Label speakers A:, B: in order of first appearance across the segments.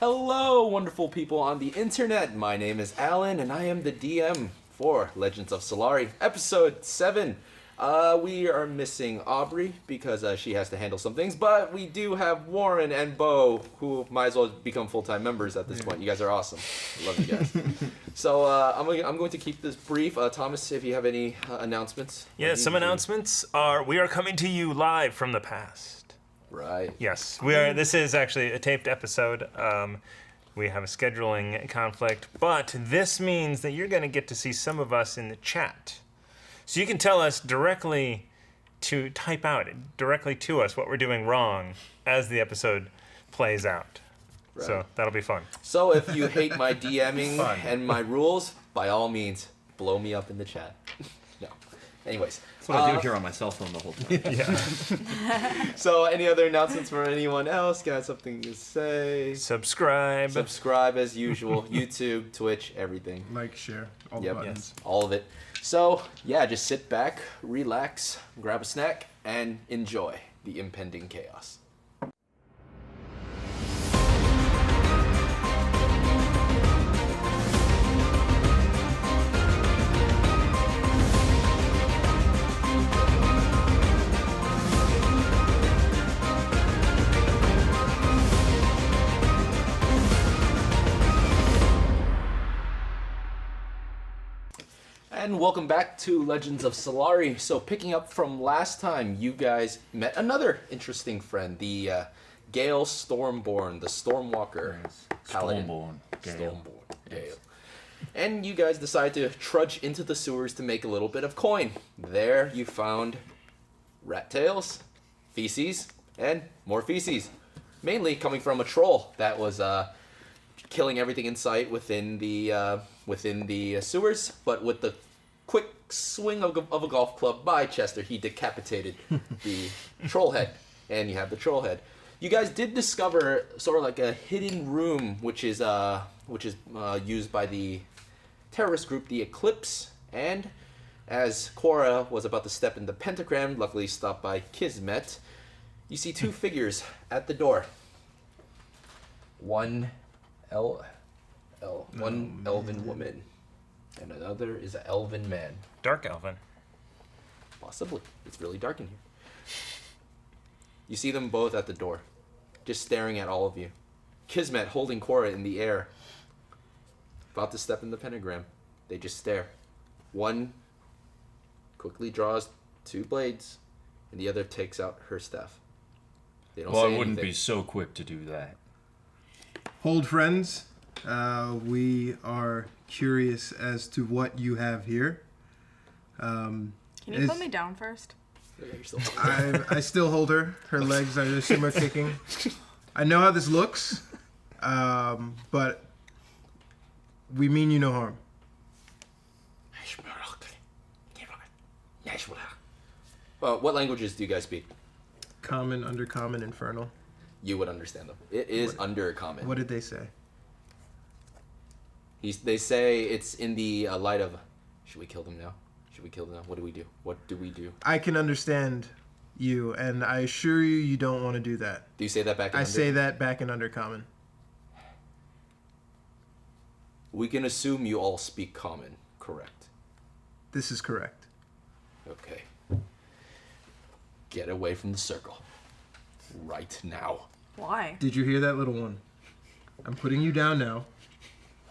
A: Hello, wonderful people on the internet. My name is Alan, and I am the DM for Legends of Solari, Episode 7. We are missing Aubrey because she has to handle some things, but we do have Warren and Bo, who might as well become full-time members at this point. You guys are awesome. I love you guys. So I'm going to keep this brief. Thomas, if you have any announcements.
B: Yeah, some announcements are, we are coming to you live from the past.
A: Right.
B: Yes, we are. This is actually a taped episode. We have a scheduling conflict, but this means that you're going to get to see some of us in the chat. So you can tell us directly to type out directly to us what we're doing wrong as the episode plays out. Right. So that'll be fun.
A: So if you hate my DMing and my rules, by all means, blow me up in the chat. No. Anyways.
C: That's what I do here on my cell phone the whole time.
A: Yeah. So any other announcements from anyone else? Got something to say?
B: Subscribe.
A: Subscribe as usual. YouTube, Twitch, everything.
D: Like, share, all the buttons.
A: Yes, all of it. So, yeah, just sit back, relax, grab a snack, and enjoy the impending chaos. And welcome back to Legends of Solari. So picking up from last time, you guys met another interesting friend, the Gale Stormborn, the Stormwalker Paladin.
C: Gale.
A: Gale. And you guys decide to trudge into the sewers to make a little bit of coin. There you found rat tails, feces, and more feces. Mainly coming from a troll that was killing everything in sight within the sewers, but with the quick swing of a golf club by Chester, he decapitated the troll head, and you have the troll head. You guys did discover sort of like a hidden room, which is used by the terrorist group, the Eclipse, and as Cora was about to step in the pentagram, luckily stopped by Kismet, you see two figures at the door. One elven woman, and another is an elven man.
B: Dark elven.
A: Possibly. It's really dark in here. You see them both at the door, just staring at all of you. Kismet holding Cora in the air, about to step in the pentagram. They just stare. One quickly draws two blades, and the other takes out her staff. They don't say anything.
C: I wouldn't be so quick to do that.
D: Hold, friends. We are curious as to what you have here.
E: Can you put me down first?
D: I still hold her. Her legs, I assume, are kicking. I know how this looks, but we mean you no harm.
A: What languages do you guys speak?
D: Common, Undercommon, Infernal.
A: You would understand them. It is Undercommon.
D: What did they say?
A: They say it's in the light of... Should we kill them now? Should we kill them now? What do we do? What do we do?
D: I can understand you, and I assure you, you don't want to do that.
A: Do you say that back in
D: I say that back in Undercommon.
A: We can assume you all speak Common, correct?
D: This is correct.
A: Okay. Get away from the circle. Right now.
E: Why?
D: Did you hear that, little one? I'm putting you down now.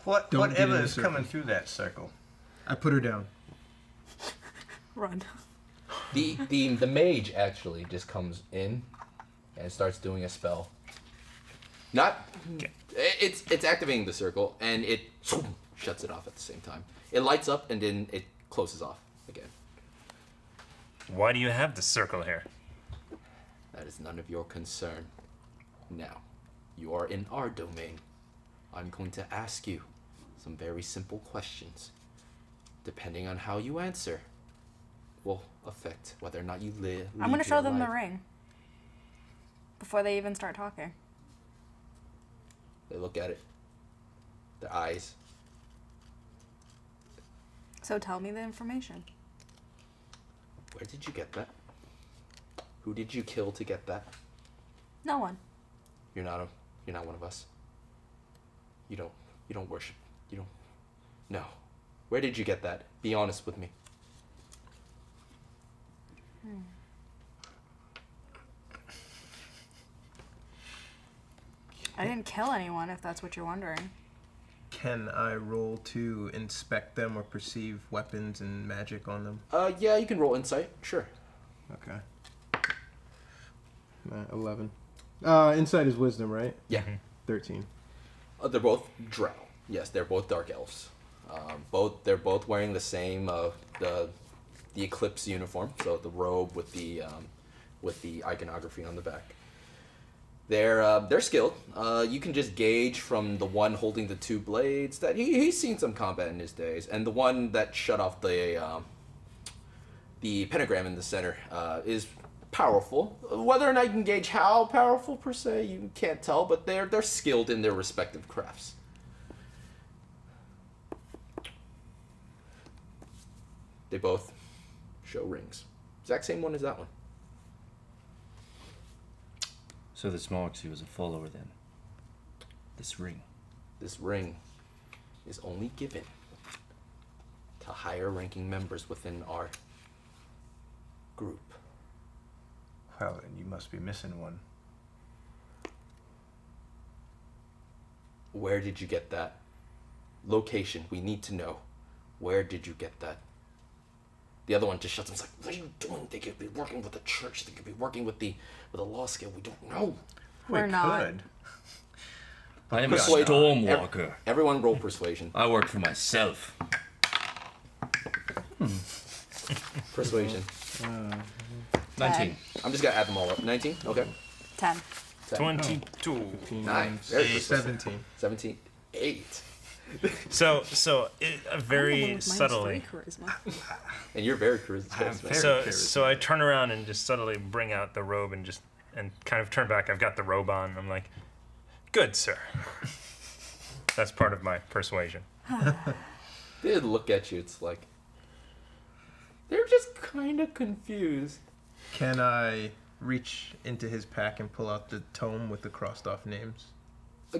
F: Whatever is coming through that circle?
D: I put her down.
E: Run.
A: The mage actually just comes in and starts doing a spell. It's activating the circle, and it shuts it off at the same time. It lights up and then it closes off again.
B: Why do you have the circle here?
A: That is none of your concern. Now, you are in our domain. I'm going to ask you some very simple questions. Depending on how you answer, will affect whether or not you live.
E: I'm going to show them the ring before they even start talking.
A: They look at it. Their eyes.
E: So tell me the information.
A: Where did you get that? Who did you kill to get that?
E: No one.
A: You're not one of us. You don't worship. You don't. No. Where did you get that? Be honest with me.
E: I didn't kill anyone, if that's what you're wondering.
D: Can I roll to inspect them or perceive weapons and magic on them?
A: Yeah, you can roll insight. Sure.
D: Okay. 11. Insight is wisdom, right?
A: Yeah.
D: 13.
A: They're both drow. Yes, they're both dark elves. They're both wearing the same the eclipse uniform, so the robe with the iconography on the back. They're skilled. You can just gauge from the one holding the two blades that he's seen some combat in his days, and the one that shut off the pentagram in the center is powerful. Whether or not you can gauge how powerful per se, you can't tell, but they're skilled in their respective crafts. They both show rings. Exact same one as that one.
C: So this marks you as a follower then. This ring.
A: This ring is only given to higher ranking members within our group.
F: Well, then you must be missing one.
A: Where did you get that? Location, we need to know. Where did you get that? The other one just shuts him. It's like, what are you doing? They could be working with the church. They could be working with the law scale. We don't know.
E: We're not.
F: Could.
C: I am a
A: Persuade-
C: stormwalker.
A: Everyone roll persuasion.
C: I work for myself.
A: Persuasion.
C: 19.
A: I'm just gonna add them all up. 19? Okay.
E: 10.
B: 22.
A: Nice. Very persuasive.
D: 17.
A: 17. 8.
B: So very subtly.
A: And you're very charismatic.
B: So I turn around and just subtly bring out the robe and kind of turn back. I've got the robe on. I'm like, good, sir. That's part of my persuasion.
A: They look at you. It's like they're just kind of confused.
D: Can I reach into his pack and pull out the tome with the crossed off names?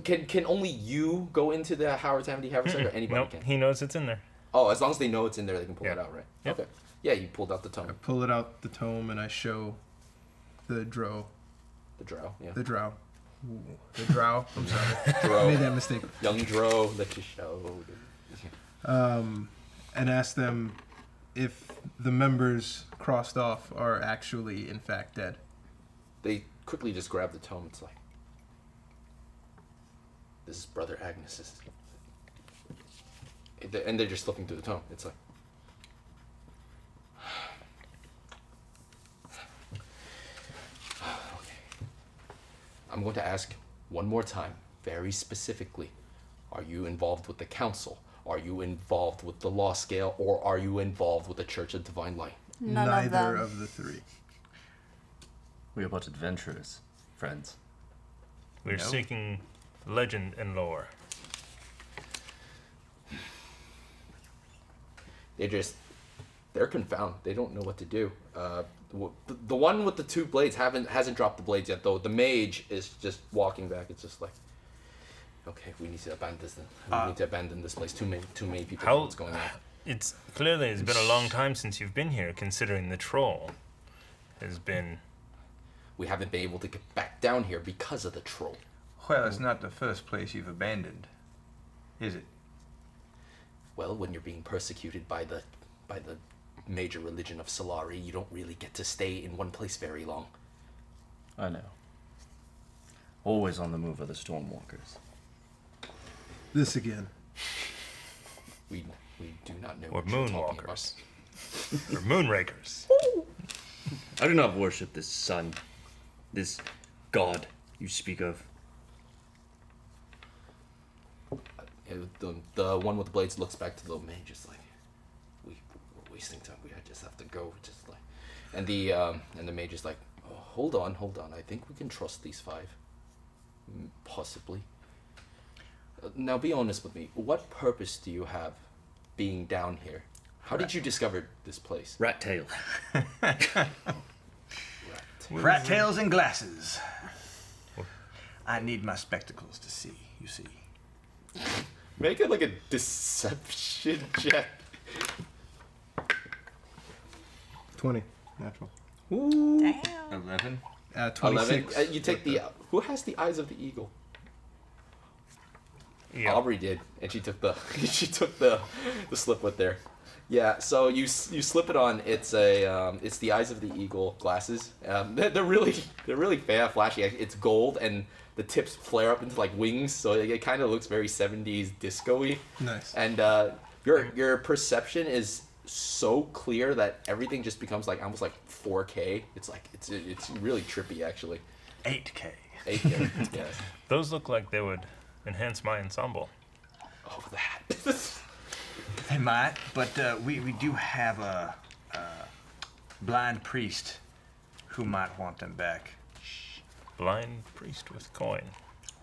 A: Can only you go into the Howard Tammany Haversack, or anybody
B: Nope,
A: can?
B: he knows it's in there.
A: Oh, as long as they know it's in there, they can pull it
B: Yeah.
A: out, right?
B: Yep.
A: Okay. Yeah, you pulled out the
D: I
A: tome.
D: pull it out the tome and I show the drow.
A: The drow, yeah.
D: The drow. Ooh, the drow. I'm sorry. I
A: Drow.
D: made that mistake.
A: Young drow that you showed.
D: And ask them if the members crossed off are actually, in fact, dead.
A: They quickly just grab the tome. It's like, this is Brother Agnes's. And they're just looking through the tome. It's like, okay. I'm going to ask one more time, very specifically. Are you involved with the council? Are you involved with the law scale? Or are you involved with the Church of Divine Light?
E: None
D: Neither
E: of them.
D: of the three.
C: We are but adventurers, friends.
B: We're
F: No.
B: seeking legend and lore.
A: They're confounded. They don't know what to do. The one with the two blades hasn't dropped the blades yet, though. The mage is just walking back. It's just like, okay, we need to abandon this. We need to abandon this place. Too many people know what's going on.
B: It's been a long time since you've been here, considering the troll has been.
A: We haven't been able to get back down here because of the troll.
F: Well, it's not the first place you've abandoned, is it?
A: Well, when you're being persecuted by the major religion of Solari, you don't really get to stay in one place very long.
C: I know. Always on the move are the stormwalkers.
D: This again.
A: We do not know
B: Or
A: what you're talking about.
B: moonwalkers. Or moonrakers.
C: I do not worship this sun, this god you speak of.
A: The one with the blades looks back to the mage, just like, we're wasting time. We just have to go. Just like, and the mage is like, oh, hold on. I think we can trust these five. Possibly. Now, be honest with me. What purpose do you have being down here? How did you discover this place?
C: Rat tail.
F: Rat tails and glasses. I need my spectacles to see, you see.
A: Make it like a deception check.
D: 20. Natural.
A: Ooh.
E: Damn.
F: 11.
D: 26.
A: 11. You take the. Who has the eyes of the eagle?
B: Yeah.
A: Aubrey did, and she took the the slip with there. Yeah, so you slip it on. It's the eyes of the eagle glasses. They're really flashy. It's gold, and the tips flare up into like wings, so it kind of looks very 70s disco-y.
D: Nice.
A: And your perception is so clear that everything just becomes like almost like 4K. It's really trippy actually.
F: 8K.
A: 8K. Yes.
B: Those look like they would enhance my ensemble.
A: Oh, that.
F: They might, but we do have a blind priest who might want them back
B: Blind priest with coin.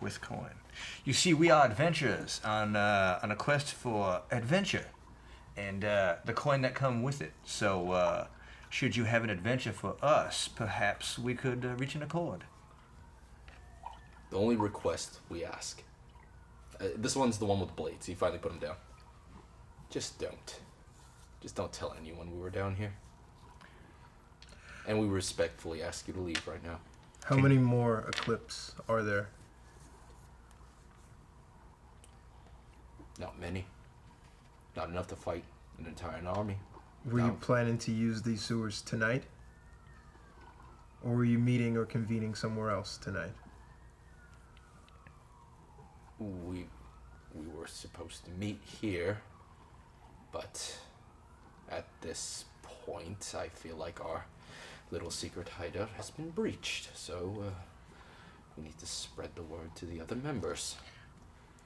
F: with coin. You see, we are adventurers on a quest for adventure, and the coin that come with it. So, should you have an adventure for us, perhaps we could reach an accord.
A: The only request we ask. This one's the one with blades. You finally put them down. Just don't tell anyone we were down here. And we respectfully ask you to leave right now.
D: How many more Eclipse are there?
A: Not many. Not enough to fight an entire army.
D: Were you
A: No.
D: planning to use these sewers tonight? Or were you meeting or convening somewhere else tonight?
A: We were supposed to meet here, but at this point, I feel like our little secret hideout has been breached. So we need to spread the word to the other members.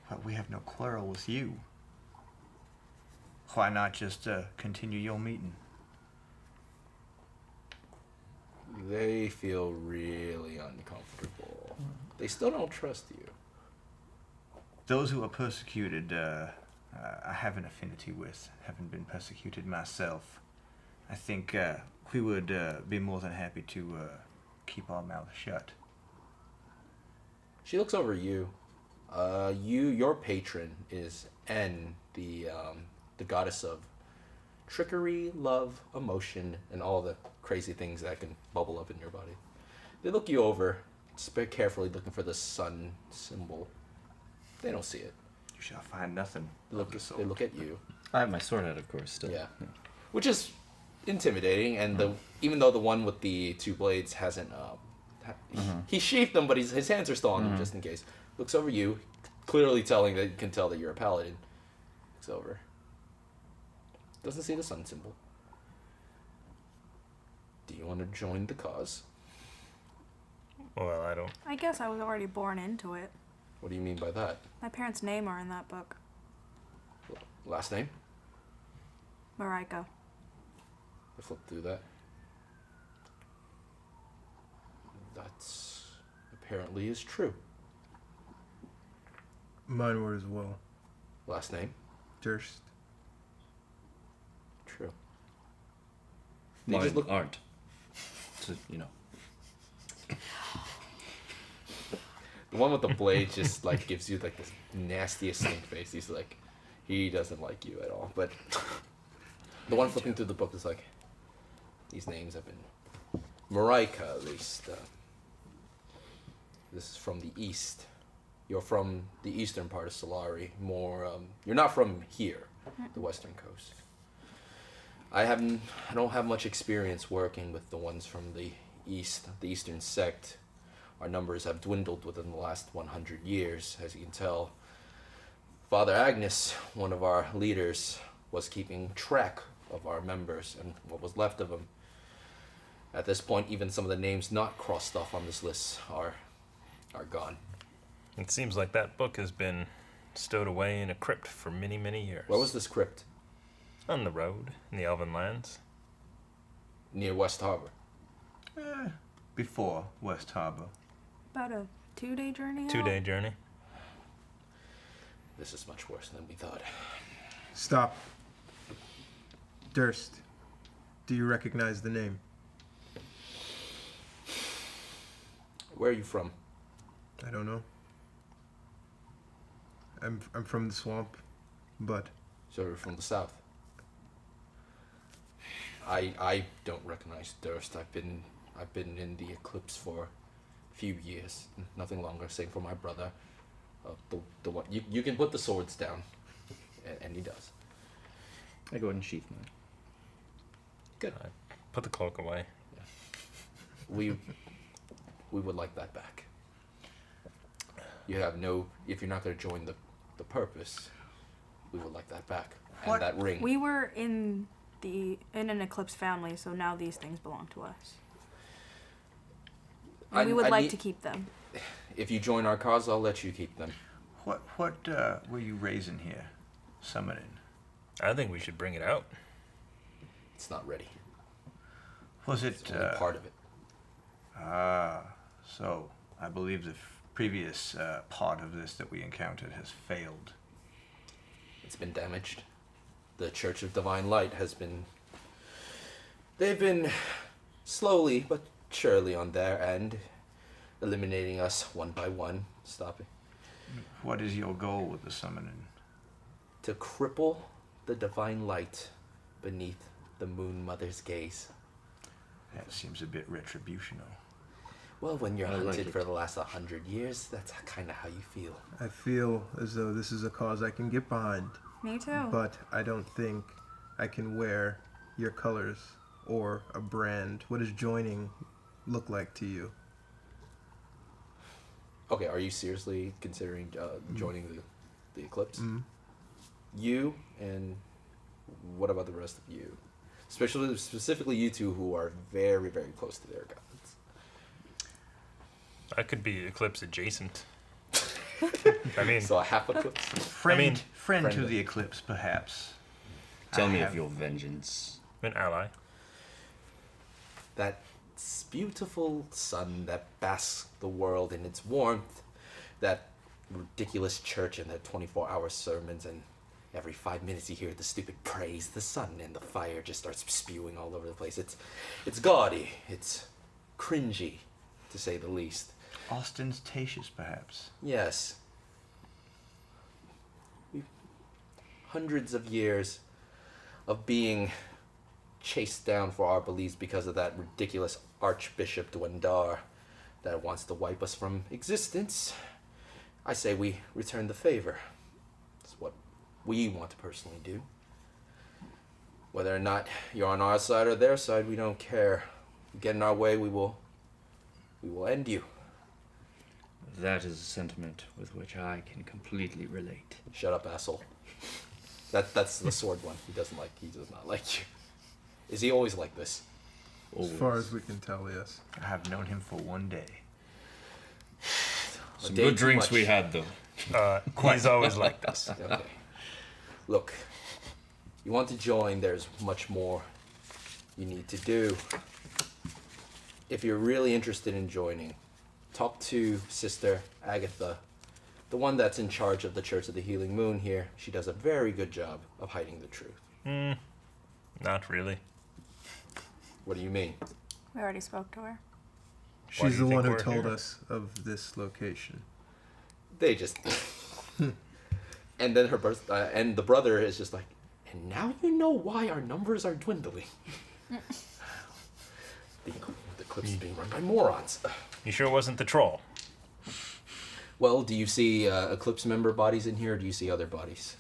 F: But we have no quarrel with you. Why not just continue your meeting?
A: They feel really uncomfortable. They still don't trust you.
F: Those who are persecuted, I have an affinity with. Haven't been persecuted myself. I think we would be more than happy to keep our mouths shut.
A: She looks over you. Your patron is En, the goddess of trickery, love, emotion, and all the crazy things that can bubble up in your body. They look you over, very carefully looking for the sun symbol. They don't see it.
F: You shall find nothing.
A: They look at you.
C: I have my sword out, of course, still.
A: Yeah. Which is intimidating, and even though the one with the two blades hasn't, he sheathed them, but his hands are still on them just in case. Looks over you, clearly can tell that you're a paladin. Looks over. Doesn't see the sun symbol. Do you want to join the cause?
B: Well, I don't.
E: I guess I was already born into it.
A: What do you mean by that?
E: My parents' name are in that book.
A: Last name?
E: Marika.
A: I flipped through that. That's apparently is true.
D: Mine were as well.
A: Last name?
D: Durst.
A: True. They
C: Mine
A: just look.
C: aren't. So, you know.
A: The one with the blade just like gives you like this nastiest stink face. He's like, he doesn't like you at all. But the one flipping through the book is like, these names have been Marika at least. This is from the east. You're from the eastern part of Solari. More, you're not from here, the western coast. I don't have much experience working with the ones from the east, the eastern sect. Our numbers have dwindled within the last 100 years, as you can tell. Father Agnes, one of our leaders, was keeping track of our members and what was left of them. At this point, even some of the names not crossed off on this list are gone.
B: It seems like that book has been stowed away in a crypt for many, many years.
A: Where was this crypt?
B: On the road, in the Elven lands.
A: Near West Harbor.
F: Before West Harbor.
E: About a 2-day journey out?
B: 2-day journey.
A: This is much worse than we thought.
D: Stop. Durst. Do you recognize the name?
A: Where are you from?
D: I don't know. I'm from the swamp, but
A: So you're from the south. I don't recognize Durst. I've been in the Eclipse for a few years, nothing longer. Same for my brother. The one you can put the swords down, and he does.
C: I go ahead and sheath mine.
A: Good.
B: Put the cloak away.
A: We would like that back. You have no. If you're not going to join the purpose, we would like that back.
F: What?
A: And that ring.
E: We were in an Eclipse family, so now these things belong to us. And we would like to keep them.
A: If you join our cause, I'll let you keep them.
F: What were you raising here? Summoning?
B: I think we should bring it out.
A: It's not ready.
F: Was
A: It's
F: it...
A: only part of it.
F: So I believe the previous part of this that we encountered has failed.
A: It's been damaged. The Church of Divine Light has been... They've been slowly but surely on their end, eliminating us one by one, stopping.
F: What is your goal with the summoning?
A: To cripple the Divine Light beneath the Moon Mother's gaze.
F: That seems a bit retributional.
A: Well, when you're
C: I like
A: hunted
C: it.
A: for the last 100 years, that's kind of how you feel.
D: I feel as though this is a cause I can get behind.
E: Me too.
D: But I don't think I can wear your colors or a brand. What does joining look like to you?
A: Okay, are you seriously considering joining the Eclipse?
D: Mm.
A: You, and what about the rest of you? Specifically you two who are very, very close to their gods.
B: I could be Eclipse adjacent. I mean,
A: So a half Eclipse?
F: Friend to
A: friend.
F: the Eclipse, perhaps.
C: Tell me
F: have-
C: of your vengeance.
B: an ally.
A: That beautiful sun that basks the world in its warmth, that ridiculous church and their 24-hour sermons, and every 5 minutes you hear the stupid praise the sun, and the fire just starts spewing all over the place. It's gaudy, it's cringy, to say the least.
F: Ostentatious, perhaps.
A: Yes. Hundreds of years of being chased down for our beliefs because of that ridiculous Archbishop Dwendar that wants to wipe us from existence. I say we return the favor. It's what we want to personally do. Whether or not you're on our side or their side, we don't care. You get in our way, we will end you.
C: That is a sentiment with which I can completely relate.
A: Shut up, asshole. That's the sword one. He does not like you. Is he always like this?
D: As far as we can tell, yes.
F: I have known him for one day.
C: Some
A: day
C: good
A: too
C: drinks
A: much.
C: we had, though.
B: He's always like this.
A: Okay. Look, you want to join, there's much more you need to do. If you're really interested in joining, talk to Sister Agatha, the one that's in charge of the Church of the Healing Moon here. She does a very good job of hiding the truth.
B: Not really.
A: What do you mean?
E: We already spoke to her.
B: Why do
D: She's
B: you
D: the
B: think
D: one who
B: we're
D: told
B: here?
D: us of this location.
A: They just... And then and the brother is just like, and now you know why our numbers are dwindling. the Eclipse is being run by morons.
B: You sure it wasn't the troll?
A: Well, do you see Eclipse member bodies in here, or do you see other bodies?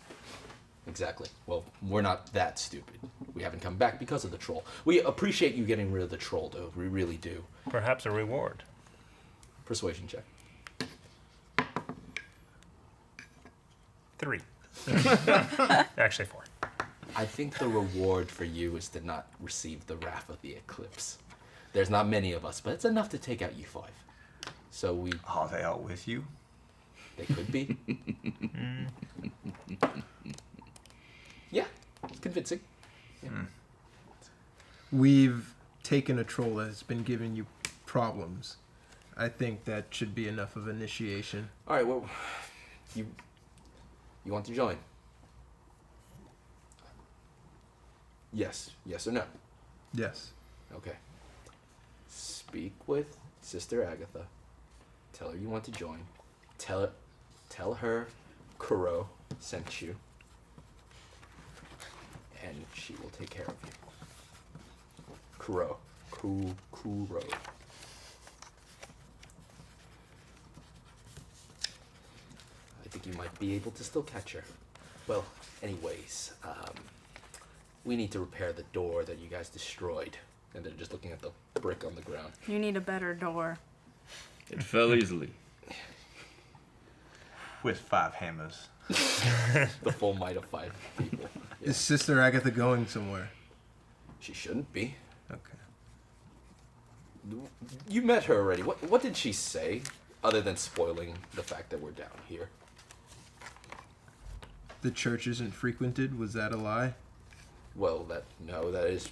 A: Exactly. Well, we're not that stupid. We haven't come back because of the troll. We appreciate you getting rid of the troll, though. We really do.
B: Perhaps a reward.
A: Persuasion check.
B: 3. Actually 4.
A: I think the reward for you is to not receive the wrath of the Eclipse. There's not many of us, but it's enough to take out you 5. So
F: Are they all with you?
A: they could be. Yeah, it's convincing. Yeah.
D: We've taken a troll that has been giving you problems. I think that should be enough of initiation.
A: All right, well, you want to join? Yes or no?
D: Yes.
A: Okay. Speak with Sister Agatha. Tell her you want to join. Tell her Kuro sent you. And she will take care of you. Kuro. Kuro. I think you might be able to still catch her. Well, anyways, we need to repair the door that you guys destroyed. And they're just looking at the brick on the ground.
E: You need a better door.
C: It fell easily.
F: With 5 hammers.
A: The full might of 5 people. Yeah.
D: Is Sister Agatha going somewhere?
A: She shouldn't be.
D: Okay.
A: You met her already. What did she say, other than spoiling the fact that we're down here?
D: The church isn't frequented. Was that a lie?
A: Well, that is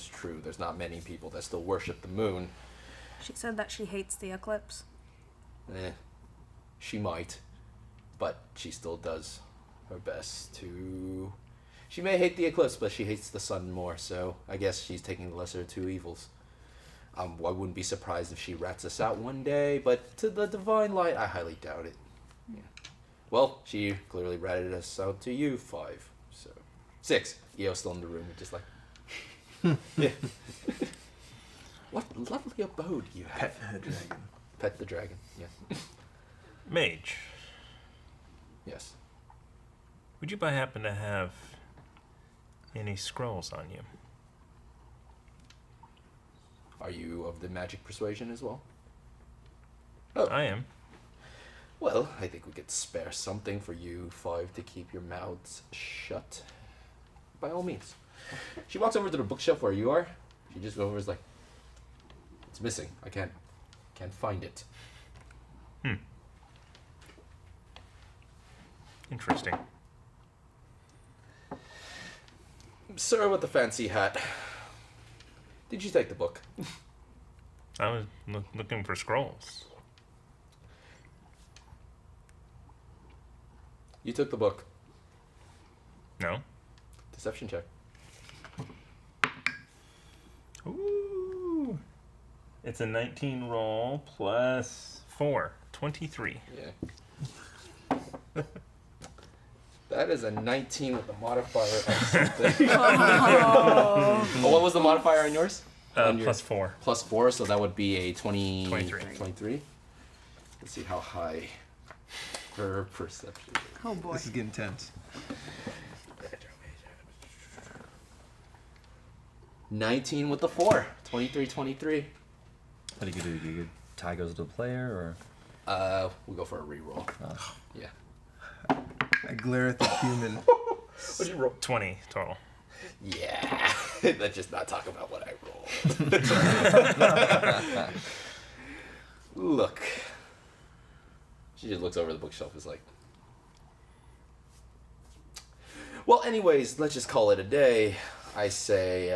A: true. There's not many people that still worship the moon.
E: She said that she hates the eclipse.
A: She might, but she still does her best to... She may hate the eclipse, but she hates the sun more, so I guess she's taking the lesser of 2 evils. I wouldn't be surprised if she rats us out one day, but to the divine light, I highly doubt it. Yeah. Well, she clearly ratted us out to you 5, so... 6. Eo's still in the room, just like... Yeah. What lovely abode you have.
F: Pet the dragon.
A: Pet the dragon, yeah.
B: Mage,
A: Yes.
B: would you by happen to have any scrolls on you?
A: Are you of the magic persuasion as well? Oh,
B: I am.
A: well, I think we could spare something for you 5 to keep your mouths shut. By all means. She walks over to the bookshelf where you are. She just goes over and is like, it's missing. I can't find it.
B: Interesting.
A: Sir with the fancy hat. Did you take the book?
B: I was looking for scrolls.
A: You took the book.
B: No?
A: Deception check.
B: Ooh. It's a 19 roll plus 4. 23.
A: Yeah. That is a 19 with the modifier of something. Oh, what was the modifier on yours? On your-
B: Plus 4.
A: Plus 4, so that would be a
B: 23.
A: 23. Let's see how high her perception is.
E: Oh boy.
D: This is getting tense.
A: 19 with the 4. 23, 23.
G: What do? You tie goes to the player,
A: We go for a reroll. Yeah.
D: I glare at the human.
A: What'd you roll?
B: 20 total.
A: Yeah. Let's just not talk about what I rolled. Look. She just looks over the bookshelf and is like... Well, anyways, let's just call it a day. I say,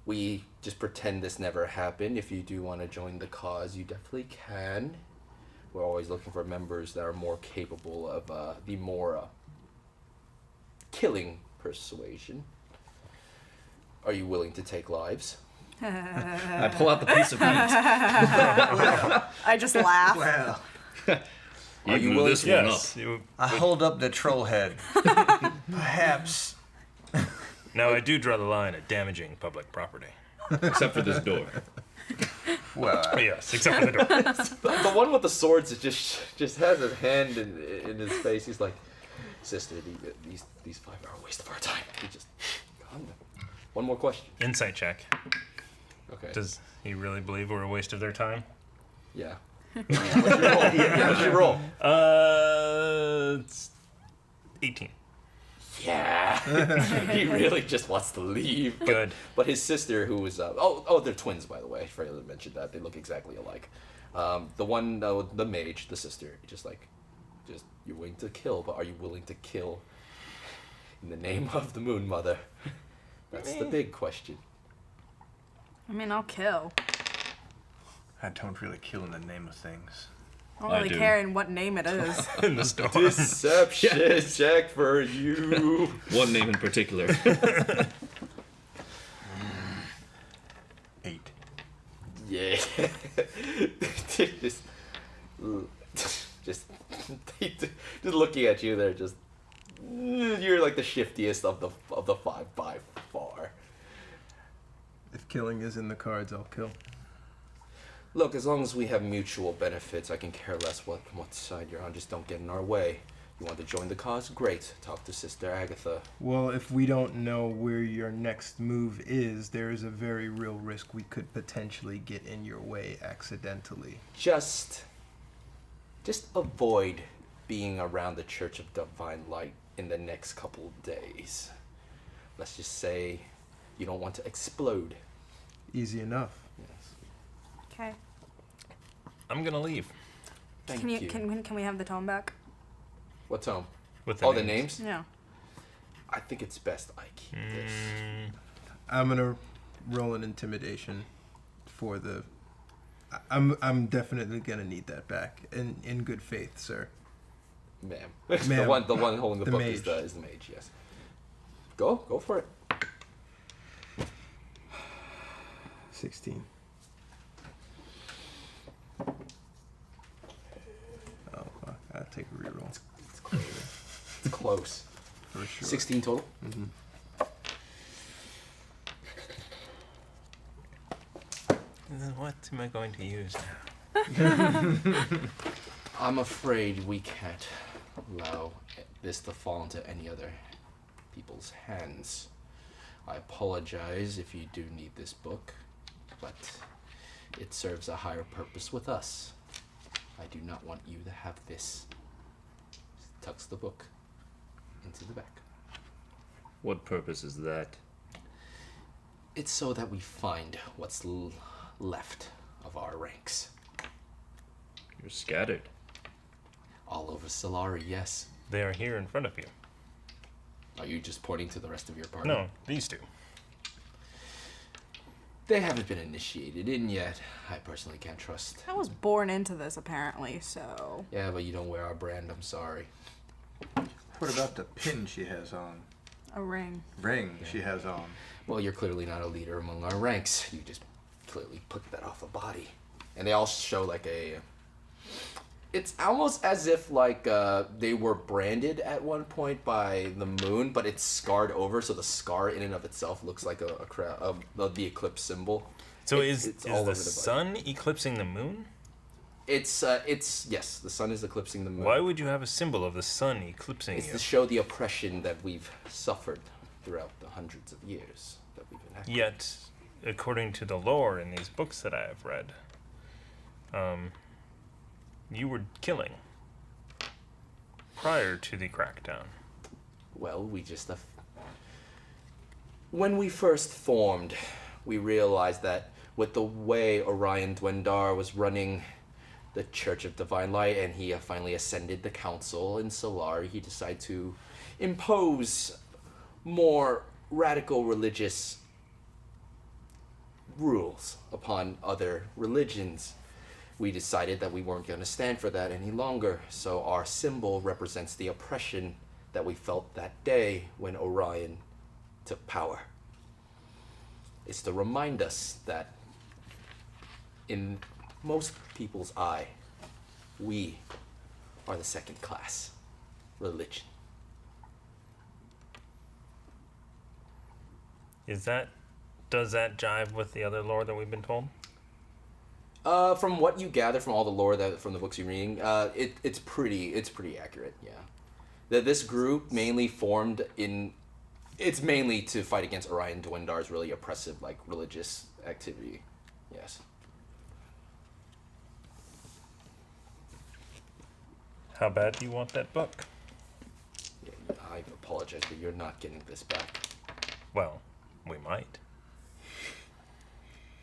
A: we just pretend this never happened. If you do want to join the cause, you definitely can. We're always looking for members that are more capable of the more killing persuasion. Are you willing to take lives?
C: I pull out the piece of meat.
E: I just laugh.
F: Well,
A: Are you
C: Even
A: willing
C: this
A: to-
C: one
B: Yes.
C: up.
F: I hold up the troll head. Perhaps.
B: Now, I do draw the line at damaging public property.
C: Except for this door.
F: Well,
B: But yes, except for the door.
A: The one with the swords is just has his hand in his face. He's like, sister, these 5 are a waste of our time. He just calm down. One more question.
B: Insight check.
A: Okay.
B: Does he really believe we're a waste of their time?
A: Yeah. What'd you roll?
B: It's 18.
A: Yeah. He really just wants to leave.
B: Good.
A: But his sister, who was they're twins, by the way. I forgot to mention that they look exactly alike. The one, the mage, the sister, just you're willing to kill, but are you willing to kill in the name of the Moon Mother? That's the big question.
E: I mean, I'll kill.
F: I don't really kill in the name of things.
E: I don't
C: I
E: really
C: do.
E: care in what name it is.
B: In the storm.
A: Deception check for you.
C: One name in particular.
F: 8.
A: Yeah. just Just looking at you, they're just. You're like the shiftiest of the five by far.
D: If killing is in the cards, I'll kill.
A: Look, as long as we have mutual benefits, I can care less what side you're on. Just don't get in our way. You want to join the cause? Great. Talk to Sister Agatha.
D: Well, if we don't know where your next move is, there is a very real risk we could potentially get in your way accidentally.
A: Just avoid being around the Church of Divine Light in the next couple of days. Let's just say you don't want to explode.
D: Easy enough.
A: Yes.
E: Okay.
B: I'm gonna leave.
A: Thank
E: Can
A: you.
E: Can we have the tome back?
A: What tome?
B: With
A: The names?
E: Yeah.
A: I think it's best I keep this.
D: I'm gonna roll an intimidation for the. I'm definitely gonna need that back in good faith, sir.
A: Ma'am.
D: Ma'am.
A: the one holding the
D: The
A: book
D: mage.
A: is the mage, yes. Go for it.
D: 16. Oh fuck! I'll take a reroll
A: It's close. It's close.
D: for sure.
A: 16 total?
D: Mm-hmm.
B: Then what am I going to use now?
A: I'm afraid we can't allow this to fall into any other people's hands. I apologize if you do need this book, but it serves a higher purpose with us. I do not want you to have this. Tucks the book into the back.
C: What purpose is that?
A: It's so that we find what's left of our ranks.
C: You're scattered.
A: All over Solari, yes.
B: They are here in front of you.
A: Are you just pointing to the rest of your party?
B: No, these two.
A: They haven't been initiated in yet. I personally can't trust.
E: I was born into this apparently, so.
A: Yeah, but you don't wear our brand, I'm sorry.
F: What about the pin she has on?
E: A ring.
F: Ring she has on.
A: Well, you're clearly not a leader among our ranks. You just clearly put that off a body. And they all show like a... It's almost as if like they were branded at one point by the moon, but it's scarred over, so the scar in and of itself looks like the eclipse symbol.
B: So
A: It's
B: is
A: all over
B: the
A: the body.
B: sun eclipsing the moon?
A: It's yes, the sun is eclipsing the moon.
B: Why would you have a symbol of the sun eclipsing
A: It's
B: you?
A: to show the oppression that we've suffered throughout the hundreds of years that we've been active.
B: Yet, according to the lore in these books that I have read, you were killing prior to the crackdown.
A: Well, we just... when we first formed, we realized that with the way Orion Dwendar was running the Church of Divine Light, and he finally ascended the council in Solari, he decided to impose more radical religious rules upon other religions. We decided that we weren't going to stand for that any longer, so our symbol represents the oppression that we felt that day when Orion took power. It's to remind us that in most people's eye, we are the second class religion.
B: Does that jive with the other lore that we've been told?
A: From what you gather from all the lore from the books you're reading, it's pretty accurate. Yeah, this group mainly formed in. It's mainly to fight against Orion Dwendar's really oppressive like religious activity. Yes.
B: How bad do you want that book?
A: Yeah, I apologize, but you're not getting this back.
B: Well, we might.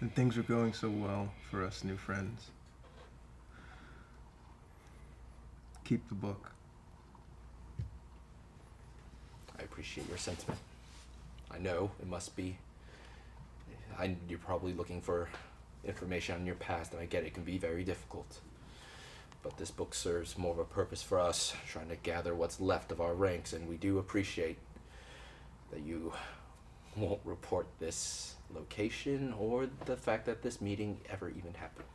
D: And things are going so well for us new friends. Keep the book.
A: I appreciate your sentiment. I know it must be. You're probably looking for information on your past, and I get it can be very difficult. But this book serves more of a purpose for us, trying to gather what's left of our ranks, and we do appreciate that you won't report this location or the fact that this meeting ever even happened.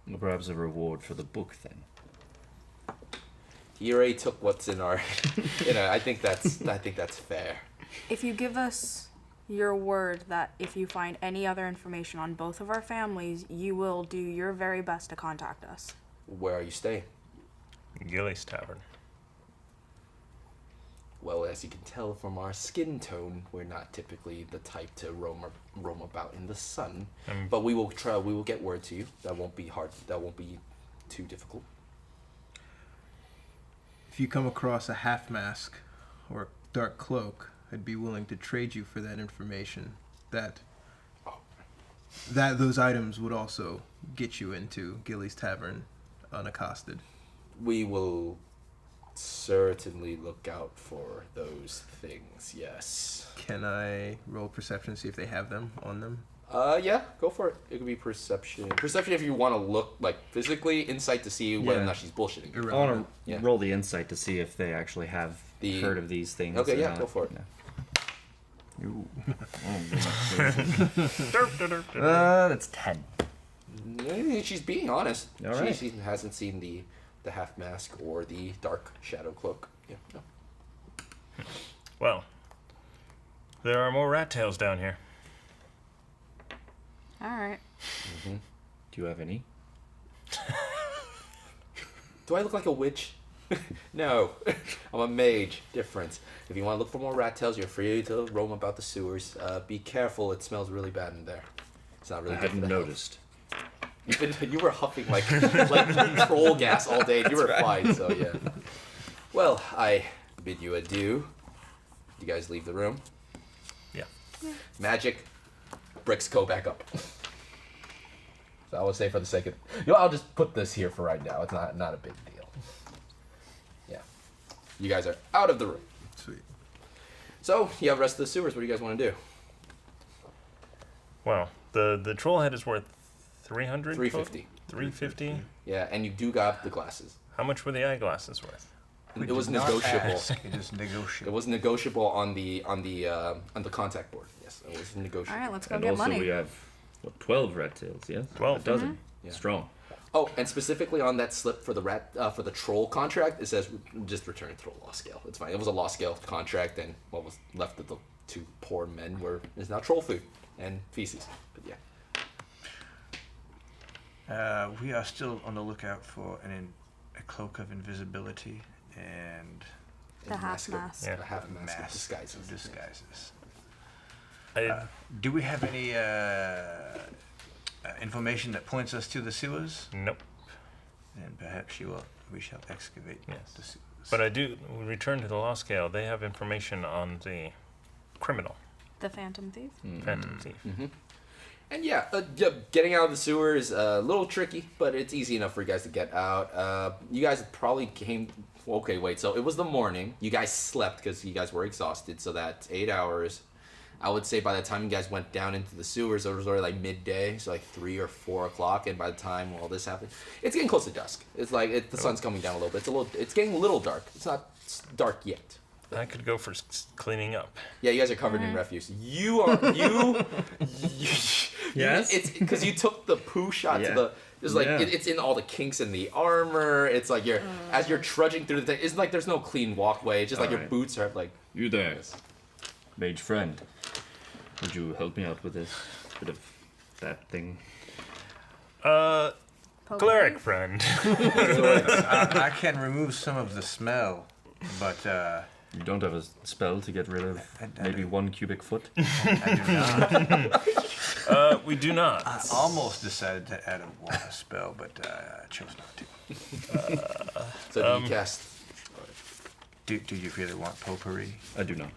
C: Well, perhaps a reward for the book then.
A: He already took what's in our. I think that's fair.
E: If you give us your word that if you find any other information on both of our families, you will do your very best to contact us.
A: Where are you staying?
B: Gilly's Tavern.
A: Well, as you can tell from our skin tone, we're not typically the type to roam about in the sun. But we will try. We will get word to you. That won't be hard. That won't be too difficult.
D: If you come across a half mask or a dark cloak, I'd be willing to trade you for that information. That those items would also get you into Gilly's Tavern unaccosted.
A: We will certainly look out for those things. Yes.
D: Can I roll perception to see if they have them on them?
A: Yeah, go for it. It could be perception. Perception if you want to look like physically, insight to see whether or not she's bullshitting.
G: I want to roll the insight to see if they actually have heard of these things.
A: Okay, yeah, go for it.
G: Yeah. Ooh. That's 10.
A: She's being honest.
G: All right.
A: She hasn't seen the half mask or the dark shadow cloak. Yeah. No.
B: Well, there are more rat tails down here.
E: All right.
G: Do you have any?
A: Do I look like a witch? No, I'm a mage. Difference. If you want to look for more rat tails, you're free to roam about the sewers. Be careful; it smells really bad in there. It's not really
C: I
A: good for
C: hadn't
A: the health.
C: noticed.
A: You were huffing like troll gas all day. You were fine, so yeah. Well, I bid you adieu. You guys leave the room.
B: Yeah.
A: Magic. Bricks go back up. So I would say for the sake of, I'll just put this here for right now. It's not a big deal. Yeah. You guys are out of the room.
D: Sweet.
A: So you have the rest of the sewers. What do you guys want to do?
B: Well, the troll head is worth 300?
A: 350.
B: 350?
A: Yeah, and you do got the glasses.
B: How much were the eyeglasses worth?
A: It was
F: did not
A: negotiable.
F: ask. It is negotiable.
A: It was negotiable on the contact board. Yes, it was negotiable.
E: All right, let's go
C: And
E: get
C: also
E: money.
C: we have 12 rat tails, yes?
B: 12.
C: A dozen.
A: Yeah.
C: Strong.
A: Oh, and specifically on that slip for the for the troll contract, it says just return to the law scale. It's fine. It was a law scale contract, and what was left of the two poor men is now troll food and feces. But yeah.
F: We are still on the lookout for a cloak of invisibility and
E: The half mask.
B: Yeah.
A: A half mask of
F: mask
A: disguises.
F: of disguises.
B: I,
F: Do we have any information that points us to the sewers?
B: nope.
F: Then perhaps we shall excavate
B: Yes.
F: the sewers.
B: But I do return to the law scale. They have information on the criminal,
E: The Phantom Thief.
B: Phantom Thief.
A: And yeah, getting out of the sewer is a little tricky, but it's easy enough for you guys to get out. You guys probably came. Okay, wait. So it was the morning. You guys slept because you guys were exhausted. So that's 8 hours. I would say by the time you guys went down into the sewers, it was already like midday, so like 3 or 4 o'clock. And by the time all this happened, it's getting close to dusk. It's like the sun's coming down a little bit. It's getting a little dark. It's not dark yet.
B: I could go for cleaning up.
A: Yeah, you guys are covered in refuse. You are you.
C: Yes?
A: It's because you took the poo shot to
C: Yeah.
A: the. It's like
C: Yeah.
A: it's in all the kinks in the armor. It's like as you're trudging through the thing. It's like there's no clean walkway. It's just like your
C: Alright.
A: boots are like.
C: You there, mage friend. Would you help me out with this bit of that thing?
B: Cleric friend.
F: I can remove some of the smell, but
C: You don't have a spell to get rid of
F: I
C: maybe
F: do.
C: 1 cubic foot?
F: I do not.
B: We do not.
F: I almost decided to add a water spell, but I chose not to.
A: So you cast.
F: Do you really want potpourri?
C: I do not.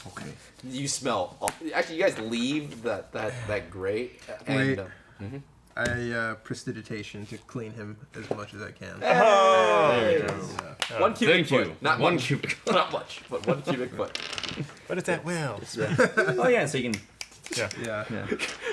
F: Okay.
A: You smell. Actually, you guys leave that grate.
D: Wait.
A: And,
D: I prestidigitation to clean him as much as I can.
C: There it is.
A: 1 cubic
C: Thank
A: foot.
C: you.
A: Not
C: 1
A: much.
C: cubic foot.
A: Not much, but 1 cubic foot.
B: But it's at will.
C: Oh yeah, so you can
B: Yeah.
D: Yeah.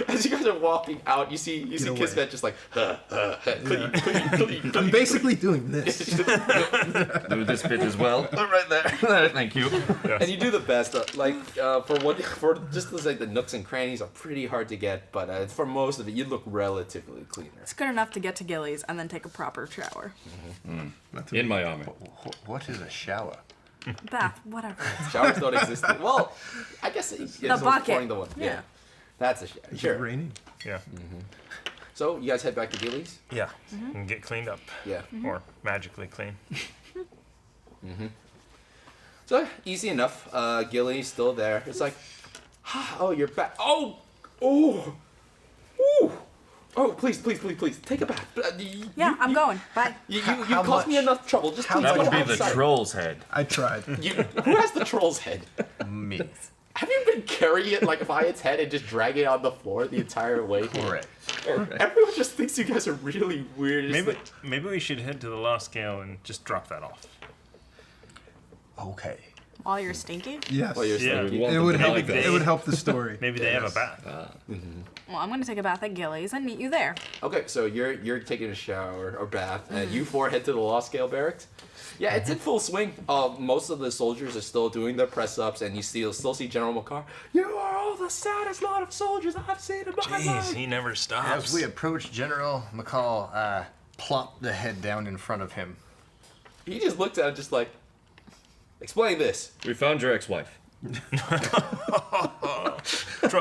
A: As you guys are walking out, you see
D: away.
A: Kismet just like, clean.
D: I'm basically doing this.
C: Do this bit as well. Right there. Thank you.
A: And you do the best. For just like the nooks and crannies are pretty hard to get, but for most of it, you look relatively cleaner.
E: It's good enough to get to Gillies and then take a proper shower.
C: In my armor.
F: What is a shower?
E: Bath, whatever.
A: Showers don't exist. Well, I guess it's
E: bucket.
A: the one.
E: Yeah.
A: That's a shower.
D: It's
A: Sure.
D: raining.
B: Yeah.
A: So you guys head back to Gillies.
B: Yeah. And get cleaned up.
A: Yeah.
B: Or magically clean.
A: So easy enough. Gilly's still there. It's like, oh, you're back. Oh, please, take a bath.
E: Yeah, I'm going. Bye.
A: You caused me enough trouble. Just please
C: That
A: go
C: would be the
A: outside.
C: troll's head.
D: I tried.
A: Who has the troll's head?
F: Me.
A: Have you been carrying it like by its head and just dragging it on the floor the entire way?
F: Correct.
A: Everyone just thinks you guys are really weird. It's
B: Maybe
A: like-
B: maybe we should head to the Lost Scale and just drop that off.
F: Okay.
E: While you're stinky?
D: Yes.
A: Well, you're
B: Yeah.
A: stinky.
C: Want
D: It
C: them
D: would
C: to be
D: help.
C: like that.
D: It would help the story.
B: Maybe they have a bath.
E: Well, I'm going to take a bath at Gillies and meet you there.
A: Okay, so you're taking a shower or bath, and you four head to the Lost Scale Barracks. Yeah, it's in full swing. Most of the soldiers are still doing their press-ups, and you still see General Makar. You are all the saddest lot of soldiers I've seen in my
B: Jeez,
A: life.
B: he never stops.
F: As we approach General McCall, plop the head down in front of him.
A: He just looked at it just like, explain this.
C: We found your ex-wife.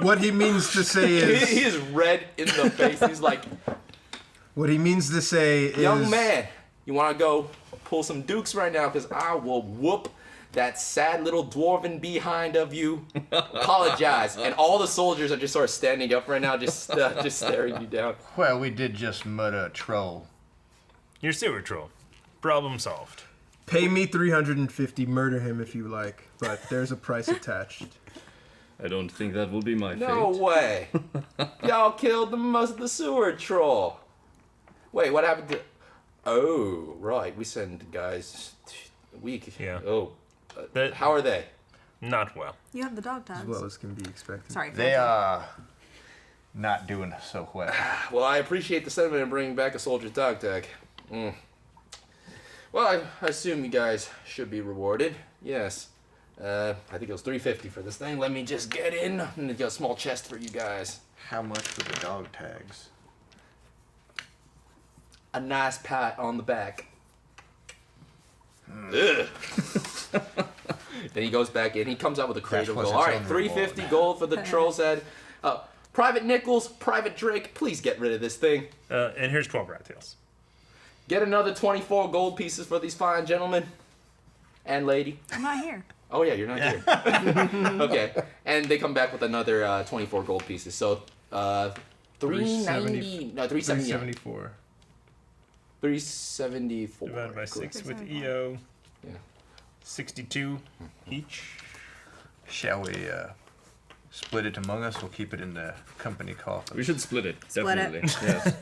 D: What he means to say is.
A: He is red in the face. He's like,
D: What he means to say is.
A: young man, you want to go pull some dukes right now? Because I will whoop that sad little dwarven behind of you. Apologize. And all the soldiers are just sort of standing up right now, just staring you down.
F: Well, we did just murder a troll.
B: You're sewer troll. Problem solved.
D: Pay me 350. Murder him if you like, but there's a price attached.
C: I don't think that will be my
A: No
C: fate.
A: way. Y'all killed most of the sewer troll. Wait, what happened to... Oh, right. We send guys a week.
B: Yeah.
A: Oh.
B: That-
A: How are they?
B: Not well.
E: You have the dog tags.
D: As well as can be expected.
E: Sorry.
F: They are not doing so well.
A: Well, I appreciate the sentiment in bringing back a soldier's dog tag. Well, I assume you guys should be rewarded. Yes. I think it was $350 for this thing. Let me just get in. And got a small chest for you guys.
F: How much for the dog tags?
A: A nice pat on the back. Ugh. Then he goes back in. He comes out with a crate
F: That
A: of
F: was
A: gold. All
F: its
A: right,
F: own
A: 350
F: reward.
A: gold for the troll's head. Private Nichols, Private Drake, please get rid of this thing.
B: And here's 12 rat tails.
A: Get another 24 gold pieces for these fine gentlemen and lady.
E: I'm not here.
A: Oh yeah, you're not here. Okay, and they come back with another 24 gold pieces. So 390, no 370,
D: 374.
A: 374.
B: Divided by
A: Correct.
B: 6 with EO.
A: Yeah.
B: 62 each.
F: Shall we split it among us? We'll keep it in the company coffin.
C: We should split it,
E: Split it.
C: definitely. Yes.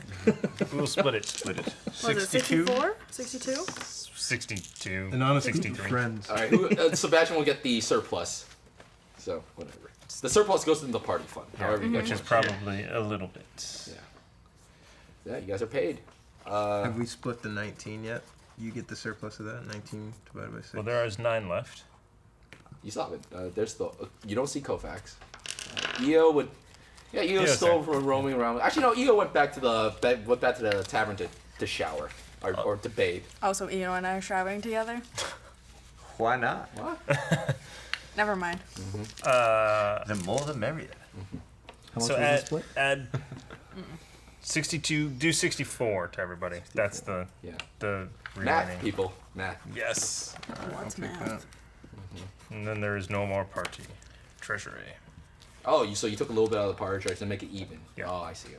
B: We'll split it.
F: split it.
E: Was it 64? 62?
B: 62.
D: An honest group of
B: 63.
D: friends.
A: All right, Sebastian will get the surplus. So whatever. The surplus goes into the party fund. However, you
B: Which
A: guys
B: is
A: want.
B: probably a little bit.
A: Yeah, you guys are paid.
D: Have we split the 19 yet? You get the surplus of that? 19 divided by 6.
B: Well, there is 9 left.
A: You stop it. There's still. You don't see Kofax. EO would. Yeah, EO's
B: EO's
A: still
B: there.
A: roaming around. Actually, no. EO went back to the tavern to shower or to bathe.
E: Oh, so Eno and I are showering together?
F: Why not?
A: What?
E: Never mind.
F: The more the merrier.
B: So add 62, do 64 to everybody. That's the
A: Math,
B: remaining.
A: people. Math.
B: Yes.
E: What's math?
B: And then there is no more party. Treasury.
A: Oh, so you took a little bit out of the party charge to make it even.
B: Yeah.
A: Oh, I see.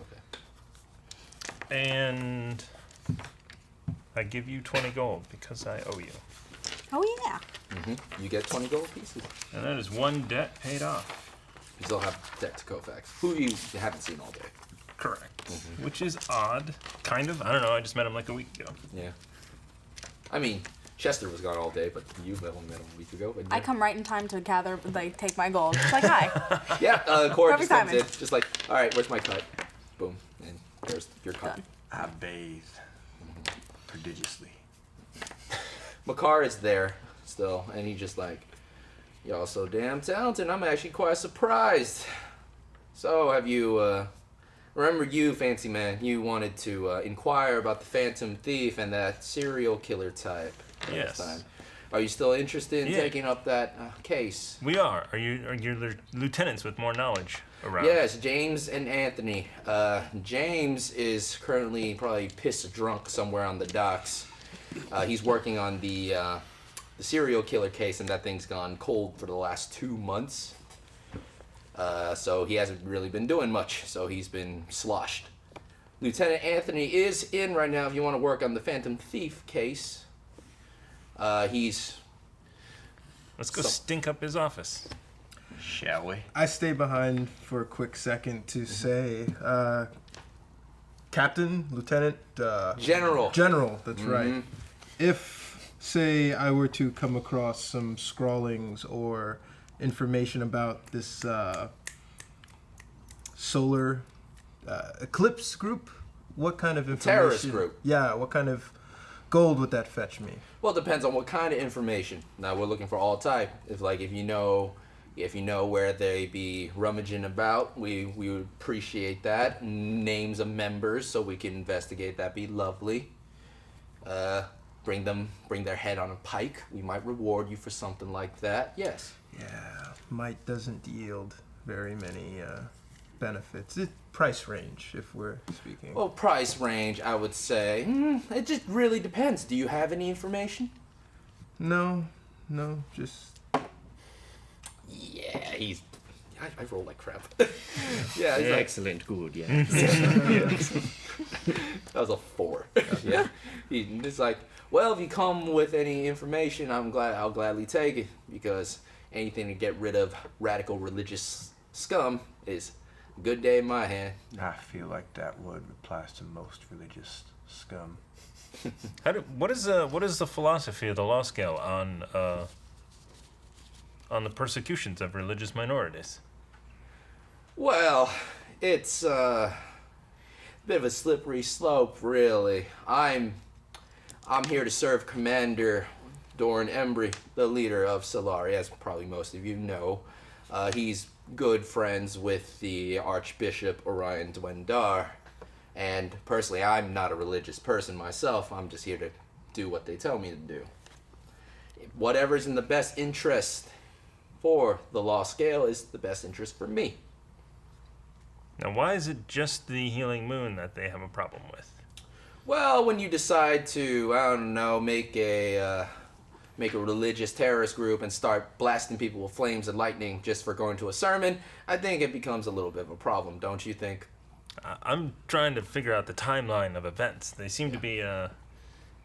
A: Okay.
B: And I give you 20 gold because I owe you.
E: Oh, yeah.
A: You get 20 gold pieces.
B: And that is one debt paid off.
A: You still have debt to Kofax, who you haven't seen all day.
B: Correct. Which is odd. Kind of. I don't know. I just met him like a week ago.
A: Yeah. I mean, Chester was gone all day, but you met him a week ago.
E: I come right in time to gather, like, take my gold. It's like, hi.
A: Yeah, Cora just
E: Perfect
A: comes in,
E: timing.
A: just like, all right, where's my cut? Boom, and there's your cut.
E: Done.
F: I bathe prodigiously.
A: Makar is there still, and he's just like, y'all so damn talented. I'm actually quite surprised. So, have you, remember you, fancy man, you wanted to inquire about the Phantom Thief and that serial killer type
B: Yes.
A: last time. Are you still interested in
B: Yeah.
A: taking up that case?
B: We are. Are you lieutenants with more knowledge around?
A: Yes, James and Anthony. James is currently probably pissed drunk somewhere on the docks. He's working on the serial killer case, and that thing's gone cold for the last 2 months. So he hasn't really been doing much, so he's been sloshed. Lieutenant Anthony is in right now if you want to work on the Phantom Thief case. He's...
B: Let's go stink up his office.
F: Shall we?
D: I stay behind for a quick second to say, Captain, Lieutenant,
A: General.
D: General, that's right. If, say, I were to come across some scrawlings or information about this solar eclipse group, what kind of information?
A: Terrorist group.
D: Yeah, what kind of gold would that fetch me?
A: Well, it depends on what kind of information. Now we're looking for all type. If you know where they be rummaging about, we would appreciate that. Names of members so we can investigate. That'd be lovely. Bring their head on a pike. We might reward you for something like that. Yes.
D: Yeah, might doesn't yield very many benefits. Price range, if we're speaking.
A: Well, price range, I would say. It just really depends. Do you have any information?
D: No, just...
A: Yeah, I roll like crap. Yeah, he's like,
C: Excellent, good, yeah.
A: that was a 4. Yeah. He's like, well, if you come with any information, I'll gladly take it, because anything to get rid of radical religious scum is a good day in my hand.
F: I feel like that word applies to most religious scum.
B: What is the philosophy of the law scale on the persecutions of religious minorities?
A: Well, it's a bit of a slippery slope, really. I'm here to serve Commander Doran Embry, the leader of Solari, as probably most of you know. He's good friends with the Archbishop Orion Dwendar, and personally, I'm not a religious person myself. I'm just here to do what they tell me to do. Whatever's in the best interest for the law scale is the best interest for me.
B: Now, why is it just the Healing Moon that they have a problem with?
A: Well, when you decide to, I don't know, make a religious terrorist group and start blasting people with flames and lightning just for going to a sermon, I think it becomes a little bit of a problem, don't you think?
B: I'm trying to figure out the timeline of events. They seem to be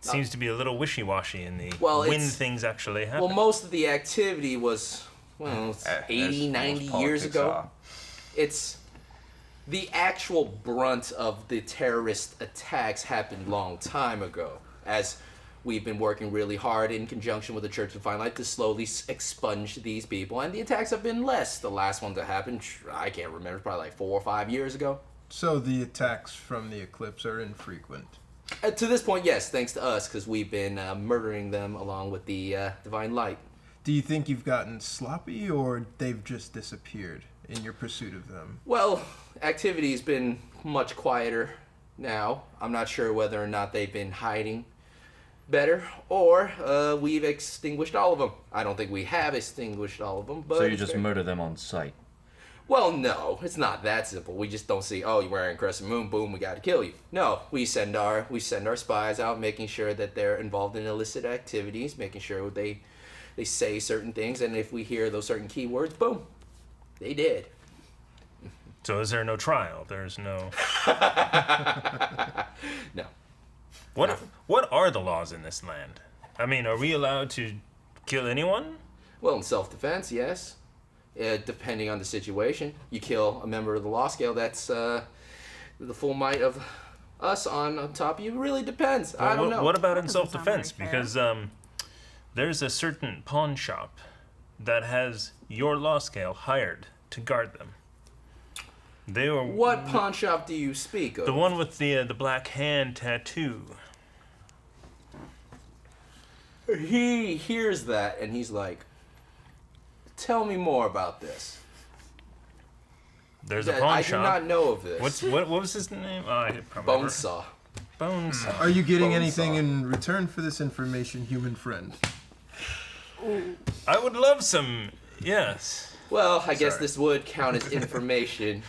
B: seems to be a little wishy-washy in the when things actually happen.
A: Well, most of the activity was, it's 80, 90 years ago. It's the actual brunt of the terrorist attacks happened long time ago, as we've been working really hard in conjunction with the Church of Divine Light to slowly expunge these people, and the attacks have been less. The last one that happened, I can't remember, probably like 4 or 5 years ago.
D: So the attacks from the eclipse are infrequent.
A: To this point, yes, thanks to us, because we've been murdering them along with the Divine Light.
D: Do you think you've gotten sloppy, or they've just disappeared in your pursuit of them?
A: Well, activity's been much quieter now. I'm not sure whether or not they've been hiding better, or we've extinguished all of them. I don't think we have extinguished all of them, but...
C: So you just murder them on sight?
A: Well, no, it's not that simple. We just don't see, oh, you're wearing Crescent Moon, boom, we gotta kill you. No, we send our spies out, making sure that they're involved in illicit activities, making sure they say certain things, and if we hear those certain keywords, boom, they did.
B: So is there no trial? There's no...
A: No.
B: What are the laws in this land? I mean, are we allowed to kill anyone?
A: Well, in self-defense, yes. Depending on the situation. You kill a member of the law scale, that's the full might of us on top of you. It really depends. I don't know.
B: What about in
E: That doesn't sound
B: self-defense?
E: very fair.
B: Because There's a certain pawn shop that has your law scale hired to guard them. They were
A: What pawn shop do you speak of?
B: the one with the black hand tattoo.
A: He hears that and he's like, tell me more about this.
B: There's a pawn
A: I
B: shop.
A: do not know of this.
B: What was his name? I don't remember.
A: Bonesaw.
B: Bonesaw.
D: Are you getting
A: Bonesaw.
D: anything in return for this information, human friend?
B: I would love some. Yes.
A: Well, I guess this would count as information.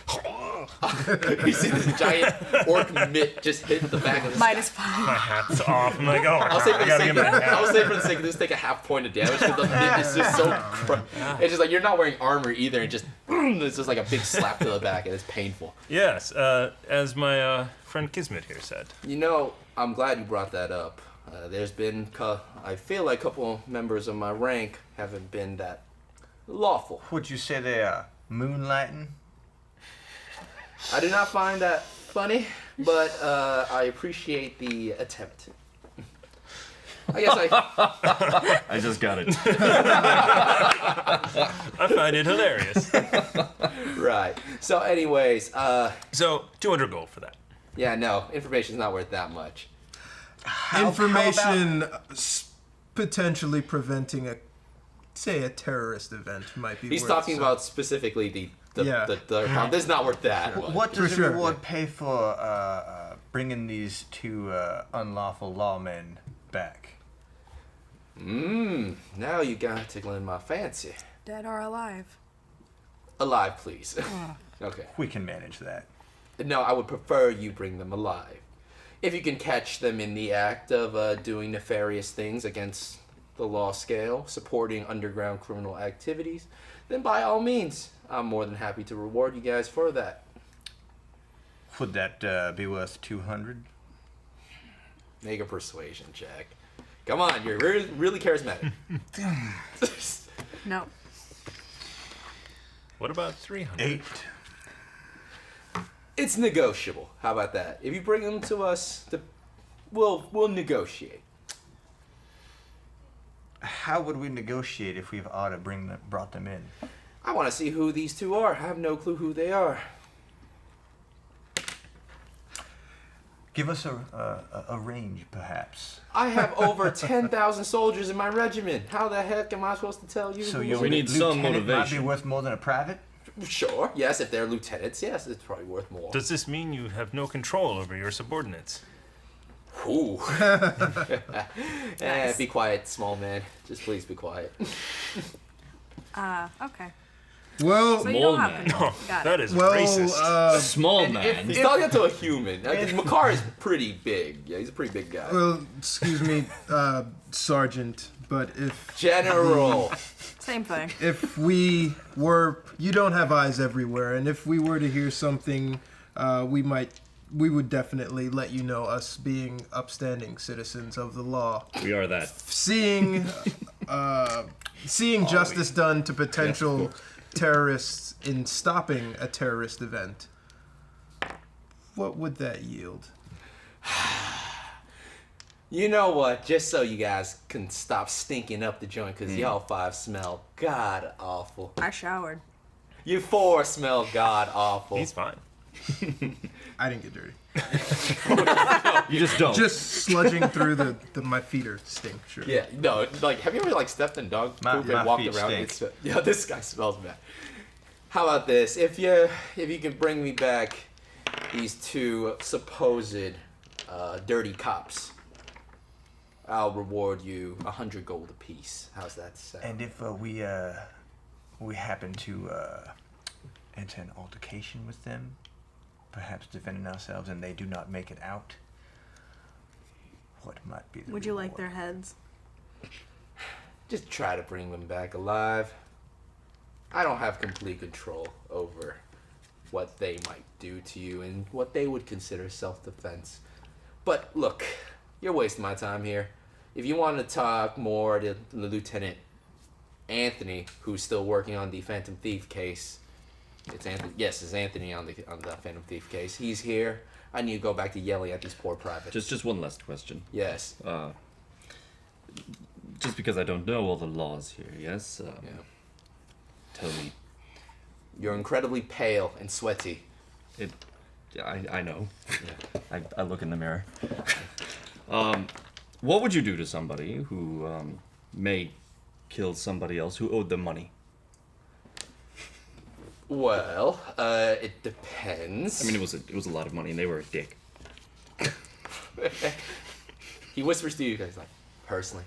A: You see this giant orc mitt just hit the back of the
E: Minus
A: guy.
E: 5.
B: My hat's off. I'm like, oh,
A: I'll say for
B: I
A: the
B: gotta
A: sake
B: get my
A: of,
B: hat.
A: I'll say for the sake of this, take a half point of damage because the mitt is just so. It's just like you're not wearing armor either, and just it's just like a big slap to the back, and it's painful.
B: Yes, as my friend Kismet here said.
A: You know, I'm glad you brought that up. There's been, I feel like a couple members of my rank haven't been that lawful.
F: Would you say they are moonlighting?
A: I do not find that funny, but I appreciate the attempt. I guess
C: I just got it.
B: I find it hilarious.
A: right. So, anyways,
B: So 200 gold for that.
A: yeah, no, information's not worth that much.
D: Information potentially preventing a terrorist event might be
A: He's
D: worth
A: talking
D: some.
A: about specifically the
D: Yeah.
A: this is not worth that. much.
F: What does
D: For
F: the
D: sure.
F: reward pay for bringing these two unlawful lawmen back?
A: Now you got tickling my fancy.
E: Dead or alive?
A: Alive, please. Okay.
F: We can manage that.
A: No, I would prefer you bring them alive. If you can catch them in the act of doing nefarious things against the law scale, supporting underground criminal activities, then by all means, I'm more than happy to reward you guys for that.
F: Would that be worth 200?
A: Make a persuasion check. Come on, you're really, really charismatic.
E: No.
B: What about 300?
F: 8.
A: It's negotiable. How about that? If you bring them to us, we'll negotiate.
F: How would we negotiate if we've ought to brought them in?
A: I want to see who these two are. I have no clue who they are.
F: Give us a range, perhaps.
A: I have over 10,000 soldiers in my regiment. How the heck am I supposed to tell you?
F: So
A: who-
F: your
C: We need some
F: lieutenant might be
C: motivation.
F: worth more than a private?
A: Sure. Yes, if they're lieutenants, yes, it's probably worth more.
B: Does this mean you have no control over your subordinates?
A: Ooh. Be quiet, small man. Just please be quiet.
E: Okay.
D: Well,
E: So you
C: Mole
E: don't have
C: man.
E: control. Got it.
D: well,
B: Racist.
C: Small man.
A: He's talking to a human. Makar is pretty big. Yeah, he's a pretty big guy.
D: well, excuse me, Sergeant, but if
A: General.
E: Same thing.
D: you don't have eyes everywhere, and if we were to hear something, we would definitely let you know, us being upstanding citizens of the law.
C: We are that.
D: Seeing justice done to potential terrorists in stopping a terrorist event, what would that yield?
A: You know what? Just so you guys can stop stinking up the joint, because y'all 5 smell god awful.
E: I showered.
A: You 4 smell god awful.
B: He's fine.
D: I didn't get dirty.
C: You just don't.
D: Just sludging through my feet are stink. Sure.
A: Yeah, no, like, have you ever, like, stepped in dog
F: My-
A: poop
F: my
A: and walked
F: feet
A: around?
F: stink.
A: Yeah, this guy smells bad. How about this? If you can bring me back these 2 supposed dirty cops, I'll reward you 100 gold apiece. How's that sound?
F: And if we happen to enter an altercation with them, perhaps defending ourselves, and they do not make it out, what might be the
E: Would you like
F: reward?
E: their heads?
A: Just try to bring them back alive. I don't have complete control over what they might do to you and what they would consider self-defense. But look, you're wasting my time here. If you want to talk more to Lieutenant Anthony, who's still working on the Phantom Thief case, it's Anthony. Yes, it's Anthony on the Phantom Thief case. He's here. I need to go back to yelling at these poor privates.
C: Just one last question.
A: Yes.
C: just because I don't know all the laws here, yes?
A: Yeah.
C: Tell me.
A: You're incredibly pale and sweaty.
C: I know.
A: Yeah.
C: I look in the mirror. What would you do to somebody who may kill somebody else who owed them money?
A: Well, it depends.
C: I mean, it was a lot of money, and they were a dick.
A: He whispers to you guys like, personally,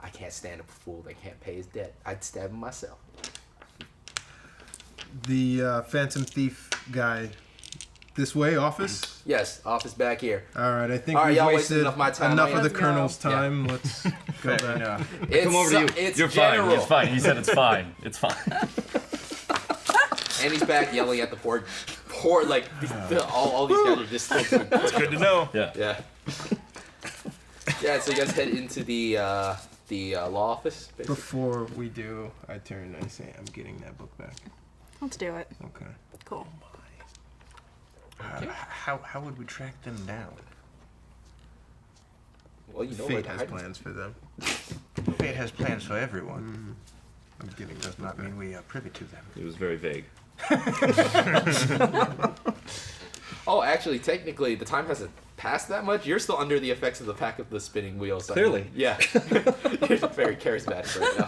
A: I can't stand a fool that can't pay his debt. I'd stab him myself.
D: The Phantom Thief guy. This way, office?
A: Yes, office back here.
D: All right, I think
A: All right,
D: we've
A: y'all
D: wasted
A: enough of my time.
D: enough of the
E: Let's go.
D: Colonel's time. Let's go back.
A: It's,
C: Come over to you.
A: It's
C: You're
A: general.
C: fine. It's fine. He said it's fine. It's fine.
A: And he's back yelling at the poor like all these guys are just still.
B: It's good to know.
C: Yeah.
A: Yeah. Yeah. So you guys head into the law office. Basically.
D: Before we do, I turn and I say, I'm getting that book back.
E: Let's do it.
D: Okay.
E: Cool.
F: How would we track them down?
A: Well, you know
D: Fate
A: where the
D: has
A: hiding-
D: plans for them.
F: Fate has plans for everyone.
D: I'm getting
F: Does not mean we are privy to them.
C: It was very vague.
A: Oh, actually, technically, the time hasn't passed that much. You're still under the effects of the pack of the spinning wheels.
C: Clearly.
A: Yeah. You're very charismatic right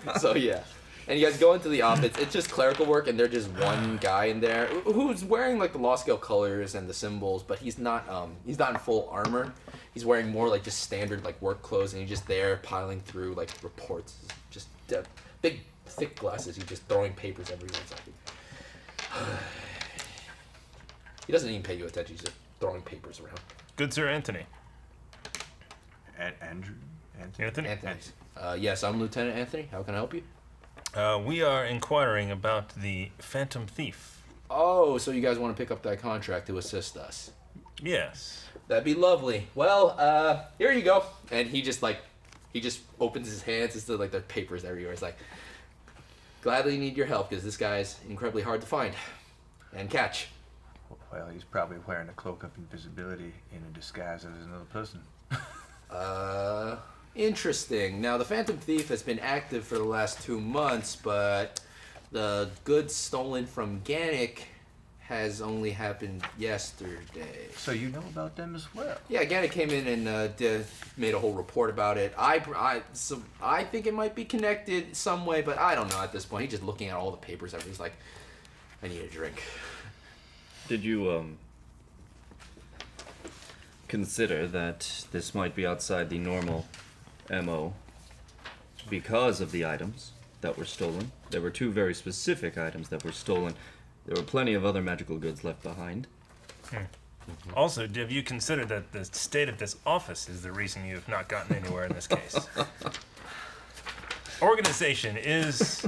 A: now. So, yeah. And you guys go into the office. It's just clerical work, and there's just one guy in there who's wearing, like, the law scale colors and the symbols, but he's not in full armor. He's wearing more, like, just standard, like, work clothes, and he's just there piling through, like, reports. Just big, thick glasses. He's just throwing papers everywhere. It's like, he doesn't even pay you attention. He's just throwing papers around.
B: Good Sir Anthony.
F: Andrew?
B: Anthony?
A: Anthony. Yes, I'm Lieutenant Anthony. How can I help you?
B: We are inquiring about the Phantom Thief.
A: Oh, so you guys want to pick up that contract to assist us?
B: Yes.
A: That'd be lovely. Well, here you go. And he just opens his hands. It's like the papers everywhere. It's like, gladly need your help because this guy's incredibly hard to find and catch.
F: Well, he's probably wearing a cloak of invisibility in a disguise as another person.
A: Interesting. Now, the Phantom Thief has been active for the last 2 months, but the goods stolen from Gannick has only happened yesterday.
F: So you know about them as well?
A: Yeah, Gannick came in and made a whole report about it. So I think it might be connected some way, but I don't know at this point. He's just looking at all the papers. He's like, I need a drink.
C: Did you consider that this might be outside the normal MO because of the items that were stolen? There were 2 very specific items that were stolen. There were plenty of other magical goods left behind.
B: Also, have you considered that the state of this office is the reason you have not gotten anywhere in this case? Organization is...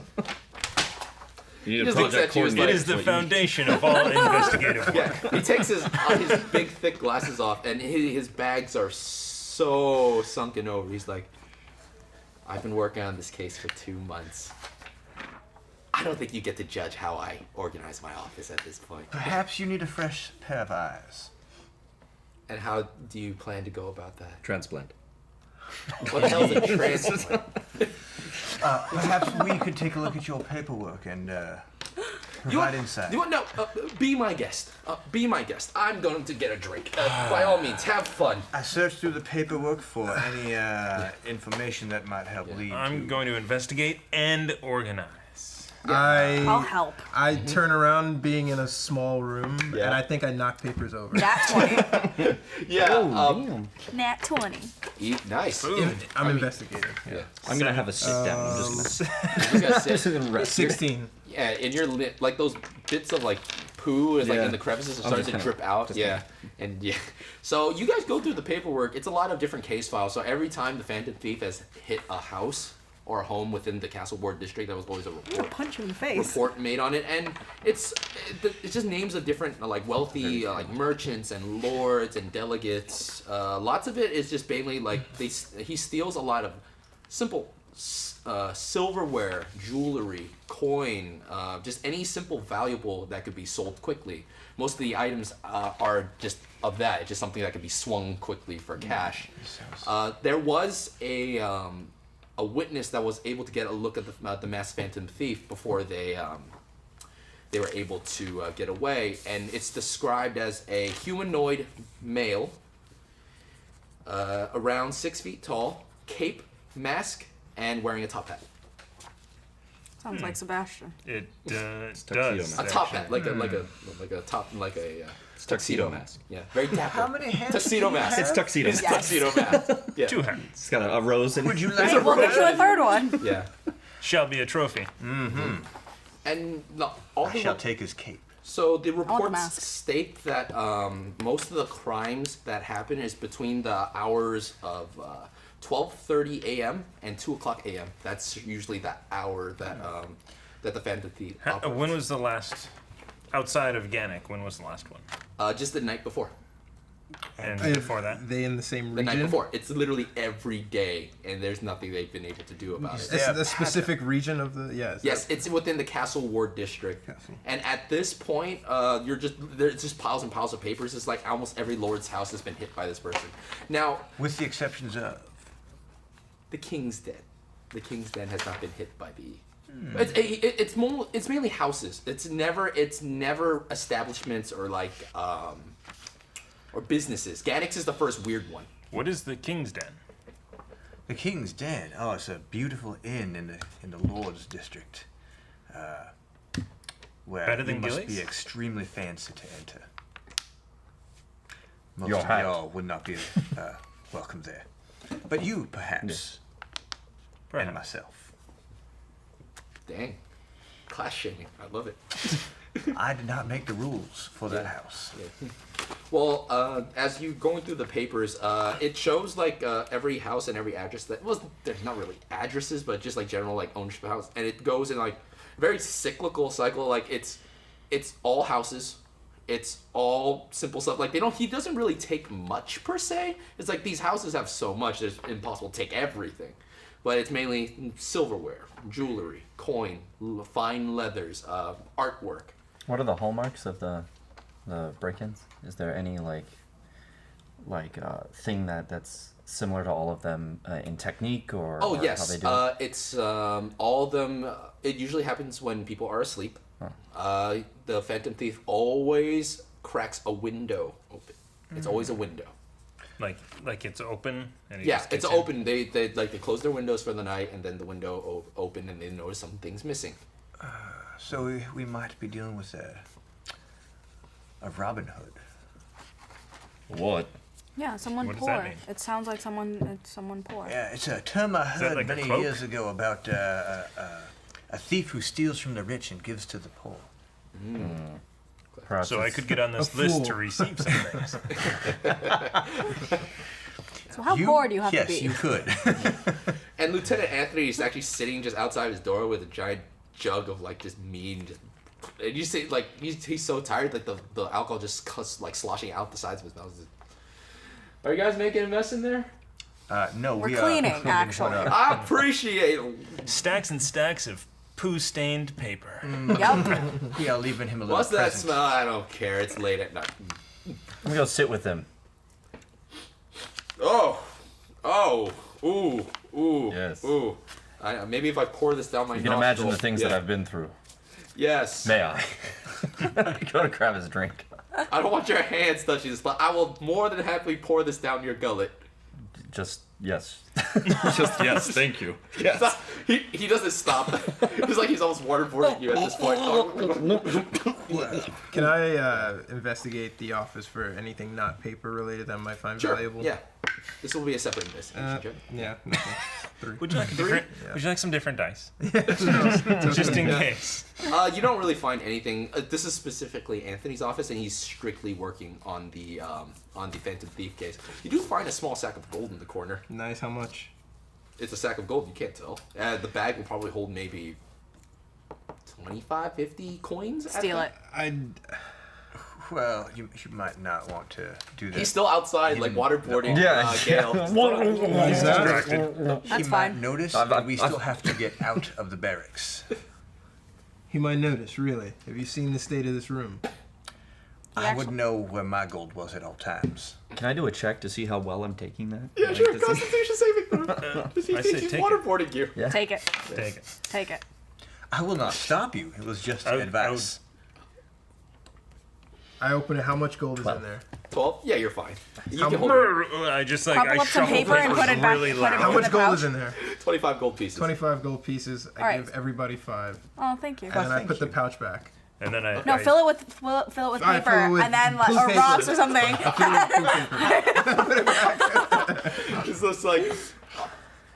C: You need
A: just
C: a
A: looks
C: project
A: at you as
B: It
C: coordinator.
B: is the
C: That's what you-
B: foundation of all investigative work.
A: Yeah, he takes his big, thick glasses off, and his bags are so sunken over. He's like, I've been working on this case for 2 months. I don't think you get to judge how I organize my office at this point.
F: Perhaps you need a fresh pair of eyes.
A: And how do you plan to go about that?
C: Transplant.
A: What the hell is a transplant?
F: Perhaps we could take a look at your paperwork and provide insight.
A: No, be my guest. Be my guest. I'm going to get a drink. By all means, have fun.
F: I searched through the paperwork for any information that might help lead
B: I'm
F: to...
B: going to investigate and organize.
E: I'll help.
D: I turn around being in a small room,
A: Yeah.
D: and I think I knock papers over.
E: Nat 20.
A: Yeah.
E: Nat 20.
A: Nice.
D: I'm investigating.
A: Yeah.
C: I'm gonna have a sit down. I'm just
A: You guys sit.
C: gonna rest.
D: 16.
A: Yeah, and you're like those bits of like poo is like
C: Yeah.
A: in the crevices are
C: I'm
A: starting
C: just
A: to
C: kinda-
A: drip out.
C: just
A: Yeah, and yeah. So you guys go through the paperwork. It's a lot of different case files. So every time the Phantom Thief has hit a house or a home within the Castle Ward district, there was always a
E: Punch him in the face.
A: report made on it, and it's just names of different like wealthy like merchants and lords and delegates. Lots of it is just mainly like he steals a lot of simple silverware, jewelry, coin, just any simple valuable that could be sold quickly. Most of the items are just of that. It's just something that could be swung quickly for cash. There was a witness that was able to get a look at the masked phantom thief before they were able to get away, and it's described as a humanoid male, around 6 feet tall, cape, mask, and wearing a top hat.
E: Sounds like Sebastian.
B: It
C: tuxedo
B: does.
C: mask.
A: A top hat, like a tuxedo mask. Yeah, very dapper.
F: How many hands?
A: Tuxedo mask.
C: It's tuxedo.
A: It's
E: Yes.
A: tuxedo mask. Yeah.
B: 2 hands.
C: It's got a rose in it.
F: Would you
E: Hey,
F: like?
E: we'll get you a third one.
A: Yeah.
B: Shall be a trophy.
A: And no, all
F: I
A: the
F: shall take his cape.
A: So the
E: the
A: reports
E: mask.
A: state that most of the crimes that happen is between the hours of 12:30 a.m. and 2 o'clock a.m. That's usually the hour that that the Phantom Thief operates.
B: When was the last, outside of Gannick, when was the last one?
A: Just the night before.
B: And
D: Are
B: before that?
D: they in the same
A: The
D: region?
A: night before. It's literally every day, and there's nothing they've been able to do about it.
D: It's
F: Yeah,
D: the specific region of the
A: Yes, it's within the Castle Ward district.
D: Castle.
A: And at this point, there's just piles and piles of papers. It's like almost every lord's house has been hit by this person. Now,
F: With the exceptions of.
A: the King's Den. The King's Den has not been hit by the. It's mainly houses. It's never establishments or like or businesses. Gannick's is the first weird one.
B: What is the King's Den?
F: The King's Den. Oh, it's a beautiful inn in the Lord's District, where
B: Better
F: you
B: than
F: must
B: Gillies?
F: be extremely fancy to enter. Most
G: Your
F: of
G: hat.
F: y'all would not be welcome there, but you perhaps, and myself.
A: Dang. Class shaming. I love it.
F: I did not make the rules for that house.
A: Well, as you going through the papers, it shows like every house and every address that there's not really addresses, but just like general like ownership of house, and it goes in like very cyclical cycle. Like it's all houses, it's all simple stuff. Like he doesn't really take much per se. It's like these houses have so much, it's impossible to take everything. But it's mainly silverware, jewelry, coin, fine leathers, artwork.
G: What are the hallmarks of the break-ins? Is there any thing that's similar to all of them in technique or,
A: Oh
G: or
A: yes,
G: how they do it?
A: it's all of them. It usually happens when people are asleep. The Phantom Thief always cracks a window open. It's always a window.
B: Like it's open and he
A: Yeah,
B: just
A: it's
B: gets in?
A: open. They close their windows for the night, and then the window open, and they notice something's missing.
F: So we might be dealing with a Robin Hood.
C: What?
E: Yeah, someone
B: What does
E: poor.
B: that mean?
E: It sounds like someone poor.
F: Yeah, it's a term I
B: that
F: heard
B: like a
F: many
B: cloak?
F: years ago about a thief who steals from the rich and gives to the poor.
G: Perhaps
B: So I
G: it's-
B: could get on this
D: A
B: list
D: fool.
B: to receive some things.
E: So how poor do you have
F: yes,
E: to be?
F: you could.
A: And Lieutenant Anthony is actually sitting just outside his door with a giant jug of like just mean. And you see, like he's so tired, like the alcohol just like sloshing out the sides of his mouth. Are you guys making a mess in there?
F: No,
E: We're
F: we
E: cleaning,
F: are
E: actually.
A: I appreciate it.
B: Stacks and stacks of poo-stained paper.
E: Yep.
F: We are leaving him a little
A: What's that
F: present.
A: smell? I don't care. It's late at night.
G: I'm gonna go sit with them.
A: Oh, ooh,
G: Yes.
A: ooh. Maybe if I pour this down my
G: You can imagine
A: nostril.
G: the things
A: Yeah.
G: that I've been through.
A: Yes.
G: May I? Go to grab his drink.
A: I don't want your hands touching this, but I will more than happily pour this down your gullet.
G: Just yes.
C: Just yes, thank you.
A: Stop. He doesn't stop. It's like he's almost waterboarding you at this point.
D: Can I investigate the office for anything not paper related that I might find
A: Sure.
D: valuable?
A: Yeah. This will be a separate investigation check.
D: Yeah. Nothing. 3.
B: Would you like a different? Would you like some different dice?
D: No,
B: Just in
D: yeah.
B: case.
A: You don't really find anything. This is specifically Anthony's office, and he's strictly working on the Phantom Thief case. You do find a small sack of gold in the corner.
D: Nice. How much?
A: It's a sack of gold. You can't tell. The bag will probably hold maybe 25, 50 coins.
E: Steal it.
F: Well, you might not want to do that.
A: He's still outside, like waterboarding.
G: Yeah.
A: Gale.
D: Is that?
F: he
E: That's
F: might
E: fine.
F: notice
G: I've-
F: that we still have to get out of the barracks.
D: He might notice. Really. Have you seen the state of this room?
F: I would know where my gold was at all times.
C: Can I do a check to see how well I'm taking that?
A: Yeah,
C: Like,
A: sure.
C: to see-
A: Constitution saving throw.
B: I say
A: He's
B: take it.
A: waterboarding you.
C: Yeah.
E: Take it.
B: Take it.
E: Take it.
F: I will not stop you. It was just advice.
D: I open it. How much gold is
C: 12.
D: in there?
A: 12? Yeah, you're fine. You
D: How
A: can
D: much-
A: hold it.
B: I just like
E: Crumple
B: I
E: up some
B: shuffle
E: paper and
B: papers
E: put it back-
B: really
E: put it
B: loud.
E: back
D: How
E: in
D: much
E: the
D: gold
E: pouch?
D: is in there?
A: 25 gold pieces.
D: 25 gold pieces. I
E: Alright.
D: give everybody 5.
E: Oh, thank you.
D: And then I
F: thank
D: put the
F: you.
D: pouch back.
B: And then I
E: No,
B: I-
E: fill it with
D: Alright,
E: paper,
D: fill it with
E: and then
D: blue
E: or
D: paper.
E: rocks or something.
A: It's just like,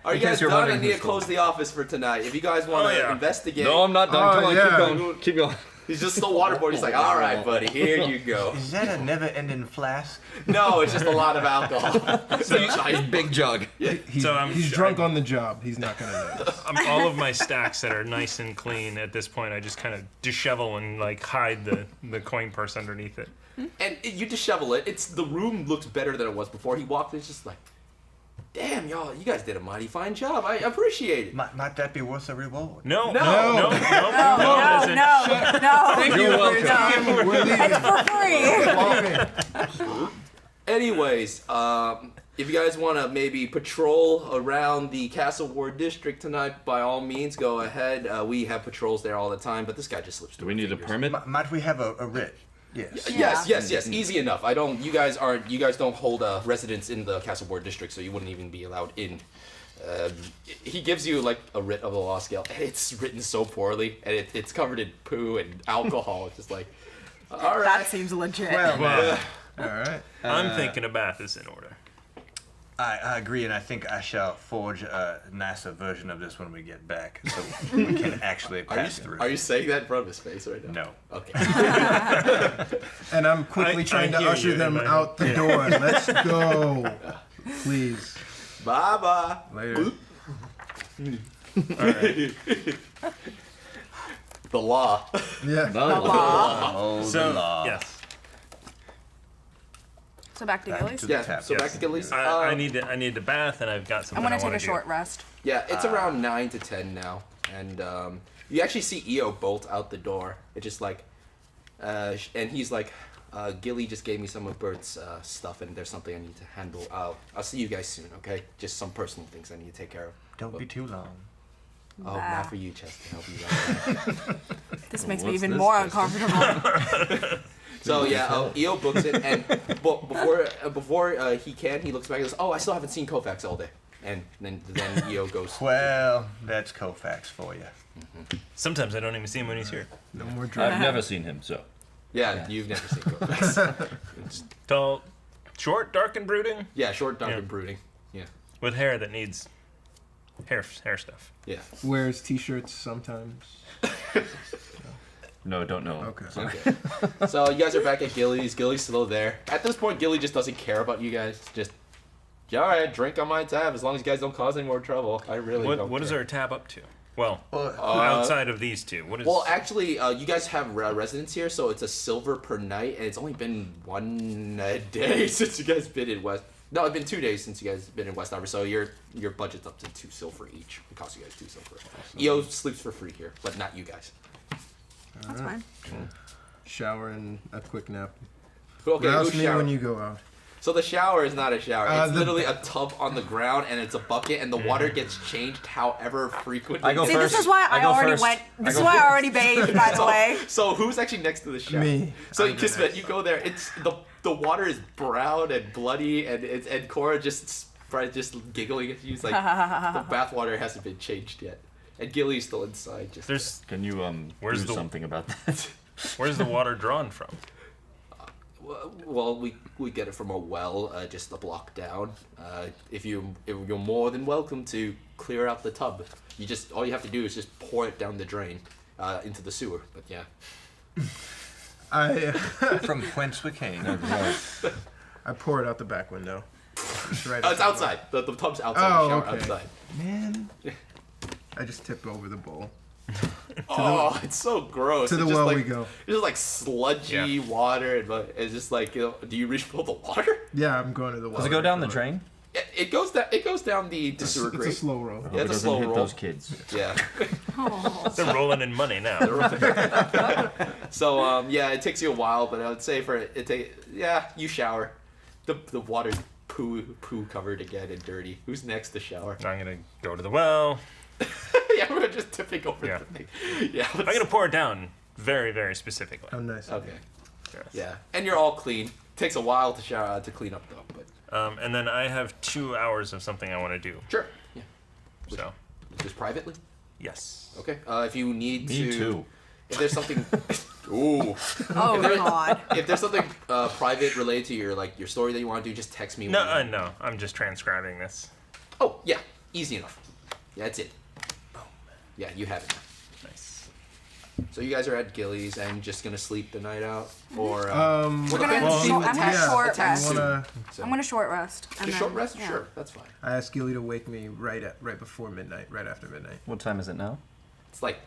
A: are you
C: In case
A: guys
C: you're
A: done? I
C: wondering
A: need to
C: who's
A: close the office for tonight. If you guys want to
B: yeah.
A: investigate,
C: No, I'm not done.
D: Oh,
C: Come on,
D: yeah.
C: keep going. Keep going.
A: he's just the waterboard. He's like, all right, buddy, here you go.
F: Is that a never-ending flask?
A: No, it's just a lot of alcohol. It's a giant
C: Big jug.
D: He's,
B: So I'm-
D: he's drunk on the job. He's not going to notice.
B: all of my stacks that are nice and clean at this point, I just kind of dishevel and like hide the coin purse underneath it.
A: And you dishevel it. It's the room looks better than it was before he walked in. It's just like, damn, y'all, you guys did a mighty fine job. I appreciate it.
F: Might that be worth a reward?
B: No,
A: No.
B: no, no,
E: No,
B: it
E: no,
B: isn't.
E: no.
C: You're welcome.
D: We're leaving.
E: It's for free.
D: Walk in.
A: Anyways, if you guys want to maybe patrol around the Castle Ward district tonight, by all means, go ahead. We have patrols there all the time, but this guy just slips
C: Do
A: through.
C: we need a permit?
F: Might we have a writ? Yes.
A: Yes. Easy enough. I don't. You guys don't hold a residence in the Castle Ward district, so you wouldn't even be allowed in. He gives you like a writ of the law scale. It's written so poorly, and it's covered in poo and alcohol. It's just like, all right.
E: That seems legit.
B: Well,
D: All right.
B: I'm thinking a bath is in order.
F: I agree, and I think I shall forge a nicer version of this when we get back, so we can actually pass through.
A: Are you saying that in front of his face right now?
F: No.
A: Okay.
D: And I'm quickly
B: I
D: trying to
B: hear
D: usher
B: you in
D: them
B: my
D: out the door. Let's go. Please.
A: Bye bye.
D: Later.
A: The law.
D: Yeah.
F: Oh,
B: So
F: the law.
B: yes,
E: So back to
F: Back
E: Gillies.
F: to the
A: Yeah.
F: tap.
A: So back to Gillies.
B: I need a bath, and I've got
E: I'm
B: something
E: gonna
B: I
E: take
B: want
E: a
B: to
E: short
B: do.
E: rest.
A: Yeah, it's around 9 to 10 now, and you actually see EO bolt out the door. It's just like, and he's like, Gilly just gave me some of Bert's stuff, and there's something I need to handle. I'll see you guys soon, okay? Just some personal things I need to take care of.
F: Don't be too long.
A: Oh,
E: Nah.
A: not for you, Chester. I'll be right back.
E: This makes me
C: What's
E: even
C: this,
E: more
C: Justin?
E: uncomfortable.
A: So yeah, EO books it, and before he looks back and goes, "Oh, I still haven't seen Kofax all day." And then EO goes,
F: Well, that's Kofax for you.
B: Sometimes I don't even see him when he's here.
D: No more drink.
C: I've never seen him, so.
A: "Yeah, you've never seen Kofax."
B: Tall, short, dark, and brooding,
A: Yeah, short, dark,
B: Yeah.
A: and brooding. Yeah,
B: with hair that needs hair stuff.
A: yeah.
D: Wears t-shirts sometimes.
C: No, don't know.
D: Okay.
A: Okay. So you guys are back at Gilly's. Gilly's still there. At this point, Gilly just doesn't care about you guys. Just, yeah, all right, drink on my tab as long as you guys don't cause any more trouble. I really don't.
B: What is
A: care.
B: our tab up to? Well,
F: Well,
B: outside of these two, what is?
A: Well, actually, you guys have residence here, so it's a silver per night, and it's only been 1 day since you guys been in West. No, it's been 2 days since you guys been in West Arbor, so your budget's up to 2 silver each. It costs you guys 2 silver. EO sleeps for free here, but not you guys.
E: That's fine.
D: Shower and a quick nap.
A: Okay,
D: Rouse
A: who's
D: me
A: shower?
D: when you go out.
A: So the shower is not a shower. It's
D: the-
A: literally a tub on the ground, and it's a bucket, and the water gets changed however frequently.
C: I go
E: See,
C: first.
E: this is why
C: I
E: I
C: go
E: already
C: first.
E: went.
C: I
E: This
C: go
E: is why I
C: first.
E: already bathed, by the way.
A: So who's actually next to the shower?
D: Me.
A: So
D: I'm the
A: Kismet,
D: next.
A: you go there. It's the water is brown and bloody, and Cora just giggling at you. It's like the bathwater hasn't been changed yet, and Gilly's still inside. Just
B: There's
C: Can you
B: Where's
C: do
B: the-
C: something about that?
B: where's the water drawn from?
A: well, we get it from a well just a block down. If you're more than welcome to clear out the tub. All you have to do is just pour it down the drain into the sewer. But yeah.
F: from whence we came.
D: I pour it out the back window. It's right.
A: It's outside. The tub's outside.
D: Oh,
A: the shower
D: okay.
A: outside.
D: Man. I just tip over the bowl.
A: Oh, it's so gross.
D: To the
A: It's just
D: well
A: like,
D: we go.
A: It's just like sludgy water, and it's just like, do you refill the water?
D: Yeah, I'm going to the well.
C: Does it go down the drain?
A: It goes down the sewer
D: It's a
A: grate.
D: slow roll.
A: Yeah, it's a slow
C: hit
A: roll.
C: those kids.
A: Yeah.
B: They're rolling in money now.
A: So yeah, it takes you a while, but I would say you shower. The water's poo covered again and dirty. Who's next to shower?
B: I'm gonna go to the well.
A: Yeah, we're just tipping over
B: Yeah.
A: the thing. Yeah.
B: I'm gonna pour it down very, very specifically.
D: Oh, nice.
A: Okay.
B: Yes.
A: Yeah, and you're all clean. Takes a while to shower to clean up though, but
B: And then I have 2 hours of something I want to do.
A: sure. Yeah.
B: So,
A: Just privately.
B: yes.
A: Okay. If you need
C: Me
A: to.
C: too.
A: If there's something. Ooh.
E: Oh God.
A: If there's something private related to your story that you want to do, just text me.
B: No,
A: when you-
B: no. I'm just transcribing this.
A: Oh yeah, easy enough. Yeah, that's it. Boom. Yeah, you have it.
B: Nice.
A: So you guys are at Gilly's and just gonna sleep the night out, or
E: We're gonna
D: Well,
E: I'm gonna
D: yeah,
E: short
D: I
E: rest.
D: wanna.
A: so.
E: I'm gonna short rest. And
A: Just short
E: then-
A: rest.
E: yeah.
A: Sure, that's fine.
D: I asked Gilly to wake me right before midnight, right after midnight.
C: What time is it now?
A: It's like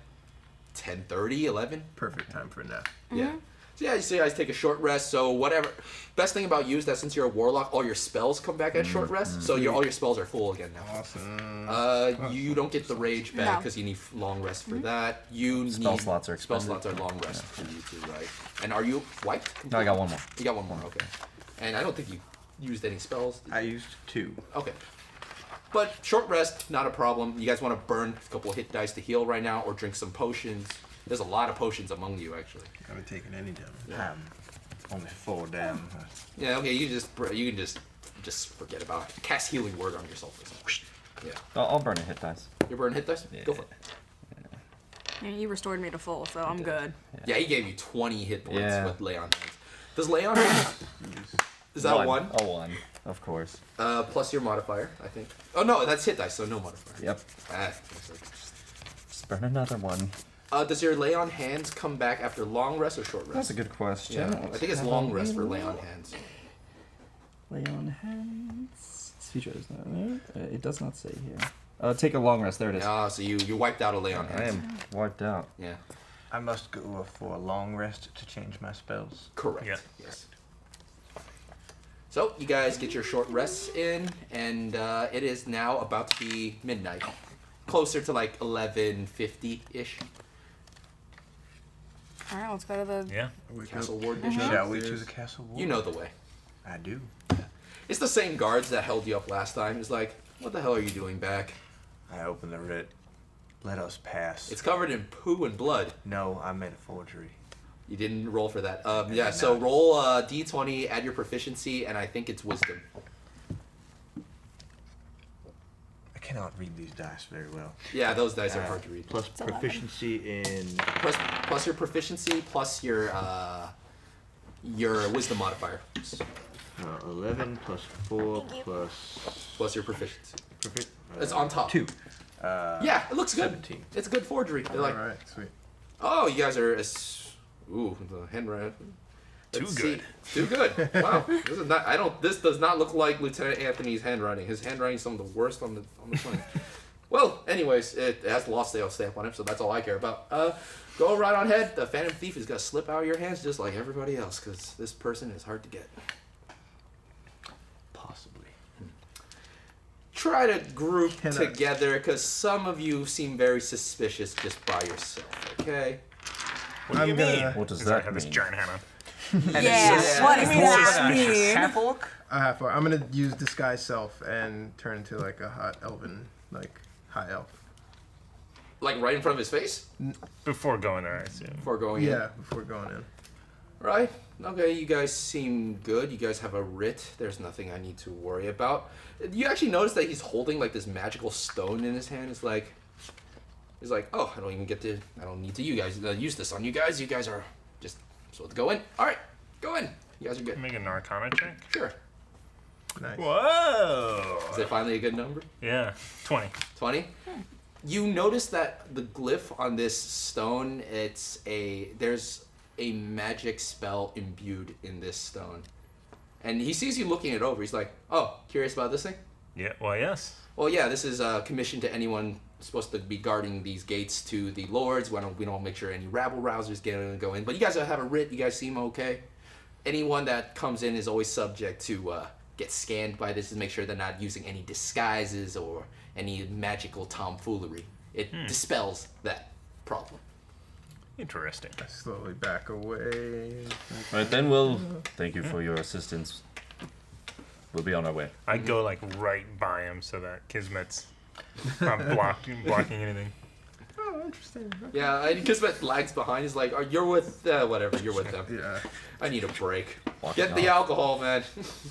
A: 10:30, 11.
D: Perfect time for a nap.
A: Yeah. So yeah, so you guys take a short rest. So whatever. Best thing about you is that since you're a warlock, all your spells come back at short rest. So all your spells are full again now.
D: Awesome.
A: You don't get the rage back
E: No.
A: because you need long rest for that. You
C: Spell
A: need
C: slots are
A: spell
C: expended.
A: slots are long rest for you too, right? And are you wiped?
C: No, I got one more.
A: You got one more. Okay. And I don't think you used any spells.
F: I used 2.
A: Okay. But short rest, not a problem. You guys want to burn a couple of hit dice to heal right now, or drink some potions. There's a lot of potions among you, actually.
D: I haven't taken any damage.
F: Only 4 down.
A: Yeah. Okay. You can just forget about it. Cast healing word on yourself. Yeah.
C: I'll burn a hit dice.
A: You burn hit dice. Go for it.
E: Yeah, you restored me to full, so I'm good.
A: Yeah. He gave you 20 hit points
C: Yeah.
A: with lay on hands. Does lay on hands? Is that one?
C: A 1, of course.
A: Plus your modifier, I think. Oh no, that's hit dice, so no modifier.
C: Yep.
A: Ah,
C: Just burn another one.
A: does your lay on hands come back after long rest or short rest?
C: That's a good question.
A: Yeah, I think it's long rest for lay on hands.
C: Lay on hands. This feature is not there. It does not say here. Take a long rest. There it is.
A: Ah, so you wiped out a lay on
C: I
A: hands.
C: am wiped out.
A: Yeah,
F: I must go for a long rest to change my spells.
A: correct.
B: Yeah.
A: Yes. So you guys get your short rests in, and it is now about to be midnight, closer to like 11:50 ish.
E: All right, let's go to the.
B: Yeah.
A: Castle Ward Dish.
F: Shall we to the castle wall?
A: You know the way.
F: I do.
A: It's the same guards that held you up last time. It's like, what the hell are you doing back?
F: I open the writ. Let us pass.
A: It's covered in poo and blood.
F: No, I made a forgery.
A: You didn't roll for that. Yeah, so roll d20, add your proficiency, and I think it's wisdom.
F: I cannot read these dice very well.
A: Yeah, those dice are hard to read.
F: Plus
E: 11.
F: proficiency in.
A: Plus your proficiency, plus your wisdom modifier,
F: 11 plus 4 plus.
A: plus your proficiency.
F: Profi-
A: It's on top.
F: 2.
A: Yeah, it looks good.
F: 17.
A: It's a good forgery. They're like,
D: All right, sweet.
A: oh, you guys are. Ooh, the handwriting.
B: Too good.
A: Too good. Wow. This is not. I don't. This does not look like Lieutenant Anthony's handwriting. His handwriting is some of the worst on the planet. Well, anyways, it has the Lost Sale stamp on it, so that's all I care about. Go right on ahead. The Phantom Thief is gonna slip out of your hands just like everybody else, because this person is hard to get.
F: Possibly.
A: Try to group
D: Cannot.
A: together, because some of you seem very suspicious just by yourself. Okay.
B: What do you
D: I'm
B: mean?
D: gonna-
C: What does
B: Because I
C: that
B: have this
C: mean?
B: giant hammer.
E: Yeah, what does that mean?
F: Half orc?
D: I'm gonna use disguise self and turn into like a hot elven, like high elf.
A: Like right in front of his face
B: Before going there, I assume.
A: before going in.
D: Yeah, before going in.
A: Right. Okay, you guys seem good. You guys have a writ. There's nothing I need to worry about. You actually notice that he's holding like this magical stone in his hand. He's like, oh, I don't need to you guys use this on you guys. You guys are just supposed to go in. All right, go in. You guys are good.
B: Make an Arcana check.
A: Sure.
D: Nice.
B: Whoa!
A: Is it finally a good number?
B: Yeah, 20.
A: 20. You notice that the glyph on this stone, there's a magic spell imbued in this stone. And he sees you looking it over. He's like, oh, curious about this thing?
B: Yeah, well, yes.
A: Well, yeah, this is commissioned to anyone supposed to be guarding these gates to the lords. We don't make sure any rabble-rousers go in. But you guys have a writ. You guys seem okay. Anyone that comes in is always subject to get scanned by this to make sure they're not using any disguises or any magical tomfoolery. It dispels that problem.
B: Interesting.
D: I slowly back away.
C: All right, then we'll thank you for your assistance. We'll be on our way.
B: I go like right by him so that Kismet's not blocking anything.
D: Oh, interesting.
A: Yeah, and Kismet lags behind. He's like, "Oh, you're with whatever. You're with them.
D: Yeah.
A: I need a break.
C: Walking
A: Get the
C: off.
A: alcohol, man."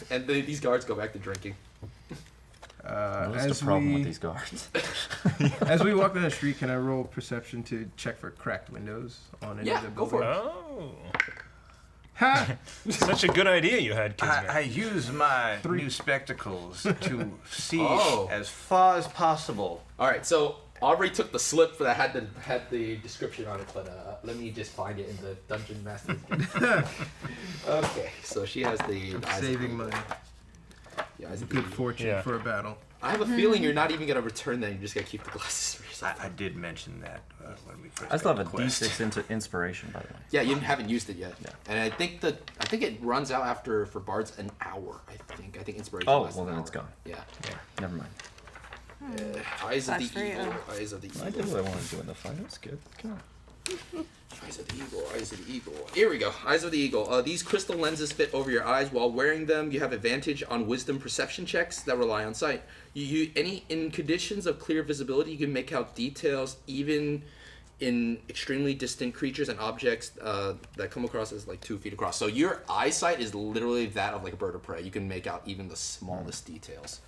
A: And these guards go back to drinking.
C: What's
D: As
C: the problem
D: we
C: with these guards?
D: as we walk down the street, can I roll perception to check for cracked windows on any
A: Yeah,
D: of the
A: go for it.
D: buildings?
B: Oh,
D: Ha!
B: such a good idea you had, Kismet.
F: I use my new spectacles to see
A: Oh.
F: as far as possible.
A: All right, so Aubrey took the slip that had the description on it, but let me just find it in the Dungeon Master's Guide. Okay, so she has the eyes of
D: Saving
A: the-
D: money.
A: the eyes of the
D: Good
A: eagle.
D: fortune
B: Yeah.
D: for a battle.
A: I have a feeling you're not even gonna return them. You're just gonna keep the glasses for yourself.
F: I did mention that when we first
C: I still
F: got
C: have a
F: the quest.
C: D6 into inspiration, by the way.
A: Yeah, you haven't used it yet.
C: Yeah.
A: And I think it runs out after for bards an hour. I think inspiration.
C: Oh,
A: lasts
C: well,
A: an
C: then it's
A: hour.
C: gone.
A: Yeah.
C: Never mind.
A: Eyes of
E: That's
A: the
E: for
A: eagle.
E: you.
A: Eyes of the
C: I
A: eagle.
C: did what I wanted to do in the fight. That's good. Come on.
A: Eyes of the eagle, eyes of the eagle. Here we go. Eyes of the eagle. These crystal lenses fit over your eyes. While wearing them, you have advantage on wisdom perception checks that rely on sight. In conditions of clear visibility, you can make out details even in extremely distant creatures and objects that come across as like 2 feet across. So your eyesight is literally that of like a bird of prey. You can make out even the smallest details.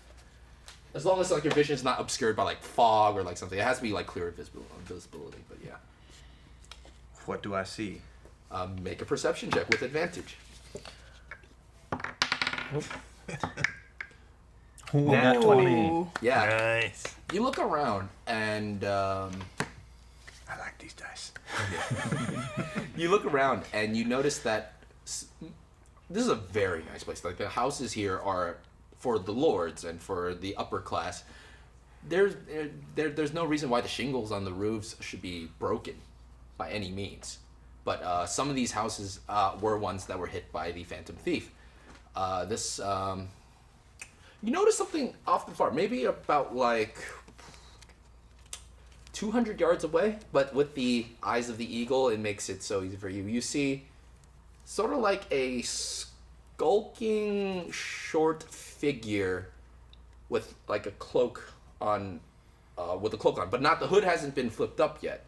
A: As long as like your vision is not obscured by like fog or like something, it has to be like clear visibility. But yeah.
F: What do I see?
A: Make a perception check with advantage.
C: Nat 20.
A: Yeah.
B: Nice.
A: You look around and
F: I like these dice.
A: you look around and you notice that this is a very nice place. Like the houses here are for the lords and for the upper class. There's no reason why the shingles on the roofs should be broken by any means. But some of these houses were ones that were hit by the Phantom Thief. You notice something off the far, maybe about like 200 yards away, but with the eyes of the eagle, it makes it so easy for you. You see sort of like a skulking short figure with like a cloak on, but not the hood hasn't been flipped up yet.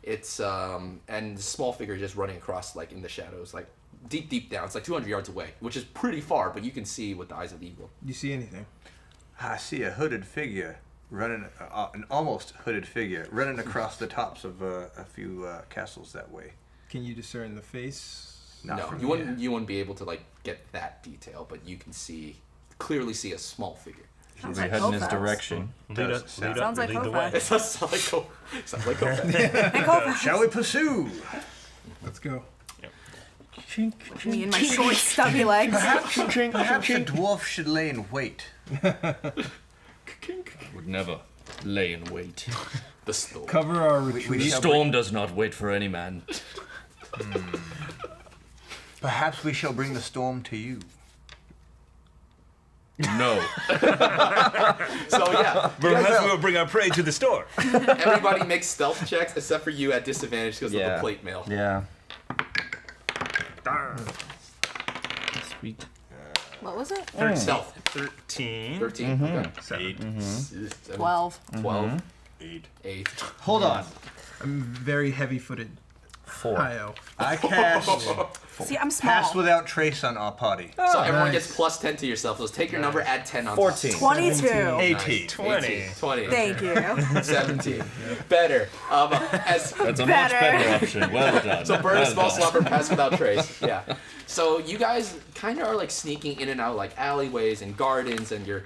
A: It's and the small figure just running across like in the shadows, like deep down. It's like 200 yards away, which is pretty far, but you can see with the eyes of the eagle.
D: Do you see anything?
F: I see a hooded figure running, an almost hooded figure running across the tops of a few castles that way.
D: Can you discern the face?
F: Not
A: No,
F: from
A: you
F: here.
A: wouldn't be able to like get that detail, but you can clearly see a small figure.
E: Sounds
C: We
E: like
C: head in his
E: Kofax.
C: direction.
B: Lead us,
E: Sounds like
B: lead the
E: Kofax.
B: way.
A: It sounds like Kofax.
E: Hey, Kofax.
F: Shall we pursue?
D: Let's go.
E: Me and my short, stubby legs.
F: Perhaps the dwarf should lay in wait.
C: Would never lay in wait.
A: The storm.
D: Cover our
F: We
D: retreat.
C: The
F: shall
C: storm does not wait for any man.
F: Perhaps we shall bring the storm to you.
C: No.
A: So yeah,
B: Perhaps we will bring our prey to the store.
A: everybody makes stealth checks except for you at disadvantage because of the plate mail.
C: Yeah. Sweet.
E: What was it?
A: Stealth.
B: 13.
A: 13. Okay.
F: 7.
E: 12.
A: 12.
F: 8.
A: 8.
F: Hold on.
D: I'm very heavy-footed.
C: 4.
D: Hi-oh.
F: I cast
E: See, I'm small.
F: Pass Without Trace on our party.
A: So everyone
D: nice.
A: gets plus 10 to yourself. So take your number, add 10 on
C: 14.
E: 22.
F: 18.
B: 20.
A: 20.
E: Thank you.
A: 17. Better.
C: That's a much
E: Better.
C: better option. Well done.
A: So burn a
C: Well
A: small
C: done.
A: slumber, pass without trace. Yeah. So you guys kind of are like sneaking in and out like alleyways and gardens, and you're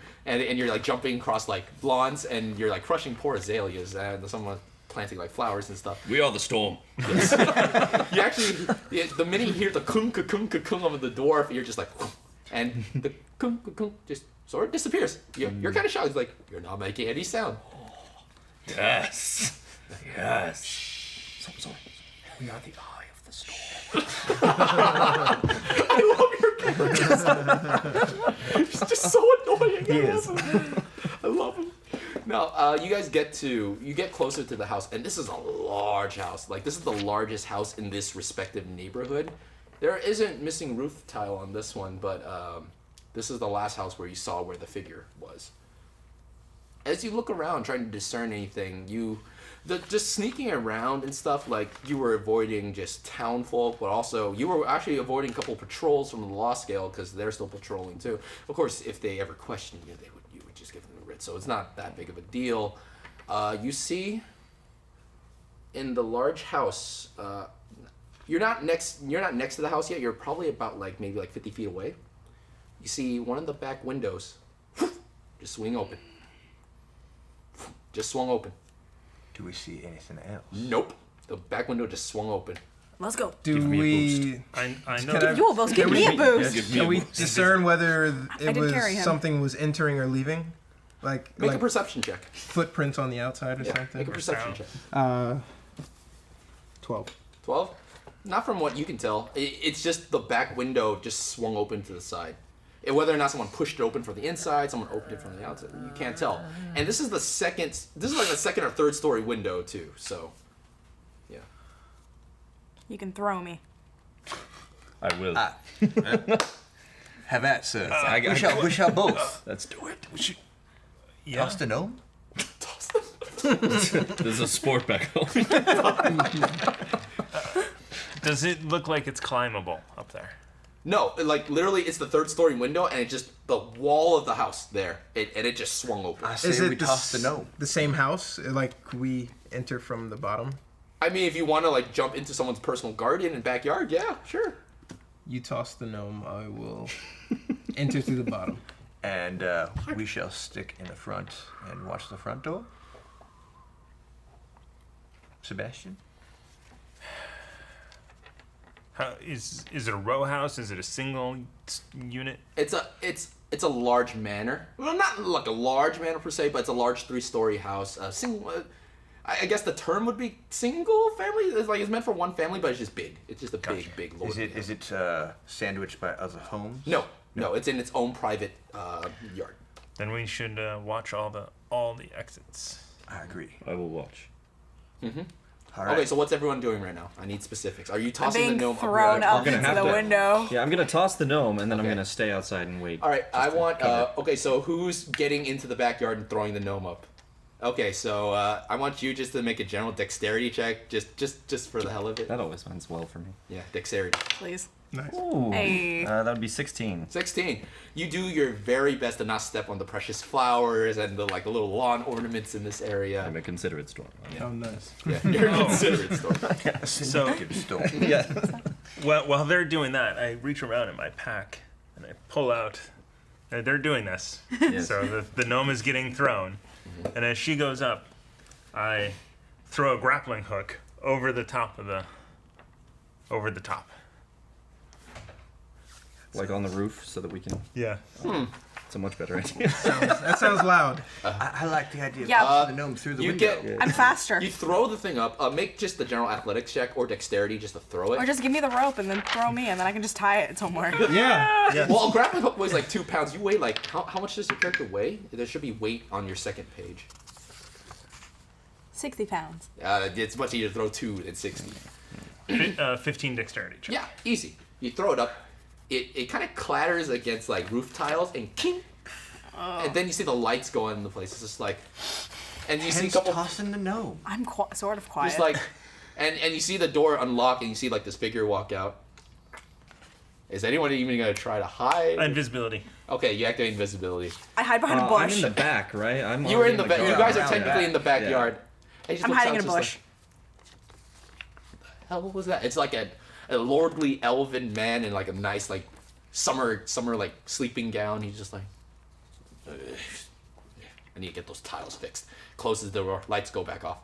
A: like jumping across like lawns, and you're like crushing poor azaleas, and someone planting like flowers and stuff.
C: We are the storm.
A: You actually, the minute you hear the kung kung of the dwarf, you're just like, and the kung just sort of disappears. You're kind of shocked. It's like you're not making any sound.
C: Yes. Yes. So, we are the eye of the storm.
A: I love your He's just so annoying.
F: He is.
A: I love him. Now, you guys get closer to the house, and this is a large house. Like, this is the largest house in this respective neighborhood. There isn't missing roof tile on this one, but this is the last house where you saw where the figure was. As you look around, trying to discern anything, just sneaking around and stuff, like, you were avoiding just town folk, but also you were actually avoiding a couple of patrols from the Law Scale, because they're still patrolling too. Of course, if they ever questioned you, you would just give them a writ, so it's not that big of a deal. You see, in the large house, you're not next to the house yet. You're probably about maybe 50 feet away. You see one of the back windows just swing open. Just swung open.
F: Do we see anything else?
A: Nope. The back window just swung open.
E: Let's go.
D: Do we?
B: I know.
D: Can I-
E: You almost give me a boost.
D: Can we discern whether it
E: did carry him.
D: something was entering or leaving?
A: Make a perception check.
D: Footprints on the outside or
A: Yeah,
D: something?
A: make a perception check.
D: 12.
A: 12? Not from what you can tell. It's just the back window just swung open to the side. Whether or not someone pushed it open from the inside, someone opened it from the outside, you can't tell. And this is the second or third story window too, so yeah.
E: You can throw me.
C: I will.
F: Have at, sir.
C: I got-
F: we shall both.
C: Let's do it.
B: Yeah.
F: Toss the gnome?
C: There's a sport back home.
B: Does it look like it's climbable up there?
A: No, literally it's the third story window and it's just the wall of the house there. And it just swung open.
F: I
D: Is
F: say
D: it
F: we toss the gnome.
D: the same house? Like we enter from the bottom?
A: I mean, if you want to jump into someone's personal garden and backyard, yeah, sure.
D: You toss the gnome, I will enter through the bottom.
F: And we shall stick in the front and watch the front door. Sebastian?
B: How, is it a row house? Is it a single unit?
A: It's a large manor. Well, not like a large manor per se, but it's a large 3-story house. Single. I guess the term would be single family. It's meant for one family, but it's just big. It's just a big lord.
F: Is it sandwiched by other homes?
A: No, it's in its own private yard.
B: Then we should watch all the exits.
F: I agree.
C: I will watch.
A: Mm-hmm.
F: All right.
A: Okay, so what's everyone doing right now? I need specifics. Are you
E: I'm
A: tossing the
E: being
A: gnome
E: thrown up
C: gonna
E: into
C: have
E: the
C: to-
E: window.
C: Yeah, I'm gonna toss the gnome, and then I'm
A: Okay.
C: gonna stay outside and wait.
A: All right, I want.
C: cover.
A: Okay, so who's getting into the backyard and throwing the gnome up? Okay, so I want you just to make a general dexterity check, just for the hell of it.
C: That always ends well for me.
A: Yeah, dexterity.
E: Please.
D: Nice.
C: Ooh.
E: Hey.
C: That would be 16.
A: 16. You do your very best to not step on the precious flowers and the little lawn ornaments in this area.
C: I'm a considerate storm.
D: Oh, nice.
A: Yeah, you're considerate storm.
B: So,
C: Yeah.
B: while they're doing that, I reach around in my pack and I pull out. They're doing this.
C: Yes.
B: So the gnome is getting thrown, and as she goes up, I throw a grappling hook over the top.
C: Like on the roof, so that we can.
B: Yeah.
C: It's a much better idea.
D: That sounds loud.
F: I like the idea of
E: Yeah.
F: tossing the gnome through the
A: You
F: window.
A: get.
E: I'm faster.
A: You throw the thing up. Make just the general athletics check or dexterity just to throw it.
E: Or just give me the rope and then throw me, and then I can just tie it somewhere.
D: Yeah.
A: Well, a grappling hook weighs 2 pounds. You weigh how much does your character weigh? There should be weight on your second page.
E: 60 pounds.
A: It's much easier to throw 2 than 60.
B: 15 dexterity check.
A: Yeah, easy. You throw it up. It kind of clatters against roof tiles and king. And then you see the lights go in the place. It's just and you see a
F: Hence
A: couple
F: tossing the gnome.
E: I'm sort of quiet.
A: just and you see the door unlock and you see this figure walk out. Is anyone even gonna try to hide?
B: Invisibility.
A: Okay, you activate invisibility.
E: I hide behind a
C: I'm
E: bush.
C: in the back, right?
A: You were in the back.
C: garden.
A: You guys are
F: around
A: technically
F: back.
A: in the backyard. And he just
E: I'm
A: looks
E: hiding
A: out
E: in a
A: just
E: bush.
A: hell was that? It's like a lordly elven man in a nice summer sleeping gown. He's just "Ugh. I need to get those tiles fixed." Closes the door, lights go back off.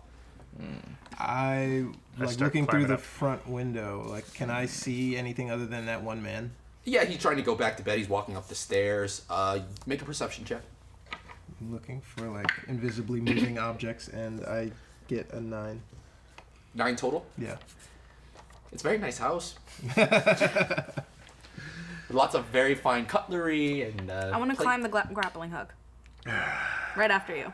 D: I
B: start
D: looking through
B: climbing
D: the
B: up.
D: front window. Can I see anything other than that one man?
A: Yeah, he's trying to go back to bed. He's walking up the stairs. Make a perception check.
D: I'm looking for invisibly moving objects, and I get a 9.
A: 9 total.
D: Yeah.
A: It's a very nice house. Lots of very fine cutlery and.
E: I want to climb the grappling hook. Right after you.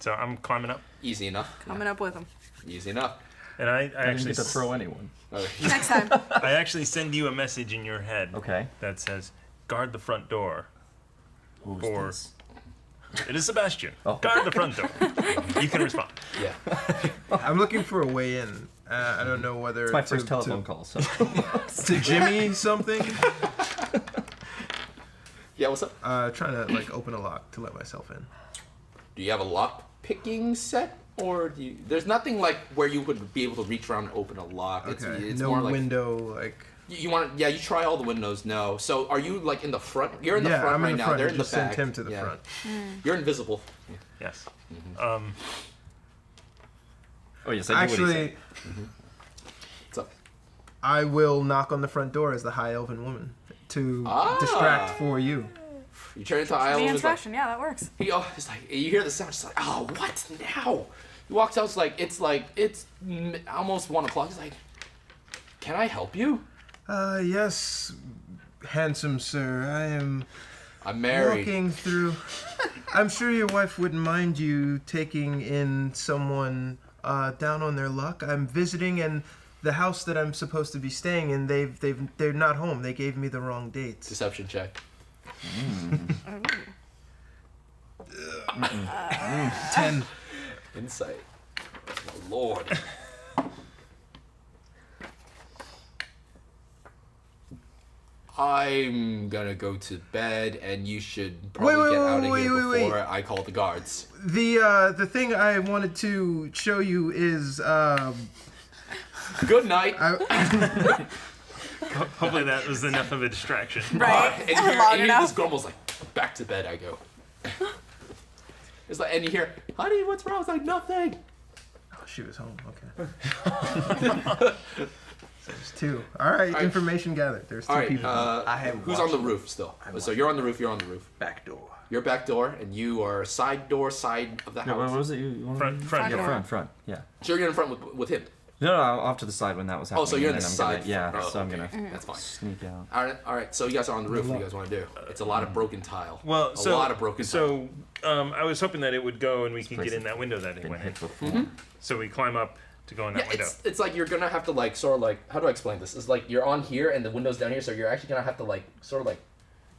B: So I'm climbing up.
A: Easy enough.
E: Coming up with him.
A: Easy enough.
B: And I
C: I didn't
B: actually
C: get to throw anyone.
E: Next time.
B: I actually send you a message in your head.
C: Okay.
B: That says, "Guard the front door."
C: Who's
B: Or-
C: this?
B: It is Sebastian.
C: Oh.
B: Guard the front door. You can respond.
A: Yeah.
D: I'm looking for a way in. I don't know whether
C: It's my first telephone call, so.
D: to Jimmy something.
A: Yeah. What's up?
D: Trying to like open a lock to let myself in.
A: Do you have a lock picking set, or do you? There's nothing like where you would be able to reach around and open a lock.
D: Okay.
A: It's
D: No
A: more like
D: window like.
A: you want. Yeah. You try all the windows. No. So are you like in the front? You're in the
D: Yeah,
A: front
D: I'm
A: right
D: in the
A: now.
D: front.
A: They're
D: I
A: in the
D: just sent
A: back.
D: him to the
A: Yeah.
D: front.
A: You're invisible.
B: Yes.
C: Oh, yes, I do what he
D: Actually,
C: said.
A: What's up?
D: I will knock on the front door as the high elven woman to
A: Ah.
D: distract for you.
A: You turn into Isle.
E: Me
A: and
E: and
A: it's like,
E: Sebastian, yeah, that works.
A: it's like you hear the sound. It's like, oh, what now? He walks out. It's almost 1 o'clock. He's like, can I help you?
D: Yes, handsome sir. I am
A: I'm married.
D: walking through. I'm sure your wife wouldn't mind you taking in someone down on their luck. I'm visiting, and the house that I'm supposed to be staying in, they're not home. They gave me the wrong dates.
A: Deception check.
D: 10.
A: Insight. Oh, Lord. I'm gonna go to bed, and you should probably
D: Wait,
A: get out of
D: wait,
A: here
D: wait,
A: before I call the guards.
D: The thing I wanted to show you is
A: Good night.
B: Hopefully that was enough of a distraction.
E: Right.
A: And you hear,
E: Long
A: and you hear
E: enough.
A: this grumbles like, back to bed I go. It's like, and you hear, honey, what's wrong? It's like, nothing.
D: Oh, she was home. Okay. So there's 2. All right.
A: right.
D: Information gathered. There's 2
A: All right,
D: people.
F: I have
A: who's on the
F: watched
A: roof still?
F: I'm
A: So you're on the roof, you're on the roof.
F: back door.
A: You're back door, and you are side door, side of the
C: Yeah,
A: house.
C: what was it? You wanted
B: Front,
C: to-
B: front
C: Yeah,
B: door.
C: front. Yeah.
A: So you're in front with him.
C: No, I'm off to the side when that was happening.
A: Oh, so you're in
C: and
A: the
C: I'm
A: side.
C: Gonna, yeah,
A: Oh,
C: so I'm
A: okay.
C: gonna
A: That's fine.
C: sneak out.
A: All right. So you guys are on the roof. What do you guys want to do? It's a lot of broken tile.
B: Well,
A: a lot of broken tile.
B: So I was hoping that it would go and we could
C: place
B: get in
C: has
B: that window that it
C: Been
B: went
C: hit
B: in.
C: before.
B: So we climb up to go in that
A: Yeah,
B: window.
A: it's like you're gonna have to like sort of like, how do I explain this? It's like you're on here and the window's down here, so you're actually gonna have to like sort of like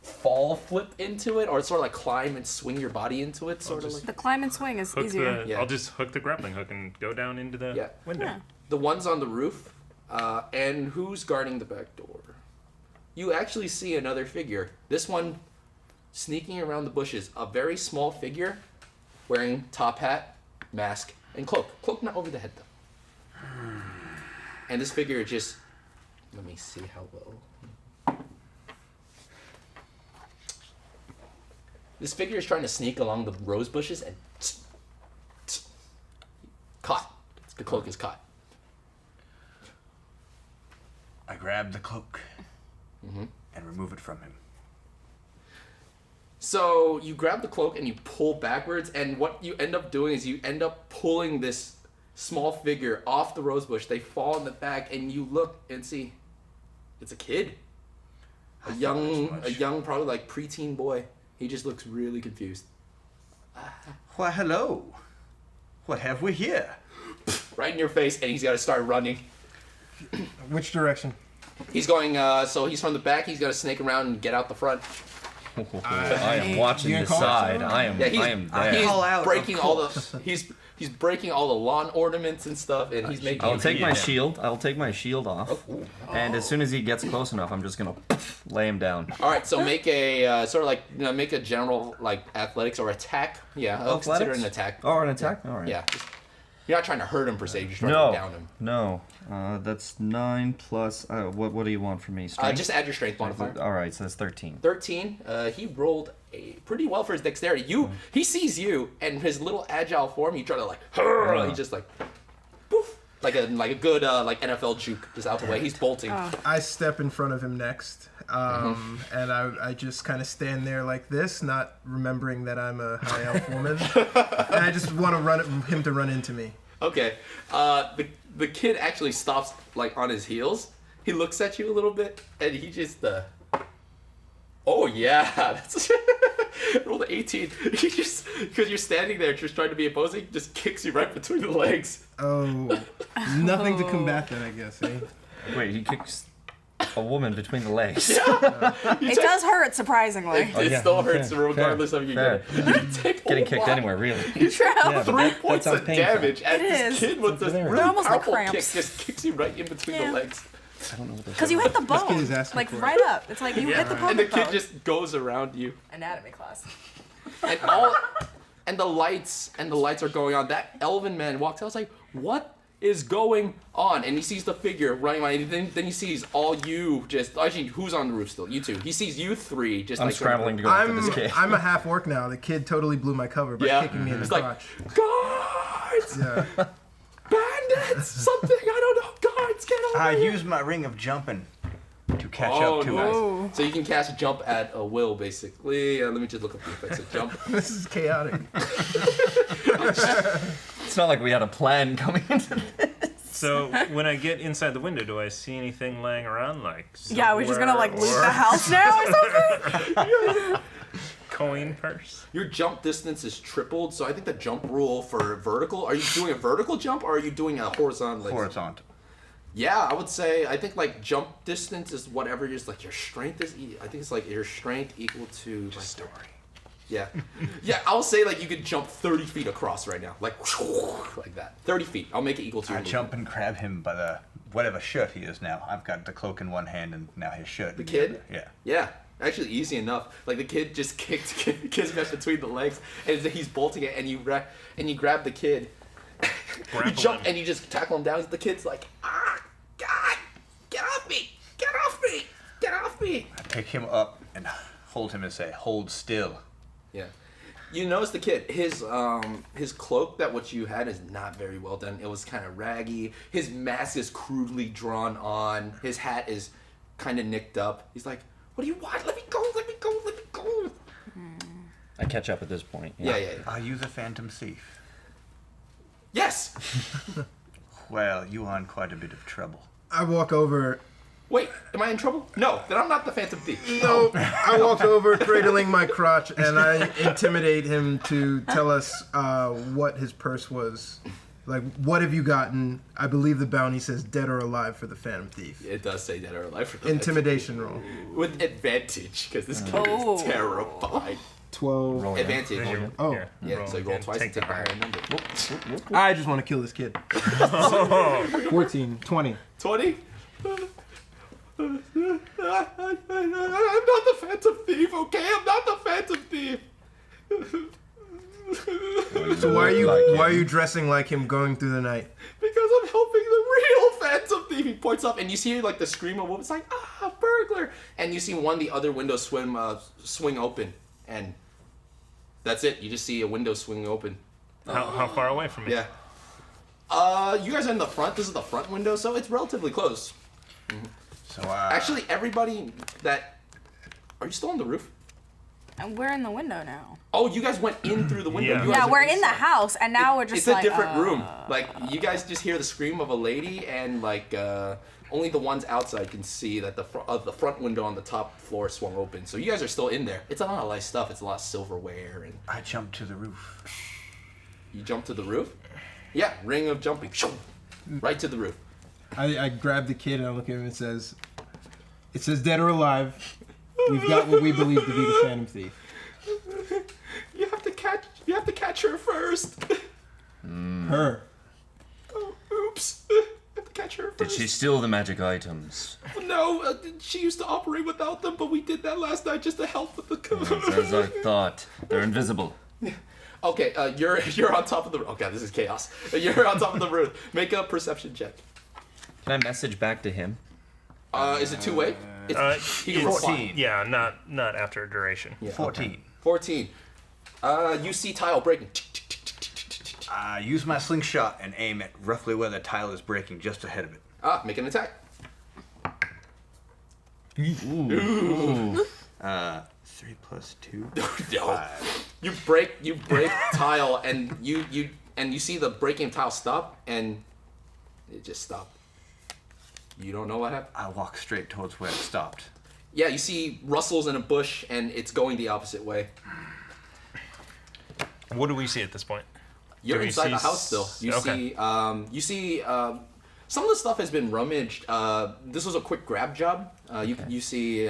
A: flip into it, or sort of like climb and swing your body into it, sort of like.
E: The climb and swing is
B: Hook
E: easier.
B: the,
A: Yeah.
B: I'll just hook the grappling hook and go down into the
A: Yeah.
B: window.
E: Yeah.
A: The one's on the roof, and who's guarding the back door? You actually see another figure. This one sneaking around the bushes. A very small figure wearing top hat, mask, and cloak. Cloak not over the head, though. And this figure just... Let me see how well... This figure is trying to sneak along the rose bushes and... Caught. The cloak is caught.
F: I grab the cloak
A: Mm-hmm.
F: and remove it from him.
A: So you grab the cloak and you pull backwards, and what you end up doing is you end up pulling this small figure off the rosebush. They fall in the back, and you look and see it's a kid, a young, probably like preteen boy. He just looks really confused.
F: Why, hello. What have we here?
A: Right in your face, and he's got to start running.
D: Which direction?
A: He's going. So he's from the back. He's got to snake around and get out the front.
C: I am watching
D: You
C: the
D: gonna call it?
C: side. I am
A: Yeah,
C: I am there.
A: he's
F: Call out,
A: breaking
F: of
A: all the. He's breaking all the lawn ornaments and stuff, and he's making.
C: I'll take my
B: Yeah.
C: shield. I'll take my shield off, and as soon as he gets close enough, I'm just gonna lay him down.
A: All right, so make a sort of like make a general like athletics or attack. Yeah, I'll consider it an attack.
C: Oh, an attack. All right.
A: Yeah, you're not trying to hurt him per se. You're just trying to down him.
C: No. That's 9 plus. What do you want from me? Strength?
A: Just add your strength modifier.
C: All right, so that's 13.
A: 13. He rolled pretty well for his dexterity. He sees you and his little agile form. You try to like, he just like, poof, like a good like NFL juke just out the way. He's bolting.
D: I step in front of him next, and I just kind of stand there like this, not remembering that I'm a high elf woman, and I just want to him to run into me.
A: Okay. The kid actually stops like on his heels. He looks at you a little bit, and he just Oh yeah, that's roll the 18. He just because you're standing there just trying to be opposing, just kicks you right between the legs.
D: Oh, nothing to combat that, I guess. Eh?
C: Wait, he kicks a woman between the legs.
E: It does hurt, surprisingly.
A: It still hurts regardless of you
C: fair. Getting kicked anywhere, really.
E: True.
C: Yeah, but
A: 3
C: that
A: points
C: sounds
A: of
C: painful.
A: damage, and
E: It
A: this
E: is.
A: kid with this
C: They're
A: really
E: almost like
A: powerful kick
E: cramps.
A: just kicks you right in between the
E: Yeah.
A: legs.
C: I don't know what this
E: Because you hit the
D: kid is
E: bone,
D: asking
E: like
D: for it.
E: right up. It's like you hit the
A: And
E: pelvic
A: the kid
E: bone.
A: just goes around you,
E: Anatomy class.
A: and the lights are going on. That elven man walks out. I was like, what is going on? And he sees the figure running by, and then he sees all you just. Actually, who's on the roof still? You two. He sees you three just.
C: I'm
A: like
C: scrambling to go after
D: I'm
C: this kid.
D: I'm a half orc now. The kid totally blew my cover by
A: Yeah.
D: kicking me in the
A: It's like,
D: crotch.
A: guards,
D: Yeah.
A: bandits, something. I don't know. Guards, get over
F: I
A: here.
F: use my ring of jumping to catch
A: Oh,
F: up to
A: nice.
F: it.
A: So you can cast jump at a will, basically. Let me just look up the effects of jump.
D: This is chaotic.
C: It's not like we had a plan coming into this.
B: So when I get inside the window, do I see anything laying around? Like
E: Yeah, we're just gonna like loot
B: silverware
E: the
B: or
E: house now or something?
B: coin purse?
A: Your jump distance is tripled, so I think the jump rule for vertical. Are you doing a vertical jump or are you doing a horizontal?
F: Horizontal.
A: Yeah, I would say I think like jump distance is whatever your like your strength is. I think it's like your strength equal to like
F: Story.
A: yeah, yeah. I'll say like you could jump 30 feet across right now, like that. 30 feet. I'll make it equal to.
F: I
A: your
F: jump and grab him by the whatever shirt he is now. I've got the cloak in one hand and now his shirt.
A: The
F: in
A: kid?
F: other. Yeah.
A: Yeah, actually easy enough. Like the kid just kicked Kismet between the legs, and he's bolting it, and you grab the kid. You
B: Grapple
A: jump
B: him.
A: and you just tackle him down. The kid's like, ah, God, get off me, get off me, get off me.
F: I pick him up and hold him and say, "Hold still."
A: Yeah. You notice the kid, his cloak that what you had is not very well done. It was kind of raggy. His mask is crudely drawn on. His hat is kind of nicked up. He's like, what do you want? Let me go, let me go, let me go.
C: I catch up at this point.
A: Yeah.
F: Are you the Phantom Thief?
A: Yes.
F: Well, you are in quite a bit of trouble.
D: I walk over.
A: Wait, am I in trouble? No, then I'm not the Phantom Thief.
D: No, I walk over, cradling my crotch, and I intimidate him to tell us what his purse was. Like, what have you gotten? I believe the bounty says dead or alive for the Phantom Thief.
A: It does say dead or alive for the
D: Intimidation roll.
A: with advantage, because this kid is terrified.
D: 12.
C: Roll
A: Advantage.
B: Then
D: Oh.
B: here,
A: Yeah, so you roll
B: again,
A: twice and take a
B: the
A: higher number.
D: I just want to kill this kid. 14, 20.
A: 20? I'm not the Phantom Thief, okay? I'm not the Phantom Thief.
D: So why are you dressing like him going through the night?
A: Because I'm helping the real Phantom Thief. He points up, and you see like the scream of woman. It's like, ah, burglar! And you see one of the other windows swing open, and that's it. You just see a window swing open.
B: How far away from me?
A: Yeah. You guys are in the front. This is the front window, so it's relatively close.
F: So,
A: Actually, everybody that... Are you still on the roof?
E: And we're in the window now.
A: Oh, you guys went in through the window.
B: Yeah.
A: You guys
E: Yeah,
A: are
E: we're in the
A: inside.
E: house, and now we're just
A: It's
E: like,
A: a different room. Like, you guys just hear the scream of a lady, and like, only the ones outside can see that the front window on the top floor swung open. So you guys are still in there. It's a lot of nice stuff. It's a lot of silverware, and
F: I jump to the roof.
A: you jump to the roof. Yeah, ring of jumping, right to the roof.
D: I grab the kid and I look at him and it says dead or alive. We've got what we believe to be the Phantom Thief.
A: You have to catch her first.
D: Her.
A: Oh, oops. You have to catch her first.
C: Did she steal the magic items?
A: No, she used to operate without them, but we did that last night just to help with the.
C: As I thought. They're invisible.
A: Okay, you're on top of the. Oh god, this is chaos. You're on top of the roof. Make a perception check.
C: Can I message back to him?
A: Is it two-way? He can reply.
F: 14.
B: Yeah, not after a duration.
A: Yeah,
F: 14.
A: 14. You see tile breaking.
F: I use my slingshot and aim at roughly where the tile is breaking, just ahead of it.
A: Make an attack.
F: 3 plus 2.
A: No.
F: 5.
A: You break tile, and you see the breaking tile stop, and it just stopped. You don't know what happened.
F: I walk straight towards where it stopped.
A: Yeah, you see rustles in a bush, and it's going the opposite way.
B: What do we see at this point?
A: You're
B: Do we
A: inside
B: see
A: the house still. You see some of the stuff has been rummaged. This was a quick grab job. You see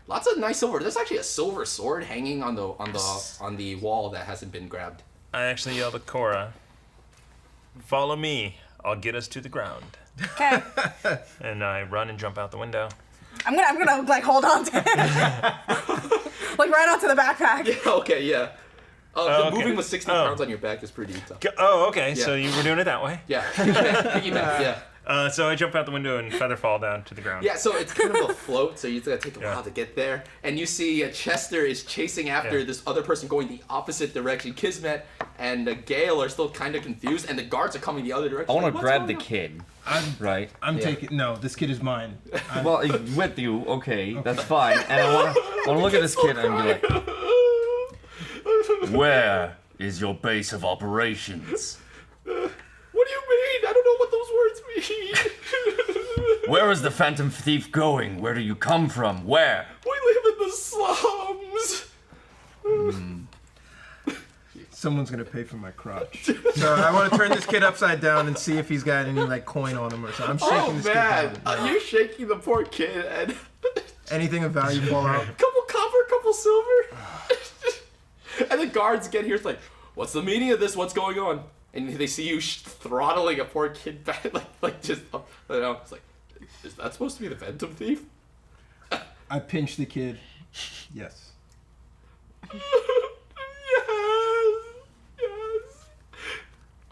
A: lots of nice silver. There's actually a silver sword hanging on the wall that hasn't been grabbed.
B: I actually yelled at Cora, "Follow me. I'll get us to the ground."
E: Okay.
B: And I run and jump out the window.
E: I'm gonna like hold on to it. Like right onto the backpack.
A: Yeah, okay, yeah.
B: Okay.
A: Moving with 60 pounds on your back is pretty tough.
B: Oh, okay.
A: Yeah.
B: So you were doing it that way.
A: Yeah, piggyback, yeah.
B: So I jump out the window and feather fall down to the ground.
A: Yeah, so it's kind of a float, so you gotta take a while to get there. And you see Chester is chasing after this other person going the opposite direction. Kismet and Gale are still kind of confused, and the guards are coming the other direction.
C: I want to
A: Like,
C: grab the
A: what's
C: kid.
D: I'm
C: I'm
D: taking. No, this kid is mine.
C: Well, with you, okay, that's fine. And I want to look at this kid and be like, where is your base of operations?
A: What do you mean? I don't know what those words mean.
C: Where is the Phantom Thief going? Where do you come from? Where?
A: We live in the slums.
D: Someone's gonna pay for my crotch. So I want to turn this kid upside down and see if he's got any like coin on him or something. I'm shaking this kid down.
A: You're shaking the poor kid, and
D: Anything of value fall out?
A: couple copper, couple silver. And the guards get here, it's like, what's the meaning of this? What's going on? And they see you throttling a poor kid back, like just, you know, it's like, is that supposed to be the Phantom Thief?
D: I pinch the kid. Yes.
A: Yes.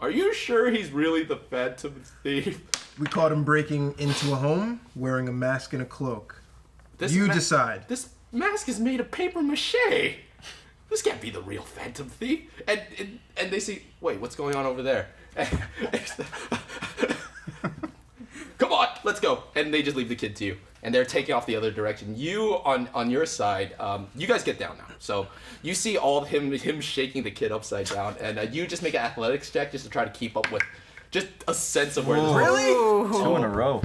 A: Are you sure he's really the Phantom Thief?
D: We caught him breaking into a home wearing a mask and a cloak. You decide.
A: This mask is made of paper mache. This can't be the real Phantom Thief. And they see, wait, what's going on over there? Come on, let's go. And they just leave the kid to you. And they're taking off the other direction. You, on your side, you guys get down now. So you see all of him shaking the kid upside down. And you just make an athletics check just to try to keep up with just a sense of where this is.
D: Really?
C: 2 in a row.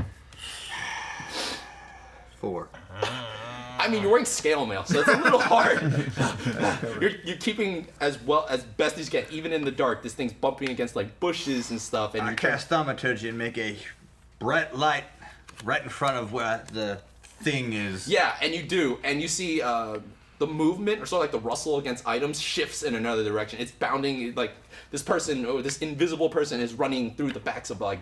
F: 4.
A: I mean, you're wearing scale mail, so it's a little hard. You're keeping as best as you can, even in the dark. This thing's bumping against like bushes and stuff. And
F: I cast thaumaturgy and make a bright light right in front of where the thing is.
A: Yeah, and you do, and you see the movement, or sort of like the rustle against items, shifts in another direction. It's bounding like this person, or this invisible person, is running through the backs of like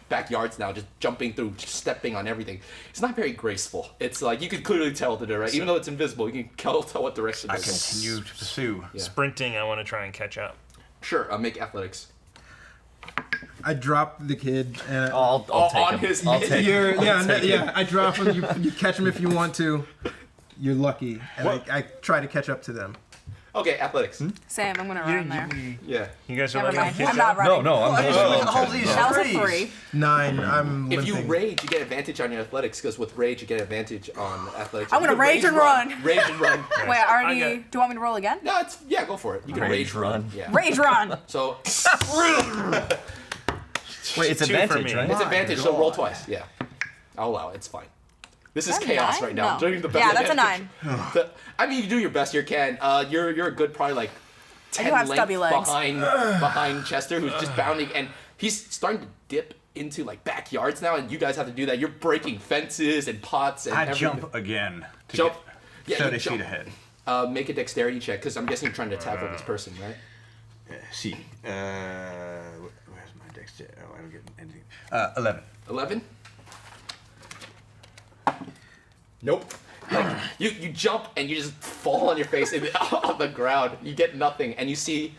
A: backyards now, just jumping through, just stepping on everything. It's not very graceful. It's like you can clearly tell the direction, even though it's invisible. You can tell what direction
F: I
A: it is.
F: continue to pursue.
A: Yeah.
B: Sprinting, I want to try and catch up.
A: Sure, make athletics.
D: I drop the kid and
C: I'll take
A: on
C: him.
A: his
C: I'll
A: mid.
C: take him.
D: I drop him. You catch him if you want to. You're lucky, and I try to catch up to them.
A: Okay, athletics.
E: Sam, I'm gonna run there.
A: Yeah.
B: You guys are
E: Never
B: letting me
E: mind.
B: catch
E: I'm not
B: up?
E: running.
C: No, I'm
F: All these
E: That was a
F: threes.
E: 3.
D: 9. I'm
A: If you
D: limping.
A: rage, you get advantage on your athletics, because with rage, you get advantage on athletics.
E: I'm gonna
A: You can
E: rage and run.
A: Rage and run.
E: Wait, I already.
B: I
E: Do you want me to roll again?
A: No, go for it. You can rage run. Yeah.
E: Rage run.
A: So
C: Wait, it's
B: 2 for
C: advantage,
B: me.
C: right?
A: it's advantage, so roll twice. Yeah. I'll allow it. It's fine. This is
E: That's a
A: chaos
E: 9?
A: right now.
E: No.
A: I'm doing the best.
E: Yeah,
A: I
E: that's a
A: can.
E: 9.
A: I mean, you do your best you can. You're a good probably like 10
E: have
A: lengths
E: stubby legs.
A: behind Chester, who's just bounding, and he's starting to dip into like backyards now, and you guys have to do that. You're breaking fences and pots and
F: I
A: everything.
F: jump again to
A: Jump.
F: get
A: Yeah,
F: 30
A: you jump.
F: feet ahead.
A: Make a dexterity check, because I'm guessing you're trying to tackle this person, right?
F: See. Where's my dexterity? Oh, I don't get anything. 11.
A: 11? Nope. Like, you jump and you just fall on your face on the ground. You get nothing, and you see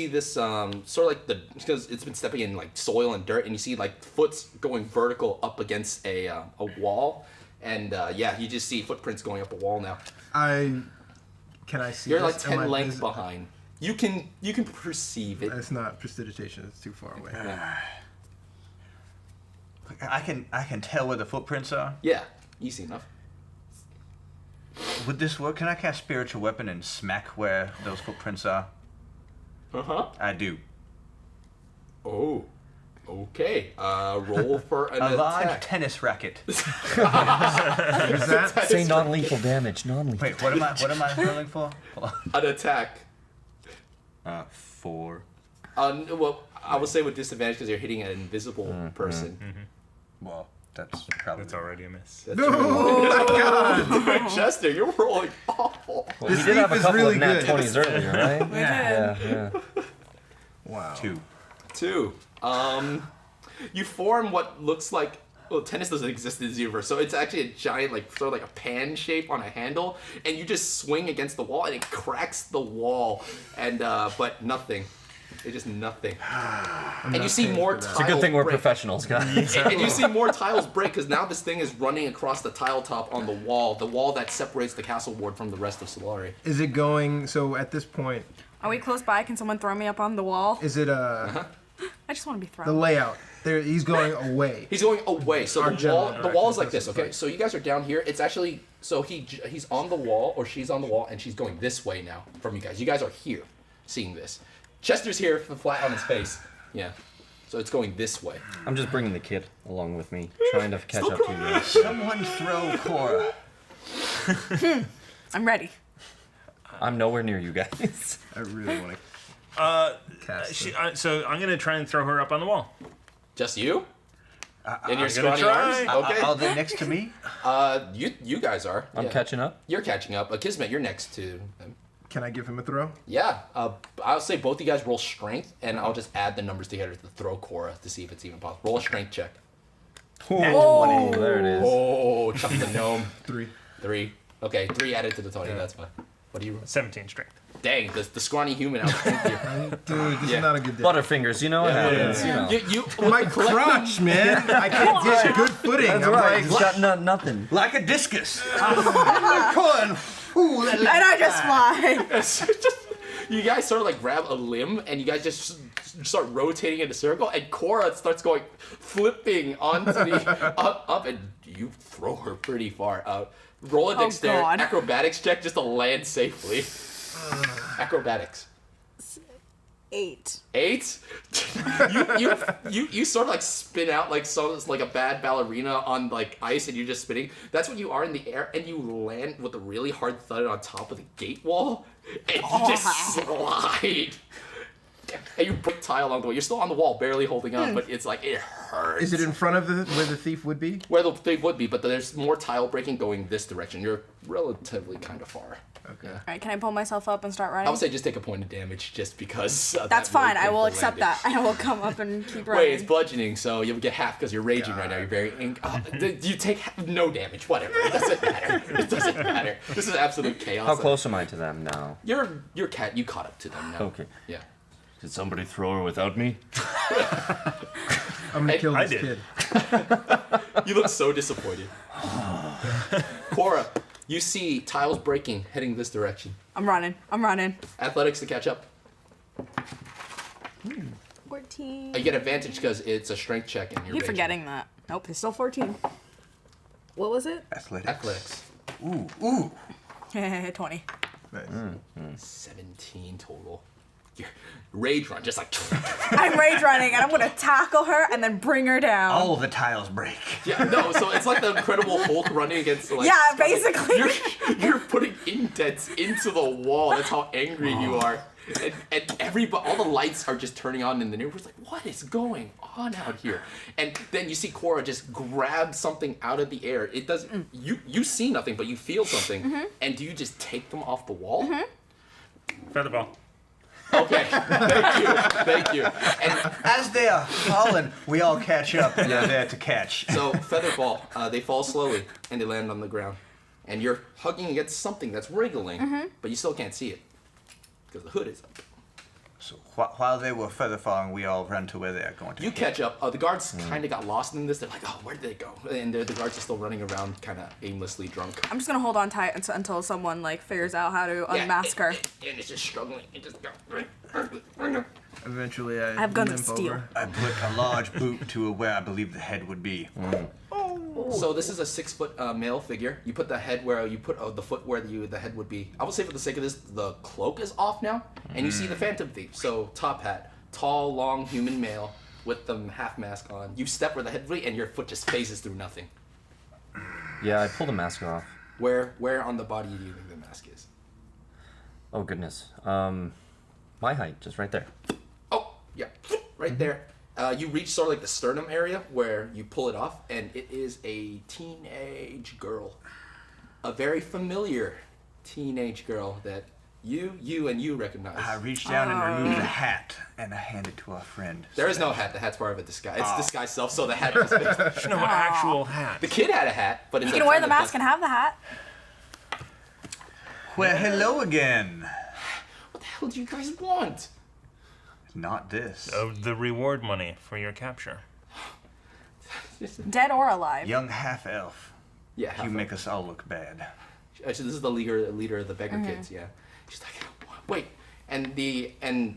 A: this sort of like because it's been stepping in like soil and dirt, and you see like foot's going vertical up against a wall, and you just see footprints going up a wall now.
D: Can I see?
A: You're
D: this?
A: like 10
D: Am I
A: lengths
D: vis-
A: behind. You can perceive it.
D: It's not prestidigitation. It's too far away.
F: I can tell where the footprints are.
A: Yeah, easy enough.
F: Would this work? Can I cast spiritual weapon and smack where those footprints are?
A: Uh-huh.
F: I do.
A: Oh. Okay. Roll for an
F: A large
A: attack.
F: tennis racket.
D: Is that?
G: Say non-lethal damage. Non-lethal.
F: Wait, what am I rolling for? Hold
A: An attack.
F: on. 4.
A: Well, I will say with disadvantage because you're hitting an invisible person.
F: Well, that's probably.
B: That's already a miss.
A: That's
D: Oh my God!
A: Chester, you're rolling awful.
G: Well,
D: This
G: he did have a
D: thief is
G: couple
D: really
G: of nat
D: good.
G: 20s earlier, right? Yeah.
D: Wow.
F: 2.
A: 2. You form what looks like. Well, tennis doesn't exist in this universe, so it's actually a giant, like sort of like a pan shape on a handle, and you just swing against the wall, and it cracks the wall, and but nothing. It's just nothing. And you see more tiles.
G: It's a good thing we're
A: break.
G: professionals, guys.
A: And you see more tiles break because now this thing is running across the tile top on the wall that separates the castle ward from the rest of Solari.
D: Is it going? So at this point,
E: Are we close by? Can someone throw me up on the wall?
D: is it
A: Uh-huh.
E: I just want to be
D: the
E: thrown.
D: layout? There, he's going away.
A: He's going away. So
D: Our
A: the
D: general
A: wall is
D: direction
A: like this,
D: doesn't
A: okay? So you guys are down here. It's actually so he's on the wall or she's on the wall and she's going this way now from you guys. You guys are here seeing this. Chester's here flat on his face. Yeah. So it's going this way.
G: I'm just bringing the kid along with me, trying to catch up to you guys.
F: Someone throw Cora.
E: I'm ready.
G: I'm nowhere near you guys.
D: I really want to cast.
B: So I'm gonna try and throw her up on the wall.
A: Just you? In your
B: I'm gonna
A: scrawny
B: try.
A: arms? Okay.
F: Are they next to me?
A: You guys are.
G: I'm
A: Yeah.
G: catching up.
A: You're catching up. Kismet, you're next to them.
D: Can I give him a throw?
A: Yeah. I'll say both you guys roll strength, and I'll just add the numbers together to throw Cora to see if it's even possible. Roll a strength check.
G: Oh, there it is.
A: Oh, chuck the gnome.
D: 3.
A: 3. Okay, 3 added to the 20. That's fine. What do you roll?
B: 17 strength.
A: Dang, the scrawny human outstrength you.
D: Dude, this
A: Yeah.
D: is not a good day.
G: Butterfingers, you know what happens. You know.
A: You
D: My crotch, man. I can't get good footing.
G: That's
D: I'm
G: right.
D: like,
G: He's got nothing.
F: Like a discus. Corn. Ooh,
E: And I just fly.
A: It's just, you guys sort of like grab a limb and you guys just start rotating in a circle, and Cora starts going flipping onto the up, and you throw her pretty far out. Roll a dexterity
E: God.
A: acrobatics check just to land safely. Acrobatics.
E: 8.
A: 8. you sort of like spin out like like a bad ballerina on like ice, and you're just spinning. That's when you are in the air, and you land with a really hard thud on top of the gate wall, and you just slide. And you break tile along the way. You're still on the wall, barely holding on, but it's like it hurts.
D: is it in front of where the thief would be?
A: Where the thing would be, but there's more tile breaking going this direction. You're relatively kind of far.
D: Okay.
A: Yeah.
E: Alright, can I pull myself up and start running?
A: I would say just take a point of damage, just because.
E: That's fine. I will
A: painful
E: accept
A: landing.
E: that. I will come up and keep running.
A: Wait, it's bludgeoning, so you'll get half because you're raging right now. You're very you take no damage. Whatever. It doesn't matter. It doesn't matter. This is absolute chaos.
G: How close am I to them now?
A: You're you caught up to them now.
G: Okay.
A: Yeah.
G: Did somebody throw her without me?
D: I'm gonna kill
B: I
D: this
B: did.
D: kid.
A: You look so disappointed. Cora, you see tiles breaking, heading this direction.
E: I'm running. I'm running.
A: Athletics to catch up.
E: 14.
A: You get advantage because it's a strength check and
E: I
A: you're
E: keep
A: raging.
E: forgetting that. Nope, it's still 14. What was it?
A: Athletics.
F: Ooh.
E: 20.
D: Nice.
A: 17 total. Your rage run, just like.
E: I'm rage running and I'm gonna tackle her and then bring her down.
F: All the tiles break.
A: Yeah, no, so it's like the Incredible Hulk running against like.
E: Yeah,
A: Scarlet.
E: basically.
A: You're putting indents into the wall. That's how angry you are. And everybody, all the lights are just turning on in the neighborhood. It's like, what is going on out here? And then you see Cora just grab something out of the air. It doesn't. You see nothing, but you feel something. And do you just take them off the wall?
B: Featherball.
A: Okay, thank you. And
F: As they are falling, we all catch up and they're there to catch.
A: so Featherball, they fall slowly and they land on the ground, and you're hugging against something that's wriggling, but you still can't see it because the hood is up.
F: So while they were further falling, we all run to where they are going to.
A: You catch up. The guards kind of got lost in this. They're like, oh, where did they go? And the guards are still running around, kind of aimlessly drunk.
E: I'm just gonna hold on tight until someone like figures out how to unmask her.
A: And it's just struggling. It just goes.
D: Eventually, I
E: have guns of
D: limp
E: steel.
D: over.
F: I put a large boot to where I believe the head would be.
A: So this is a 6-foot male figure. You put the head where you put the foot where the head would be. I will say for the sake of this, the cloak is off now, and you see the Phantom Thief. So top hat, tall, long human male, with the half mask on. You step where the head and your foot just phases through nothing.
C: Yeah, I pull the mask off.
A: Where on the body do you think the mask is?
C: Oh goodness. My height, just right there.
A: Oh, yeah, right there. You reach sort of like the sternum area where you pull it off, and it is a teenage girl. A very familiar teenage girl that you recognize.
F: I reach down and remove the hat, and I hand it to our friend.
A: There is no hat. The hat's part of a disguise. It's disguise self, so the hat is fixed.
B: There's no actual hat.
A: The kid had a hat, but it's
E: You can wear the mask and have the hat.
F: Well, hello again.
A: What the hell do you guys want?
F: Not this.
B: The reward money for your capture.
E: Dead or alive.
F: Young half-elf.
A: Yeah,
F: You make us all look bad.
A: Actually, this is the leader of the beggar kids. Yeah, she's like, wait, and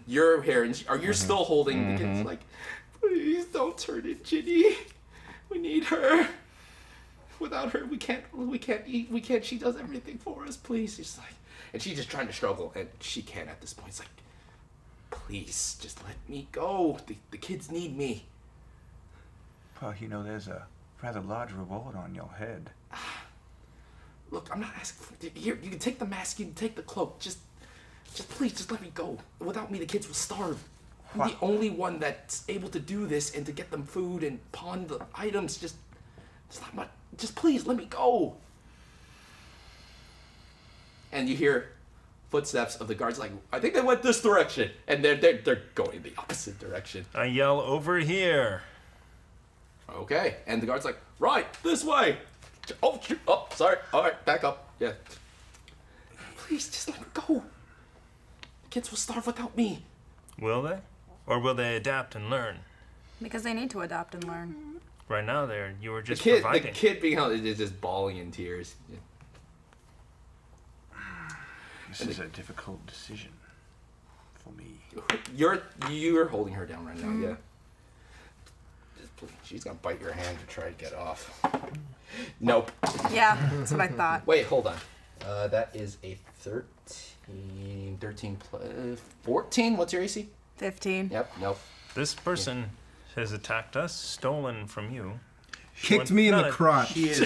A: you're here, and you're still holding the kids. Like, please don't turn it, Ginny. We need her. Without her, we can't eat. We can't. She does everything for us. Please, she's like, and she's just trying to struggle, and she can't at this point. It's like, please, just let me go. The kids need me.
F: Well, you know, there's a rather large reward on your head.
A: Look, I'm not asking for here. You can take the mask. You can take the cloak. Just please, just let me go. Without me, the kids will starve. I'm the only one that's able to do this and to get them food and pawn the items. Just not much. Just please let me go. And you hear footsteps of the guards. Like, I think they went this direction, and they're going the opposite direction.
B: I yell, over here.
A: Okay, and the guard's like, right, this way. Oh, shoot. Oh, sorry. All right, back up. Yeah. Please, just let me go. The kids will starve without me.
B: Will they? Or will they adapt and learn?
E: Because they need to adapt and learn.
B: Right now, you were just
A: The
B: providing.
A: kid being held is just bawling in tears. Yeah.
F: This is a difficult decision for me.
A: You're holding her down right now, yeah. Just please, she's gonna bite your hand to try to get off. Nope.
E: Yeah, that's what I thought.
A: Wait, hold on. That is a 13 plus 14. What's your AC?
E: 15.
A: Yep. Nope.
B: This person has attacked us, stolen from you.
D: Kicked me in the crotch.
F: She is.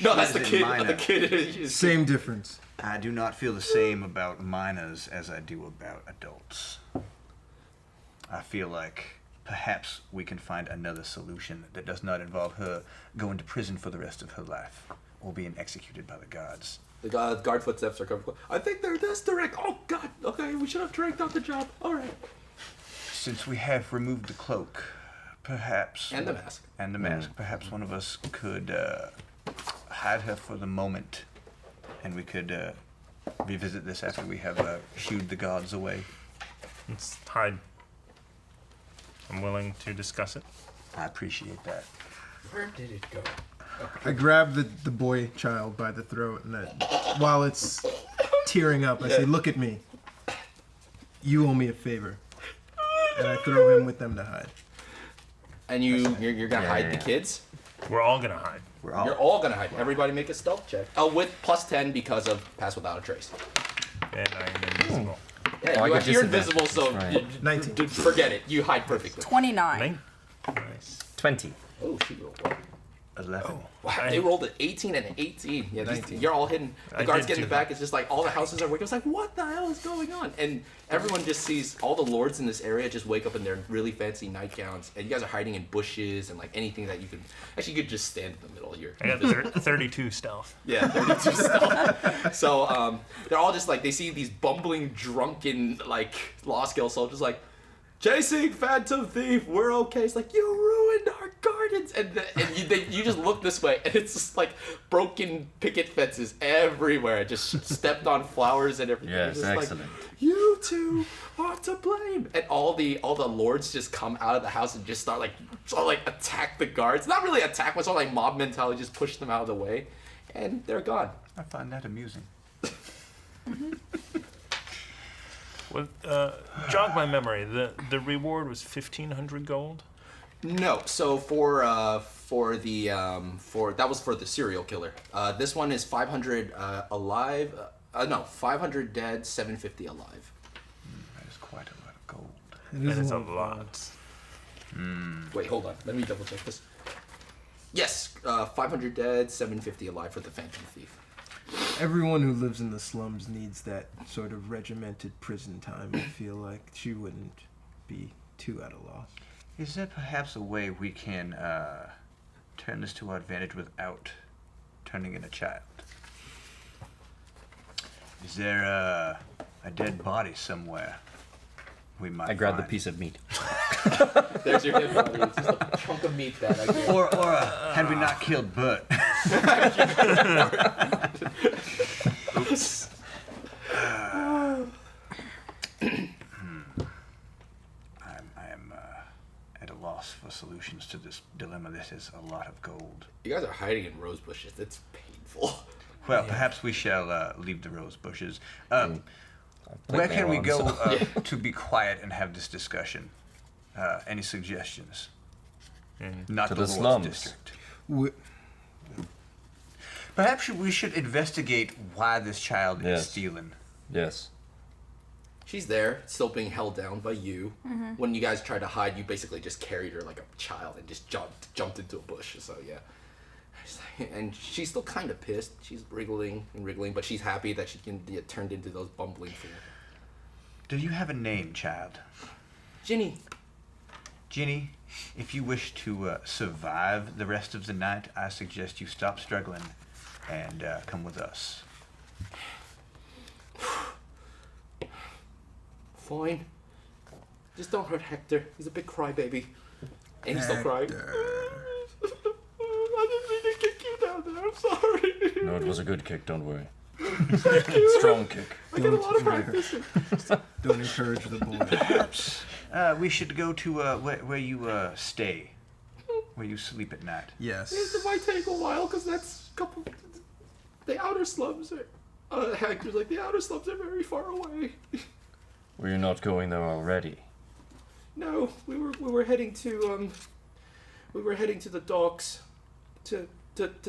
A: No, that's the
F: is
A: kid.
F: minor.
A: The kid is.
D: Same difference.
F: I do not feel the same about minors as I do about adults. I feel like perhaps we can find another solution that does not involve her going to prison for the rest of her life or being executed by the guards.
A: The guard footsteps are coming. I think they're this direct. Oh God. Okay, we should have dragged out the job. All right.
F: Since we have removed the cloak, perhaps...
A: And the mask.
F: And the mask. Perhaps one of us could hide her for the moment, and we could revisit this after we have shooed the gods away.
B: Let's hide. I'm willing to discuss it.
F: I appreciate that.
A: Where did it go?
D: I grab the boy child by the throat, and while it's tearing up, I say, "Look at me. You owe me a favor." And I throw him with them to hide.
A: And you're gonna hide the kids?
B: We're all gonna hide.
A: You're all gonna hide. Everybody make a stealth check. Oh, with plus 10 because of pass without a trace.
B: And I am invisible.
A: Yeah, you're invisible, so
C: right.
D: 19.
A: forget it. You hide perfectly.
E: 29.
B: Nice.
C: 20.
A: Oh, she rolled well.
F: 11.
A: Wow, they rolled an 18 and an 18. Yeah,
D: 19.
A: You're all hidden. The
B: I
A: guards
B: did
A: get in the
B: too.
A: back. It's just like all the houses are waking up. It's like, what the hell is going on? And everyone just sees all the lords in this area just wake up in their really fancy nightgowns. And you guys are hiding in bushes and like anything that you can. Actually, you could just stand in the middle of your.
B: I got 32 stealth.
A: Yeah, 32 stuff. So they're all just like, they see these bumbling, drunken, like, law skill soldiers like, chasing Phantom Thief, we're okay. It's like, you ruined our gardens. And you just look this way, and it's just like broken picket fences everywhere. Just stepped on flowers and everything.
C: Yes,
A: It's just
C: excellent.
A: Like, you two are to blame. And all the lords just come out of the house and just start attack the guards. Not really attack, but sort of like mob mentality, just push them out of the way. And they're gone.
F: I find that amusing.
B: Well, jog my memory. The reward was 1,500 gold.
A: No, so for that was for the serial killer. This one is 500 alive. 500 dead, 750 alive.
F: That is quite a lot of gold.
D: It
B: And
D: is
B: it's a
D: one.
B: lot.
A: Wait, hold on. Let me double check this. Yes, 500 dead, 750 alive for the Phantom Thief.
D: Everyone who lives in the slums needs that sort of regimented prison time. I feel like she wouldn't be too at a loss.
F: Is there perhaps a way we can turn this to our advantage without turning in a child? Is there a dead body somewhere we might
C: I grabbed the
F: find?
C: piece of meat.
A: There's your dead body. It's just a chunk of meat that I gave.
F: Or had we not killed Bert?
A: Oops.
F: I am at a loss for solutions to this dilemma. This is a lot of gold.
A: You guys are hiding in rose bushes. It's painful.
F: Well, perhaps we shall leave the rose bushes. Where
C: my
F: can we
C: arms
F: go
C: off.
F: to be quiet and have this discussion? Any suggestions? Not
C: To
F: the
C: the
F: Lord's
C: slums.
F: district.
D: We,
F: Perhaps we should investigate why this child is
C: Yes.
F: stealing.
C: Yes.
A: She's there, still being held down by you. When you guys tried to hide, you basically just carried her like a child and just jumped into a bush. So yeah. And she's still kind of pissed. She's wriggling and wriggling, but she's happy that she can get turned into those bumbling fools.
F: Do you have a name, child?
A: Ginny.
F: Ginny, if you wish to survive the rest of the night, I suggest you stop struggling and come with us.
A: Fine. Just don't hurt Hector. He's a big crybaby. And he's still crying. I didn't mean to kick you down there. I'm sorry.
C: No, it was a good kick, don't worry.
A: Thank you.
C: Strong kick.
A: I get a lot of practice.
D: don't encourage the boy.
F: Perhaps we should go to where you stay, where you sleep at night.
D: Yes.
A: It might take a while because that's a couple. The outer slums are. Hector's like, the outer slums are very far away.
C: Were you not going there already?
A: No, we were heading to the docks to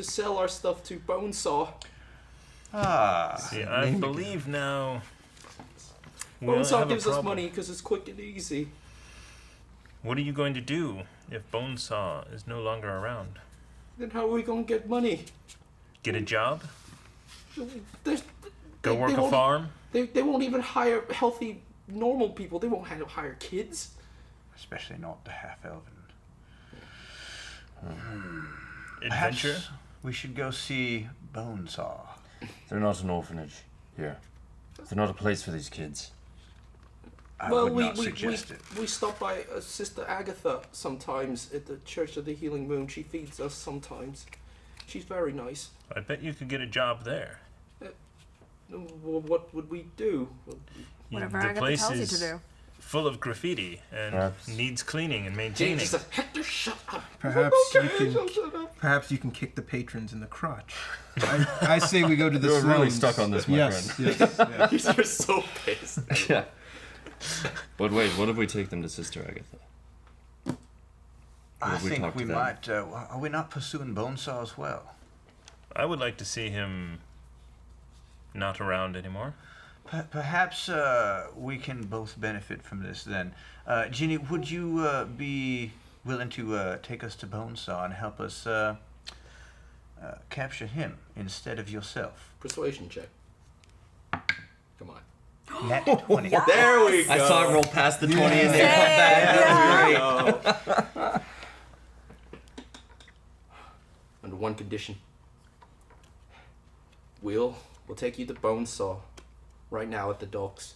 A: sell our stuff to Bonesaw.
F: Ah,
B: See, I believe now. we don't
A: Bonesaw
B: have a
A: gives us
B: problem.
A: money because it's quick and easy.
B: What are you going to do if Bonesaw is no longer around?
A: Then how are we gonna get money?
B: Get a job?
A: There's,
B: Go
A: they
B: work a
A: won't-
B: farm?
A: They won't even hire healthy, normal people. They won't hire kids.
F: especially not the half-elven.
B: Adventure?
F: Perhaps we should go see Bonesaw.
C: They're not an orphanage here. They're not a place for these kids.
F: I
A: well,
F: would not suggest it.
A: we stop by Sister Agatha sometimes at the Church of the Healing Moon. She feeds us sometimes. She's very nice.
B: I bet you could get a job there.
A: Well, what would we do?
E: Whatever
B: the
E: Agatha
B: place
E: tells you
B: is
E: to do.
B: full of graffiti and
C: Perhaps.
B: needs cleaning and
A: Jane
B: maintaining.
A: just says, Hector, shut up.
D: Perhaps
A: Okay,
D: you can.
A: shut up.
D: Perhaps you can kick the patrons in the crotch. I say we go to the
C: You're
D: slums.
C: really stuck on this, my
D: yes,
C: friend.
D: Yes,
A: You're so pissed.
C: Yeah. But wait, what if we take them to Sister Agatha?
F: I
C: Would we
F: think
C: talk
F: we
C: to them?
F: might. Are we not pursuing Bonesaw as well?
B: I would like to see him not around anymore.
F: Perhaps we can both benefit from this then. Ginny, would you be willing to take us to Bonesaw and help us capture him instead of yourself?
A: Persuasion check. Come on.
F: Nat 20.
A: There we go.
C: I saw it roll past the 20 and then come back.
A: Go. Under one condition. We'll take you to Bonesaw right now at the docks.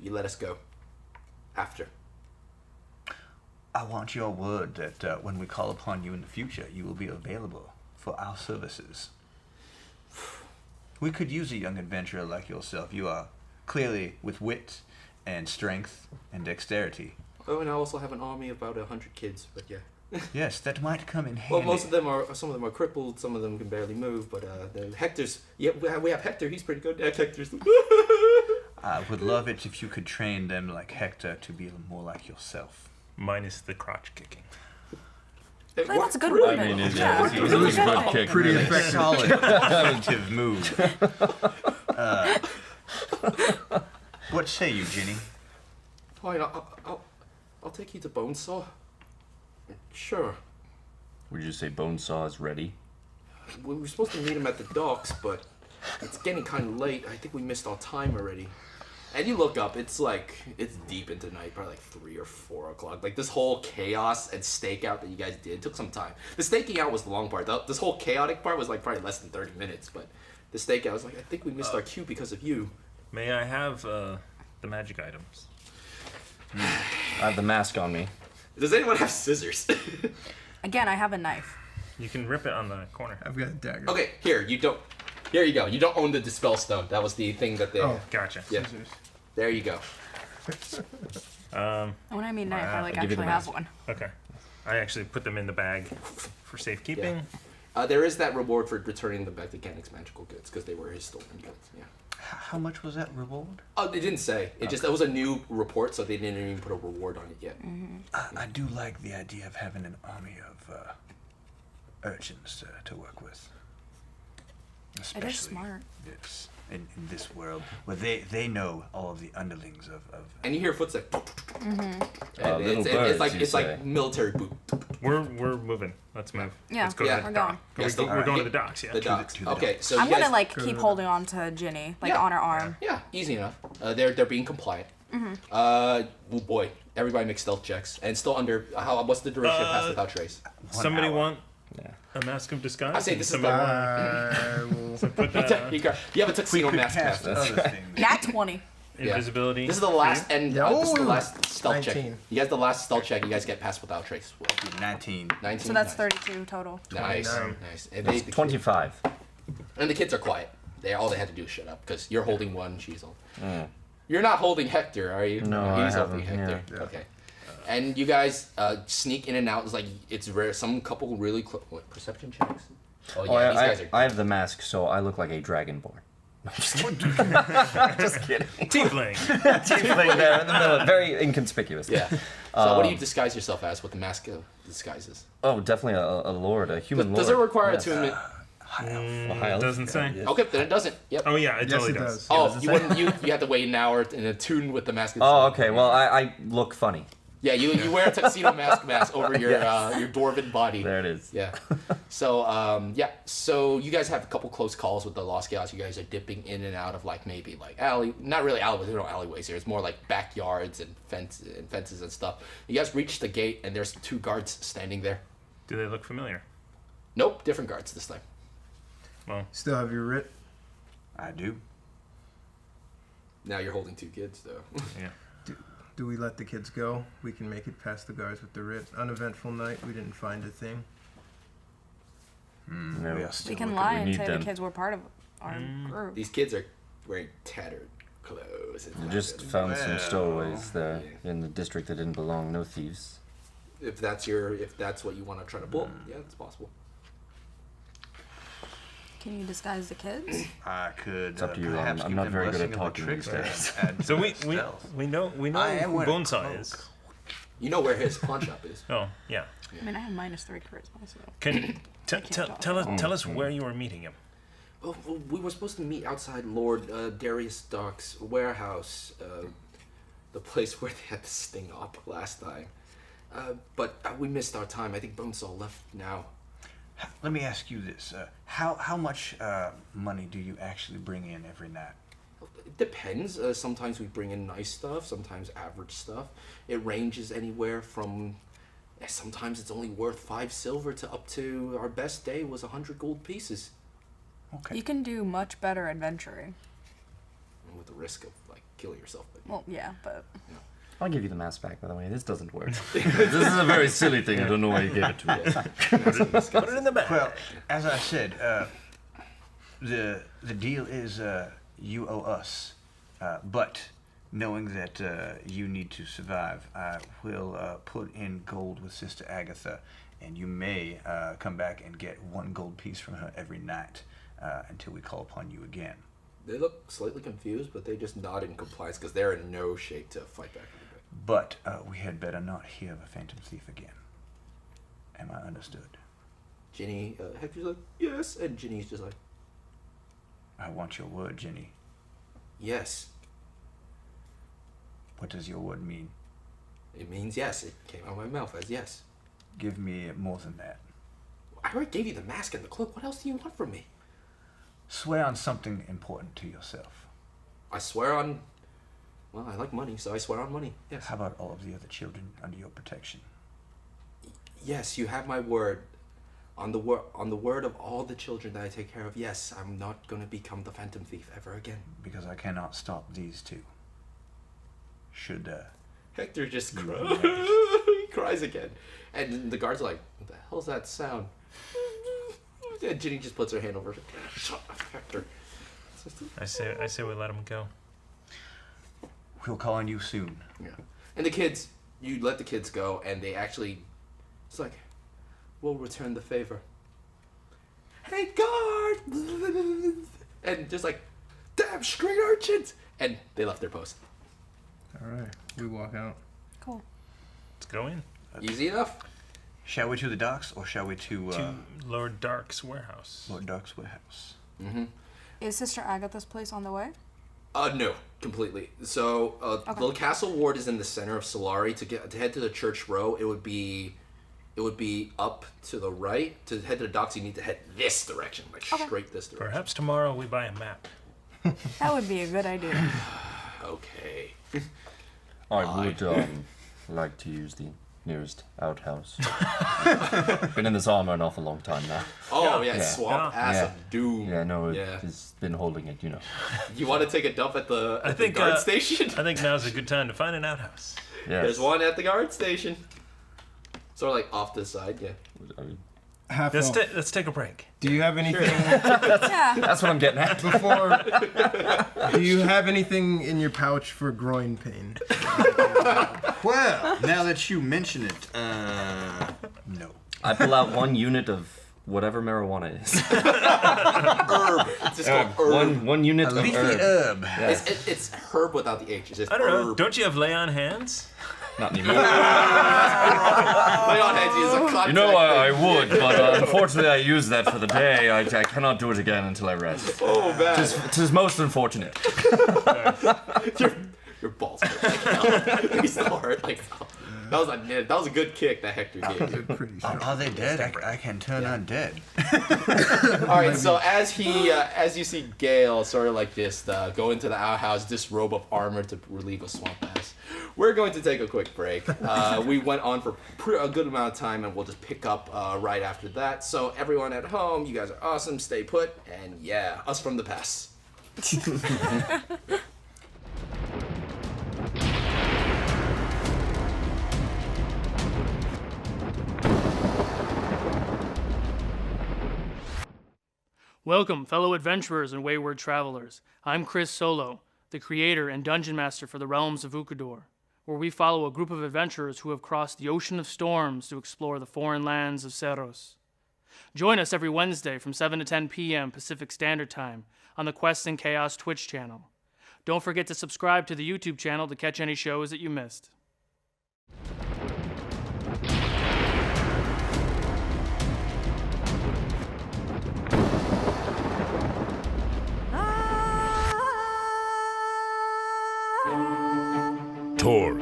A: You let us go. After.
F: I want your word that when we call upon you in the future, you will be available for our services. We could use a young adventurer like yourself. You are clearly with wit and strength and dexterity.
A: Oh, and I also have an army of about 100 kids, but yeah.
F: Yes, that might come in handy.
A: Well, some of them are crippled, some of them can barely move, but Hector's, yeah, we have Hector, he's pretty good. Hector's,
F: I would love it if you could train them like Hector to be more like yourself.
B: Minus the crotch kicking.
A: It
E: Like, that's a good
A: worked
E: one.
A: pretty
C: I mean, it,
E: Yeah.
C: it was a good kick.
D: Pretty
C: really.
D: effective.
F: Solid, effective move. What say you, Ginny?
A: Fine, I'll take you to Bonesaw. Sure.
C: Would you say Bonesaw is ready?
A: We were supposed to meet him at the docks, but it's getting kind of late. I think we missed our time already. And you look up, it's deep into night, probably like 3 or 4 o'clock. Like, this whole chaos and stakeout that you guys did took some time. The staking out was the long part. This whole chaotic part was like probably less than 30 minutes, but the stakeout was like, I think we missed our cue because of you.
B: May I have the magic items?
C: I have the mask on me.
A: Does anyone have scissors?
E: Again, I have a knife.
B: You can rip it on the corner.
D: I've got a dagger.
A: Okay, here you go. You don't own the Dispel Stone. That was the thing that they...
D: Oh.
B: Gotcha.
A: Yeah.
D: Scissors.
A: There you go.
E: When I mean knife, I
C: I'll give you the
E: actually have
C: mask.
E: one.
B: Okay. I actually put them in the bag for safekeeping.
A: There is that reward for returning them back to Gannick's magical goods, because they were his stolen goods. Yeah.
F: How much was that reward?
A: Oh, they didn't say. It was a new report, so they didn't even put a reward on it yet.
F: I do like the idea of having an army of urchins to work with.
E: It is smart.
F: Yes, in this world where they know all of the underlings of
A: And you hear footsteps. And
C: little
A: it's like
C: birds, you say.
A: military boot.
B: We're moving. Let's move.
E: Yeah,
B: Let's go
A: yeah,
B: to the
E: we're
B: dock.
E: going.
B: We're going to the docks, yeah.
A: The docks.
F: to the
A: Okay,
F: docks.
A: so
E: I'm
A: you guys,
E: gonna like keep holding on to Ginny, like
A: Yeah.
E: on her arm.
A: Yeah, easy enough. They're being compliant. Oh boy, everybody make stealth checks, and still under. What's the duration of pass without trace?
B: Somebody
F: hour.
B: want
C: Yeah.
B: a mask of disguise?
A: I say this is
B: Somebody want
D: I will.
B: to put
A: You have a tuxedo mask.
F: cast
A: Master.
F: other things.
E: Nat 20.
B: invisibility.
A: This is the last,
B: for you?
A: and
D: Yeah.
A: this is the
D: Ooh,
A: last stealth check.
D: 19.
A: You guys, the last stealth check, you guys get pass without trace. Well,
F: 19.
A: 19.
E: So that's
A: nice.
E: 32 total.
A: Nice,
D: 29.
A: nice. And,
C: It's 25.
A: and the kids are quiet. All they had to do is shut up because you're holding one. She's holding. You're not holding Hector, are you?
C: No, I
A: he's holding
C: haven't,
A: Hector.
D: yeah.
A: Okay. And you guys sneak in and out. It's like it's rare. Some couple really perception checks. Oh yeah, these guys are.
C: I have the mask, so I look like a dragonborn. I'm just kidding. Just kidding.
B: Tiefling.
C: Tiefling there in the middle, very inconspicuous.
A: Yeah. So what do you disguise yourself as? What the mask disguises?
C: Oh, definitely a lord, a human lord.
A: Does it require
C: Yes.
A: attunement?
C: High elf?
B: Doesn't say.
C: Yeah.
A: Okay, then it doesn't. Yep.
B: Oh yeah, it
D: Yes,
B: totally
D: it
B: does.
D: does.
A: Oh,
C: does it
A: you
C: say?
A: wouldn't. You have to wait an hour in attune with the mask.
C: Oh, okay. Well, I look funny.
A: Yeah, you wear a tuxedo mask over your your dwarven body.
C: There it is.
A: Yeah. So so you guys have a couple close calls with the Lost Gals. You guys are dipping in and out of maybe not really alleyways. There are no alleyways here. It's more like backyards and fences and stuff. You guys reach the gate and there's 2 guards standing there.
B: Do they look familiar?
A: Nope, different guards this time.
B: Well,
D: Still have your writ?
F: I do.
A: Now you're holding 2 kids though.
B: yeah.
D: Do we let the kids go? We can make it past the guards with the writ. Uneventful night. We didn't find a thing.
C: No.
F: We are still
E: We can
F: looking-
E: lie
C: we
E: and
C: need
E: say
C: them.
E: the kids were part of our group.
A: These kids are wearing tattered clothes. It's
C: We
A: not
C: just
A: good.
C: found some
F: Well,
C: stowaways there in the district that didn't belong. No thieves.
A: If that's what you want to try to pull, yeah, it's possible.
E: Can you disguise the kids?
F: I could.
C: It's up to you.
F: Perhaps
C: I'm
F: give
C: not
F: them
C: very good at
F: blessing of the
C: talking
F: tricks
C: these days.
F: to add
B: So
F: to
B: we
F: stealth.
B: know
F: I am
B: who
F: wearing a
B: Bonesaw
F: cloak.
B: is.
A: You know where his pawn shop is.
B: Oh yeah.
E: I mean, I have -3 charisma, so.
B: Can tell us
C: Mm.
B: where you were meeting him.
A: Oh, well, we were supposed to meet outside Lord Darius Stark's warehouse, the place where they had the sting up last time. But we missed our time. I think Bonesaw left now.
F: Let me ask you this: how much money do you actually bring in every night?
A: It depends. Sometimes we bring in nice stuff, sometimes average stuff. It ranges anywhere from. Sometimes it's only worth 5 silver to up to our best day was 100 gold pieces.
F: Okay.
E: You can do much better adventuring.
A: With the risk of killing yourself. But
E: Well, yeah, but
C: I'll give you the mask back, by the way. This doesn't work. This is a very silly thing. I don't know why you gave it to me.
B: Put it in the bag.
F: Well, as I said, the deal is you owe us, but knowing that you need to survive, I will put in gold with Sister Agatha, and you may come back and get 1 gold piece from her every night until we call upon you again.
A: They look slightly confused, but they just nod in compliance because they're in no shape to fight back.
F: But we had better not hear of a phantom thief again. Am I understood?
A: Ginny, Hector's like, yes, and Ginny's just like,
F: I want your word, Jenny.
A: yes.
F: What does your word mean?
A: It means yes. It came out of my mouth as yes.
F: Give me more than that.
A: I already gave you the mask and the cloak. What else do you want from me?
F: Swear on something important to yourself.
A: I swear on... Well, I like money, so I swear on money. Yes.
F: How about all of the other children under your protection?
A: Yes, you have my word. On the word of all the children that I take care of, yes, I'm not going to become the Phantom Thief ever again.
F: Because I cannot stop these two. Should,
A: Hector just cries. He cries again. And the guards are like, what the hell's that sound? And Ginny just puts her hand over Shut up, Hector.
B: I say we let him go.
F: We'll call on you soon.
A: Yeah. And the kids, you let the kids go, and they actually, it's like, we'll return the favor. Hey, guard! And just like, damn street urchins! And they left their post.
D: All right, we walk out.
E: Cool.
B: Let's go in.
A: Easy enough.
F: Shall we to the docks, or shall we to
B: Lord Dark's warehouse.
F: Lord Dark's warehouse?
A: Mm-hmm.
E: Is Sister Agatha's place on the way?
A: No, completely. So,
E: Okay.
A: the castle ward is in the center of Solari. To head to the church row, it would be up to the right. To head to the docks, you need to head this direction, like
E: Okay.
A: straight this direction.
B: Perhaps tomorrow we buy a map.
E: That would be a good idea.
A: Okay.
C: I would like to use the nearest outhouse. Been in this armor an awful long time now.
A: Oh yeah,
C: Yeah.
A: swamp ass
C: Yeah.
A: of doom.
C: Yeah, no,
A: Yeah.
C: it's been holding it, you know.
A: You want to take a dump at the
B: I think
A: guard station?
B: I think now's a good time to find an outhouse.
C: Yes.
A: There's one at the guard station. Sort of like off to the side, yeah.
C: I mean,
D: Half
B: Let's,
D: elf.
B: let's take a break.
D: Do you have anything
E: Yeah.
C: that's what I'm getting at.
D: before? Do you have anything in your pouch for groin pain?
F: Well, now that you mention it, no.
C: I pull out 1 unit of whatever marijuana is.
A: Herb. It's just called herb.
C: One unit
F: A
C: of
F: leafy
C: herb.
F: herb.
C: Yeah.
A: It's herb without the H. It's just
B: I don't know.
A: herb.
B: Don't you have lay on hands?
C: Not anymore.
A: Lay on hands is a contact
C: You know, I
A: thing.
C: would, but unfortunately I used that for the day. I cannot do it again until I rest.
A: Oh man.
C: Tis most unfortunate.
A: Your balls hurt like hell. He still hurt like hell. That was a good kick that Hector gave you.
D: Pretty sure.
F: Are they dead? I can turn undead.
A: All right, so as you see Gale sort of like just go into the outhouse, disrobe of armor to relieve a swamp ass. We're going to take a quick break. We went on for a good amount of time, and we'll just pick up right after that. So everyone at home, you guys are awesome. Stay put, and yeah, us from the past.
H: Welcome, fellow adventurers and wayward travelers. I'm Chris Solo, the creator and dungeon master for the realms of Ukodor, where we follow a group of adventurers who have crossed the ocean of storms to explore the foreign lands of Seros. Join us every Wednesday from 7 to 10 p.m. Pacific Standard Time on the Quests and Chaos Twitch channel. Don't forget to subscribe to the YouTube channel to catch any shows that you missed.
I: Torg,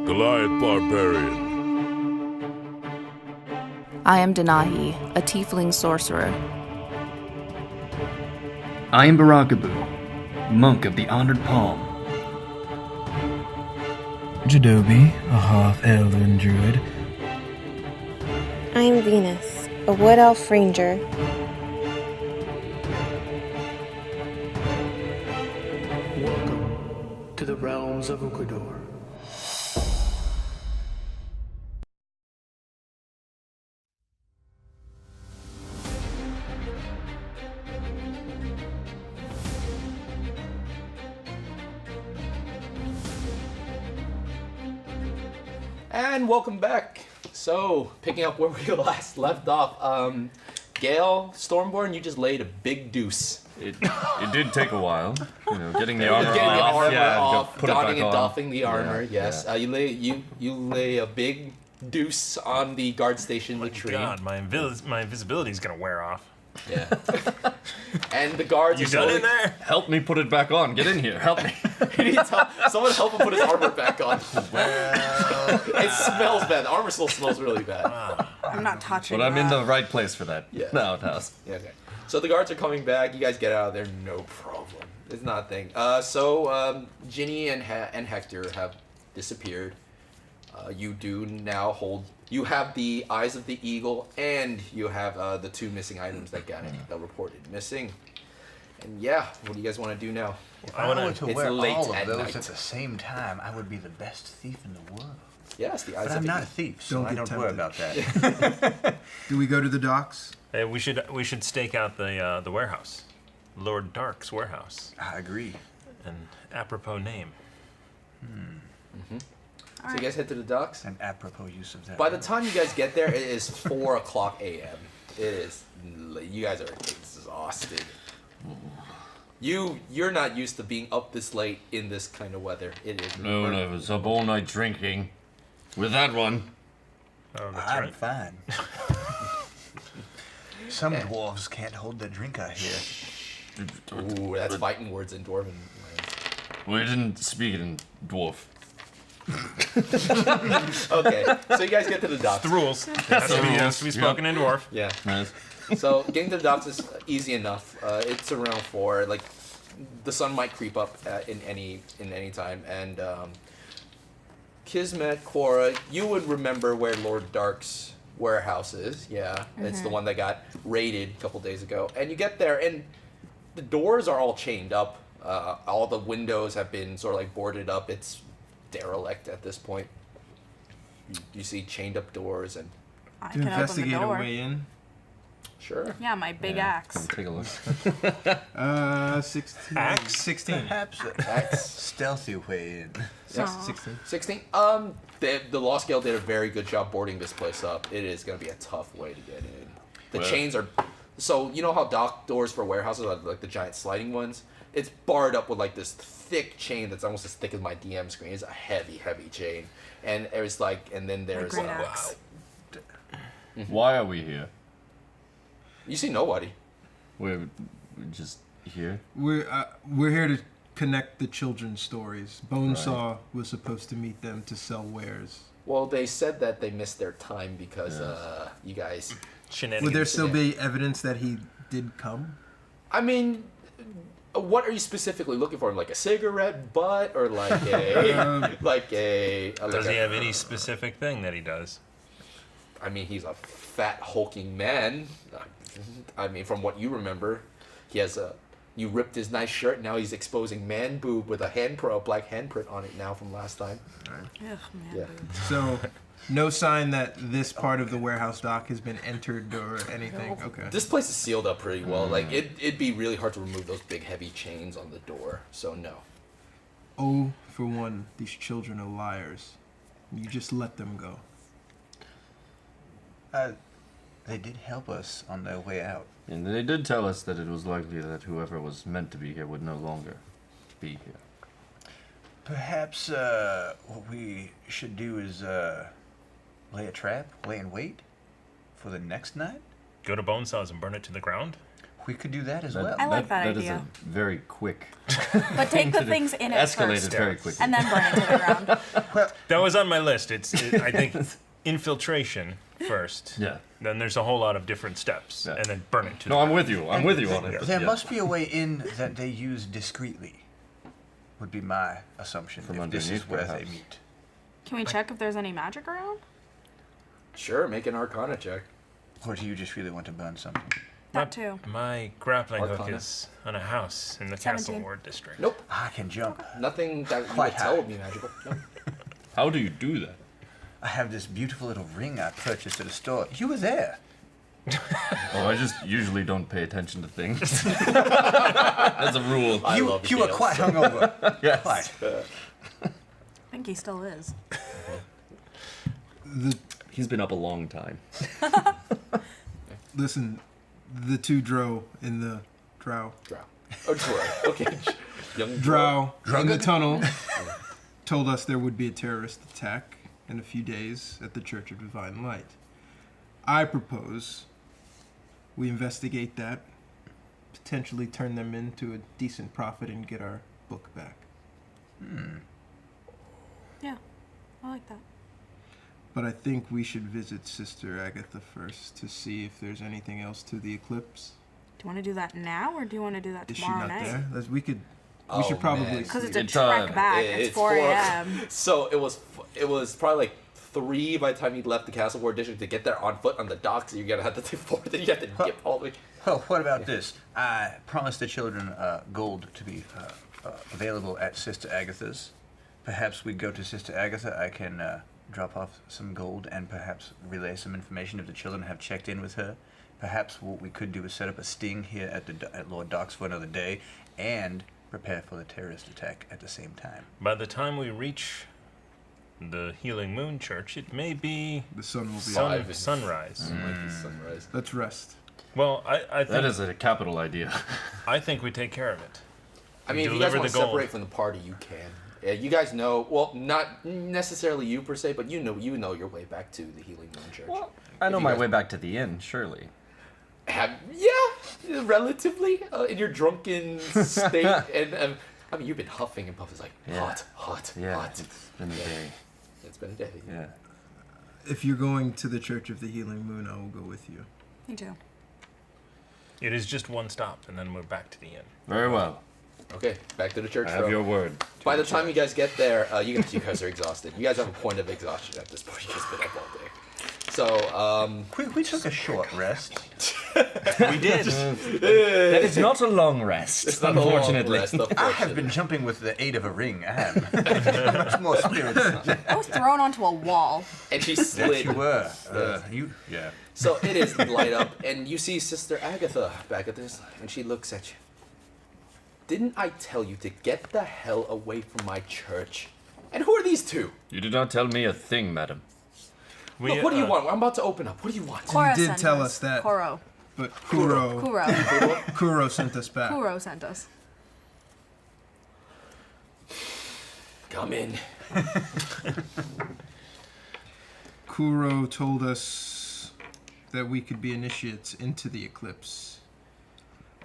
I: Goliath Barbarian.
J: I am Denahi, a tiefling sorcerer.
K: I am Barakabu, monk of the Honored Palm.
L: Jadobi, a half-elven druid.
M: I am Venus, a wood elf ranger.
L: Welcome to the realms of Ukodor.
A: And welcome back. So, picking up where we last left off, Gale, Stormborn, you just laid a big deuce.
C: It did take a while, you know, getting the armor
A: Getting the
C: off,
A: armor
C: yeah,
A: off,
C: put it
A: donning
C: back
A: and
C: on.
A: doffing the armor.
C: Yeah,
A: Yes,
C: yeah.
A: you lay a big deuce on the guard station in the tree.
B: God, my invisibility is gonna wear off.
A: Yeah. And the guards
B: You
A: are
B: done
A: slowly-
B: in there?
C: Help me put it back on. Get in here. Help me.
A: He needs help. Someone help him put his armor back on. It smells bad. The armor still smells really bad.
E: I'm not touching
C: But I'm in
E: that.
C: the right place for that.
A: Yeah.
C: The outhouse.
A: Yeah, okay. So the guards are coming back. You guys get out of there, no problem. It's not a thing. So Ginny and Hector have disappeared. You do now hold. You have the eyes of the eagle, and you have the 2 missing items that got reported missing. And yeah, what do you guys want to do now?
F: If I were to
A: It's
F: wear
A: late
F: all of
A: at
F: those
A: night.
F: at the same time, I would be the best thief in the world.
A: Yes, the eyes
F: But
A: of
F: I'm
A: the
F: not a
A: eagle.
F: thief, so
D: Don't
F: I
D: get
F: don't worry
D: tempted.
F: about that.
D: Do we go to the docks?
B: We should stake out the warehouse, Lord Dark's warehouse.
F: I agree.
B: An apropos name.
A: So you guys head to the docks.
F: An apropos use of that.
A: By the time you guys get there, it is 4 o'clock a.m. It is. You guys are exhausted. You're not used to being up this late in this kind of weather. It is.
C: No, I was up all night drinking. With that one.
B: Oh, that's
F: I'm
B: right.
F: fine. Some dwarves can't hold their drink, I hear.
A: Ooh, that's fighting words in Dwarven.
C: We didn't speak it in dwarf.
A: Okay, so you guys get to the docks.
B: The rules. Has to be spoken in dwarf.
A: Yeah.
C: Nice.
A: So getting to the docks is easy enough. It's around 4. Like the sun might creep up in any time. And Kismet, Quora, you would remember where Lord Dark's warehouse is. Yeah, it's the one that got raided a couple days ago. And you get there, and the doors are all chained up. All the windows have been sort of like boarded up. It's derelict at this point. You see chained up doors and.
E: I
D: To
E: can open the
D: investigate a
E: door.
D: way in?
A: Sure.
E: Yeah, my big axe.
C: Take a look.
D: 16.
B: Axe?
D: 16.
F: Perhaps a
A: That's
F: stealthy way in.
A: Yeah.
E: Aw.
D: 16.
A: 16. The Law Scale did a very good job boarding this place up. It is going to be a tough way to get in. The
C: Well-
A: chains are. So you know how dock doors for warehouses are like the giant sliding ones? It's barred up with like this thick chain that's almost as thick as my DM screen. It's a heavy, heavy chain, and there's like, and then there's
E: great axe.
C: Why are we here?
A: You see nobody.
C: We're just here.
D: We're here to connect the children's stories. Bonesaw was supposed to meet them to sell wares.
A: Well, they said that they missed their time because you guys.
B: Shenanigans.
D: Would there still be evidence that he did come?
A: I mean, what are you specifically looking for? Like a cigarette butt or like a
B: Does he have any specific thing that he does?
A: I mean, he's a fat hulking man. I mean, from what you remember, he has a. You ripped his nice shirt. Now he's exposing man boob with a black handprint on it now from last time.
E: Ugh, man.
A: Yeah.
D: So, no sign that this part of the warehouse dock has been entered or anything. Okay.
A: This place is sealed up pretty well. Like it'd be really hard to remove those big heavy chains on the door. So no.
D: Oh, for one, these children are liars. You just let them go.
F: They did help us on their way out.
C: And they did tell us that it was likely that whoever was meant to be here would no longer be here.
F: Perhaps what we should do is lay a trap, lay in wait for the next night.
B: Go to Bonesaw's and burn it to the ground?
F: We could do that as well.
E: I like that
C: That
E: idea.
C: is a very quick.
E: But take the things in it
C: Escalated
E: first,
C: very quickly.
E: and then burn it to the ground.
B: That was on my list. I think infiltration first.
C: Yeah.
B: Then there's a whole lot of different steps,
C: Yeah.
B: and then burn it to
C: No,
B: the
C: I'm
B: ground.
C: with you. I'm with you on it.
F: There
C: Yeah.
F: must be a way in that they use discreetly. Would be my assumption.
C: From
F: if this is
C: underneath
F: where
C: their
F: they
C: house.
F: meet.
E: Can we check if there's any magic around?
A: Sure, make an Arcana check.
F: Or do you just really want to burn something?
E: That too.
B: My grappling hook
A: Arcana.
B: is on a house in the Castle
E: 17.
B: Ward district.
A: Nope,
F: I can jump.
A: nothing that you
F: Quite
A: would tell
F: high.
A: would be magical. No.
C: How do you do that?
F: I have this beautiful little ring I purchased at a store. You were there.
C: Oh, I just usually don't pay attention to things. As a rule.
A: I
F: you
A: love
F: you were
A: details.
F: quite hungover.
C: Yes.
F: Quite.
E: I think he still is.
C: He's been up a long time.
D: Listen, the two drow in the drow.
A: Oh, Drow. Okay. Young
D: Drow in the tunnel told us there would be a terrorist attack in a few days at the Church of Divine Light. I propose we investigate that, potentially turn them into a decent profit and get our book back.
E: Yeah, I like that.
D: But I think we should visit Sister Agatha first to see if there's anything else to the eclipse.
E: Do you want to do that now, or do you want to do that tomorrow night?
D: Is she not there? We should probably...
E: Because it's a trek back. It's 4 a.m.
A: So it was probably like 3 by the time you left the Castle Ward District to get there on foot on the docks. You're going to have to do 4, then you have to dip all the way.
F: Oh, what about this? I promised the children gold to be available at Sister Agatha's. Perhaps we go to Sister Agatha. I can drop off some gold and perhaps relay some information if the children have checked in with her. Perhaps what we could do is set up a sting here at Lord Docks for another day and prepare for the terrorist attack at the same time.
B: By the time we reach the Healing Moon Church, it may be
D: the sun will be
B: sunrise.
A: It might be sunrise.
D: Let's rest.
B: Well, I think
C: that is a capital idea.
B: I think we take care of it.
A: I mean, if you guys want to separate from the party, you can. You guys know, well, not necessarily you per se, but you know your way back to the Healing Moon Church.
C: Well, I know my way back to the inn, surely.
A: Relatively in your drunken state, and I mean you've been huffing and puffing, like hot.
C: Yeah, it's been a day.
A: It's been a day.
C: Yeah.
D: If you're going to the Church of the Healing Moon, I will go with you.
E: Me too.
B: It is just one stop, and then we're back to the inn.
C: Very well.
A: Okay, back to the church.
C: I have your word.
A: By the time you guys get there, you guys are exhausted. You guys have a point of exhaustion at this point. You guys been up all day. So,
F: we took a short rest.
C: We did. That is not a long rest,
A: it's not
C: unfortunately.
A: A long rest,
F: I have been jumping with the aid of a ring. I am much more spirited.
E: I was thrown onto a wall.
A: And she slid.
F: Yes, you were.
A: Yeah. So it is light up, and you see Sister Agatha back at this, and she looks at you. Didn't I tell you to get the hell away from my church? And who are these two?
C: You did not tell me a thing, madam.
A: Look, what do you want? I'm about to open up. What do you want?
D: You did tell us that.
E: Kuro.
D: But Kuro sent us back.
E: Kuro sent us.
A: Come in.
D: Kuro told us that we could be initiates into the eclipse,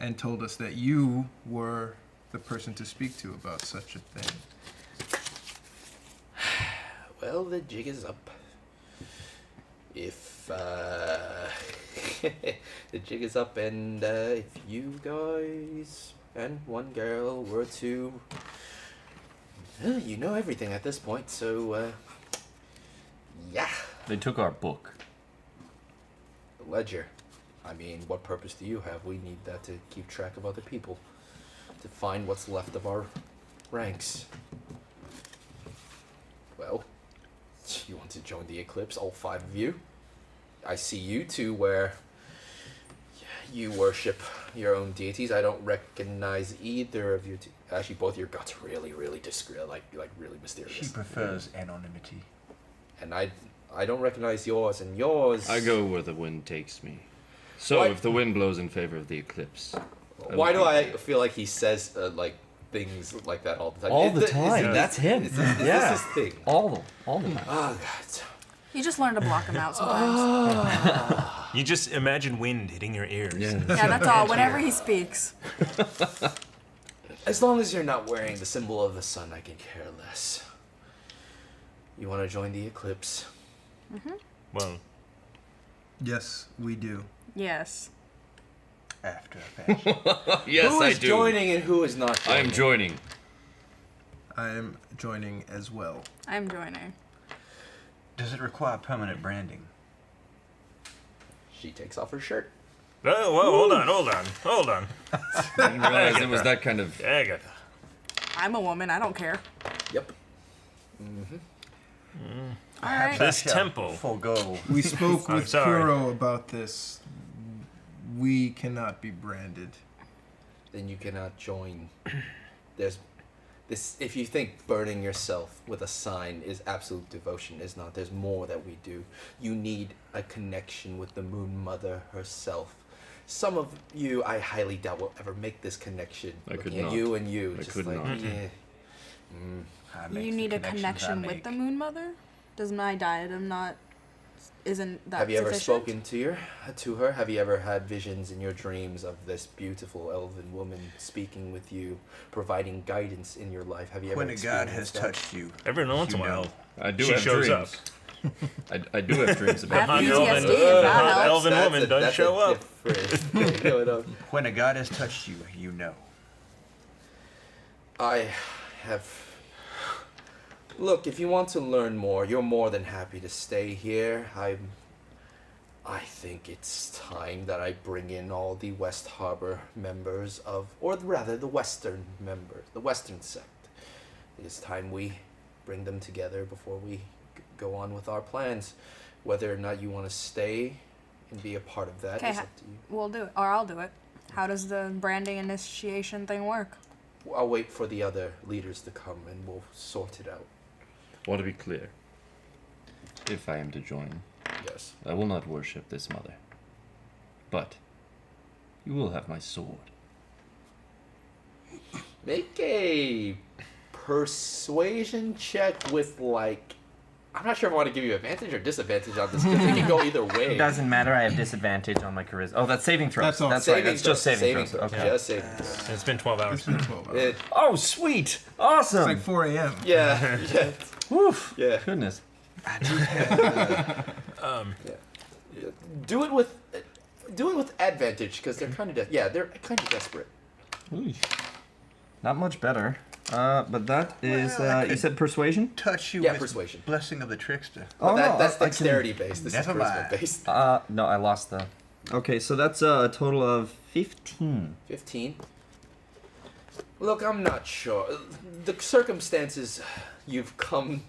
D: and told us that you were the person to speak to about such a thing.
A: Well, the jig is up. If the jig is up, and if you guys and one girl were to, you know everything at this point. So, yeah.
C: They took our book.
A: The ledger. I mean, what purpose do you have? We need that to keep track of other people, to find what's left of our ranks. Well, you want to join the Eclipse, all 5 of you? I see you two where you worship your own deities. I don't recognize either of you. Actually, both of your gods really, really discreet, like really mysterious.
F: She prefers anonymity.
A: And I don't recognize yours, and yours...
C: I go where the wind takes me. So if the wind blows in favor of the eclipse...
A: Why do I feel like he says, things like that all the time?
C: All the time. That's him.
A: Is this his thing?
C: All the time.
A: Oh, God.
E: You just learn to block him out sometimes.
B: You just imagine wind hitting your ears.
E: Yeah, that's all. Whenever he speaks.
A: As long as you're not wearing the symbol of the sun, I can care less. You want to join the Eclipse?
E: Mm-hmm.
B: Well...
D: Yes, we do.
E: Yes.
F: After fashion.
C: Yes,
A: who
C: I
A: is
C: do.
A: joining and who is not joining?
C: I am joining.
D: I am joining as well.
E: I'm joining.
F: Does it require permanent branding?
A: She takes off her shirt.
B: Oh, whoa, hold on.
C: I didn't realize it was that kind of...
B: Agatha.
E: I'm a woman. I don't care.
A: Yep. Mm-hmm.
E: All right.
B: This temple.
F: Forgo.
D: We spoke
B: I'm
D: with
B: sorry.
D: Kuro about this. We cannot be branded.
A: Then you cannot join. There's this. If you think burning yourself with a sign is absolute devotion, is not. There's more that we do. You need a connection with the Moon Mother herself. Some of you, I highly doubt, will ever make this connection.
C: I could
A: Looking at
C: not.
A: you and you,
C: I
A: just
C: could
A: like,
C: not.
A: yeah.
E: You need a connection with the Moon Mother? Does my diadem not isn't that
A: Have you ever
E: sufficient?
A: spoken to her? Have you ever had visions in your dreams of this beautiful elven woman speaking with you, providing guidance in your life? Have you ever
F: When a god
A: experienced
F: has
A: that?
F: touched you,
B: Every once in a while,
C: I do
B: she
C: have
B: shows
C: dreams.
B: up.
C: I do have dreams about
E: Have
C: you.
E: PTSD, if that helps.
B: Elven woman doesn't show up.
F: When a god has touched you, you know.
A: I have... Look, if you want to learn more, you're more than happy to stay here. I think it's time that I bring in all the West Harbor members of, or rather the Western members, the Western sect. It is time we bring them together before we go on with our plans. Whether or not you want to stay and be a part of that is up to you.
E: We'll do it, or I'll do it. How does the branding initiation thing work?
A: I'll wait for the other leaders to come and we'll sort it out.
C: I want to be clear. If I am to join,
A: yes,
C: I will not worship this mother. But you will have my sword.
A: Make a persuasion check with, like, I'm not sure if I want to give you advantage or disadvantage on this because it can go either way.
N: It doesn't matter. I have disadvantage on my charisma. Oh, that's saving throws.
A: That's all.
N: That's
A: Saving
N: right. That's
A: throws.
N: just saving throws. Okay.
A: Just saving throws.
B: It's been 12 hours.
D: It's been 12 hours.
N: Oh, sweet. Awesome.
D: It's like 4 a.m.
A: Yeah. Yeah.
N: Woof.
A: Yeah.
C: Goodness.
A: Do it with advantage because they're kind of they're kind of desperate.
N: Not much better. But that is, you said persuasion?
F: Touch you with
A: persuasion.
F: Blessing of the trickster.
A: Well,
N: Oh,
A: that's
N: I can-
A: dexterity based. This
F: Never
A: is charisma
F: mind.
A: based.
N: No, I lost the... Okay, so that's a total of 15.
A: 15. Look, I'm not sure. The circumstances you've come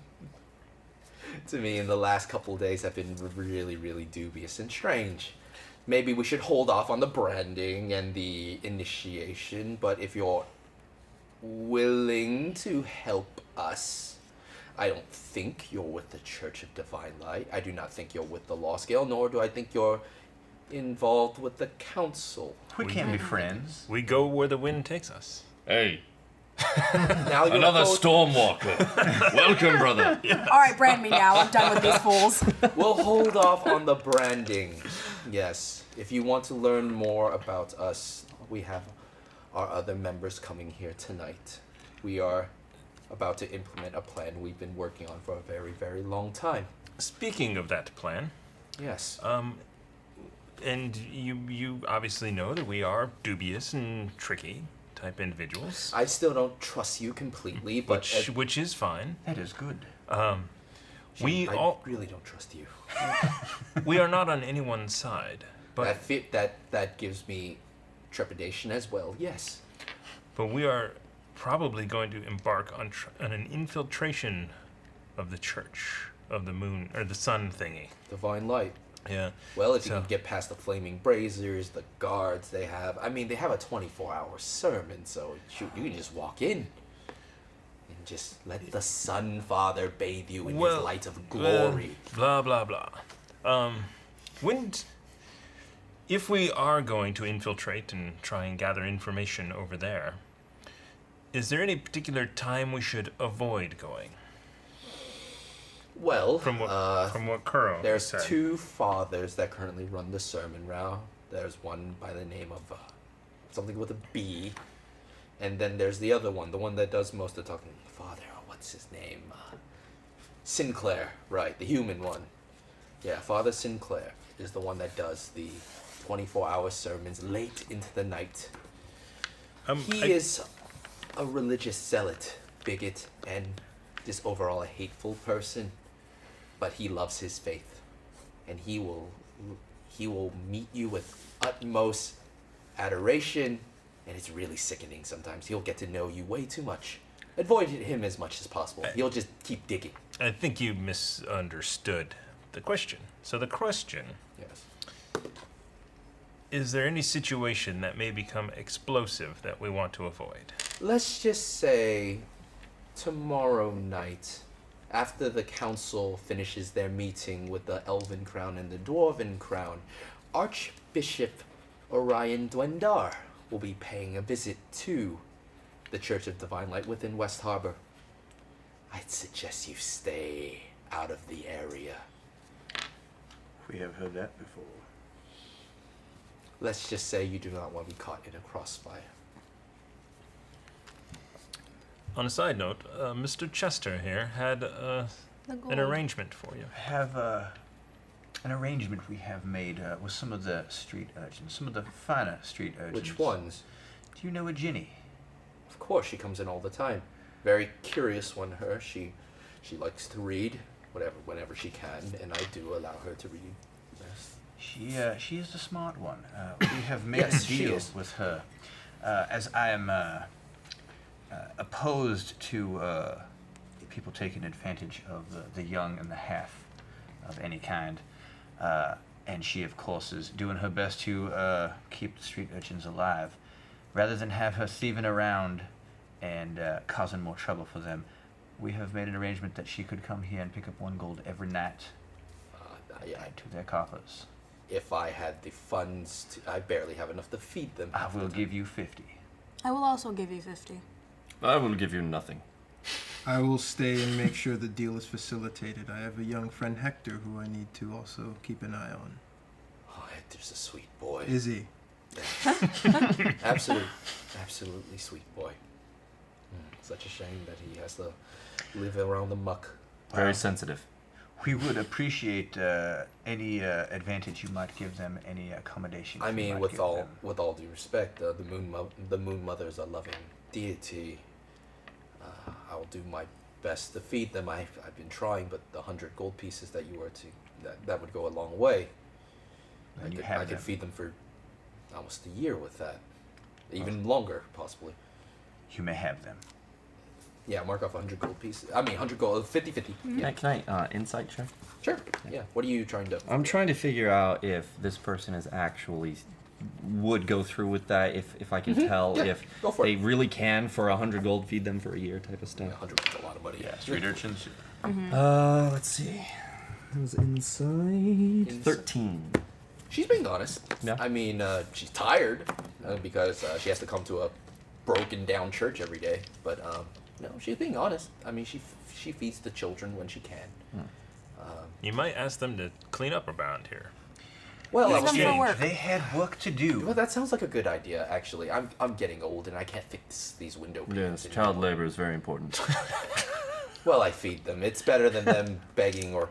A: to me in the last couple of days have been really, really dubious and strange. Maybe we should hold off on the branding and the initiation, but if you're willing to help us, I don't think you're with the Church of Divine Light. I do not think you're with the Law Scale, nor do I think you're involved with the Council.
F: We can't be friends.
B: We go where the wind takes us.
C: Hey.
A: Now you're
C: Another
A: both-
C: Stormwalker. Welcome, brother.
E: All right, brand me now. I'm done with these fools.
A: We'll hold off on the branding. Yes. If you want to learn more about us, we have our other members coming here tonight. We are about to implement a plan we've been working on for a very, very long time.
B: Speaking of that plan,
A: yes.
B: And you obviously know that we are dubious and tricky type individuals.
A: I still don't trust you completely, but
B: which is fine.
F: That is good.
A: I really don't trust you.
B: We are not on anyone's side, but
A: that gives me trepidation as well. Yes.
B: But we are probably going to embark on an infiltration of the Church of the Moon or the Sun thingy.
A: Divine Light.
B: Yeah.
A: Well, if you can get past the flaming braziers, the guards they have. I mean, they have a 24-hour sermon, so shoot, you can just walk in and just let the Sun Father bathe you in his light of glory.
B: Blah blah blah. If we are going to infiltrate and try and gather information over there, is there any particular time we should avoid going?
A: Well,
B: from what Kuro
A: there's
B: said.
A: 2 fathers that currently run the sermon route. There's one by the name of something with a B, and then there's the other one, the one that does most of the talking. Father, what's his name? Sinclair, right? The human one. Yeah, Father Sinclair is the one that does the 24-hour sermons late into the night. He is a religious zealot, bigot, and just overall a hateful person. But he loves his faith, and he will meet you with utmost adoration, and it's really sickening sometimes. He'll get to know you way too much. Avoid him as much as possible. He'll just keep digging.
B: I think you misunderstood the question. So the question is there any situation that may become explosive that we want to avoid?
A: Let's just say tomorrow night, after the council finishes their meeting with the Elven Crown and the Dwarven Crown, Archbishop Orion Dwendar will be paying a visit to the Church of Divine Light within West Harbor. I'd suggest you stay out of the area.
F: we have heard that before.
A: Let's just say you do not want to be caught in a crossfire.
B: On a side note, Mr. Chester here had an arrangement for you.
F: I have an arrangement we have made with some of the street urchins, some of the finer street urchins.
A: Which ones?
F: Do you know a Ginny?
A: Of course, she comes in all the time. Very curious one, her. She likes to read, whenever she can, and I do allow her to read. Yes.
F: She is the smart one. We have made a deal with her, as I am opposed to people taking advantage of the young and the half of any kind. And she, of course, is doing her best to keep the street urchins alive. Rather than have her thieving around and causing more trouble for them, we have made an arrangement that she could come here and pick up 1 gold every night to their coffers.
A: If I had the funds, I barely have enough to feed them.
F: I will give you 50.
E: I will also give you 50.
C: I will give you nothing.
D: I will stay and make sure the deal is facilitated. I have a young friend, Hector, who I need to also keep an eye on.
A: Oh, Hector's a sweet boy.
D: Is he?
A: Yeah. Absolutely sweet boy. Such a shame that he has to live around the muck.
C: Very sensitive.
F: We would appreciate any advantage you might give them, any accommodation.
A: I mean, with all due respect, the Moon Mother is a loving deity. I will do my best to feed them. I've been trying, but the 100 gold pieces that you were that would go a long way. I could feed them for almost a year with that, even longer possibly.
F: You may have them.
A: Yeah, mark off 100 gold pieces. I mean, 100 gold, 50-50.
C: Mm-hmm. Yeah, can I insight check?
A: Sure. Yeah. What are you trying to?
C: I'm trying to figure out if this person is actually would go through with that. If I can tell if they really can for 100 gold feed them for a year type of stuff.
A: Yeah, 100 is a lot of money.
F: Yeah, street urchins.
C: Let's see. It was inside 13.
A: She's being honest.
C: Yeah.
A: I mean, she's tired because she has to come to a broken down church every day. But no, she's being honest. I mean, she feeds the children when she can.
B: You might ask them to clean up around here.
A: Well,
F: they had work to do.
A: Well, that sounds like a good idea. Actually, I'm getting old and I can't fix these window panes.
C: Yes, child labor is very important.
A: Well, I feed them. It's better than them begging or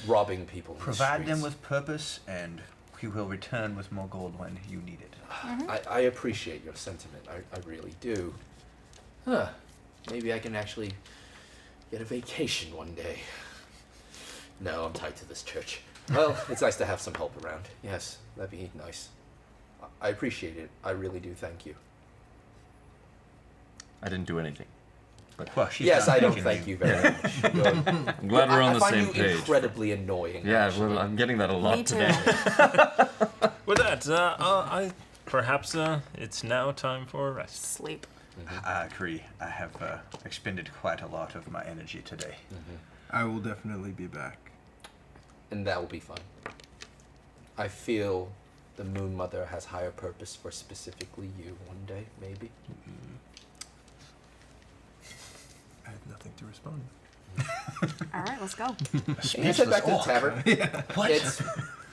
A: robbing people.
F: Provide them with purpose, and we will return with more gold when you need it.
A: I appreciate your sentiment. I really do. Huh. Maybe I can actually get a vacation one day. No, I'm tied to this church. Well, it's nice to have some help around. Yes, that'd be nice. I appreciate it. I really do. Thank you.
C: I didn't do anything.
F: But well,
A: yes, I don't thank you very much.
C: I'm glad we're on the same
A: page. I find you incredibly annoying.
C: Yeah,
A: actually.
C: well, I'm getting that a lot today.
B: With that, perhaps it's now time for a rest.
E: Sleep.
F: I agree. I have expended quite a lot of my energy today.
D: I will definitely be back.
A: And that will be fun. I feel the Moon Mother has higher purpose for specifically you one day, maybe.
D: I have nothing to respond.
E: All right, let's go.
A: You guys head back to the tavern.
F: What?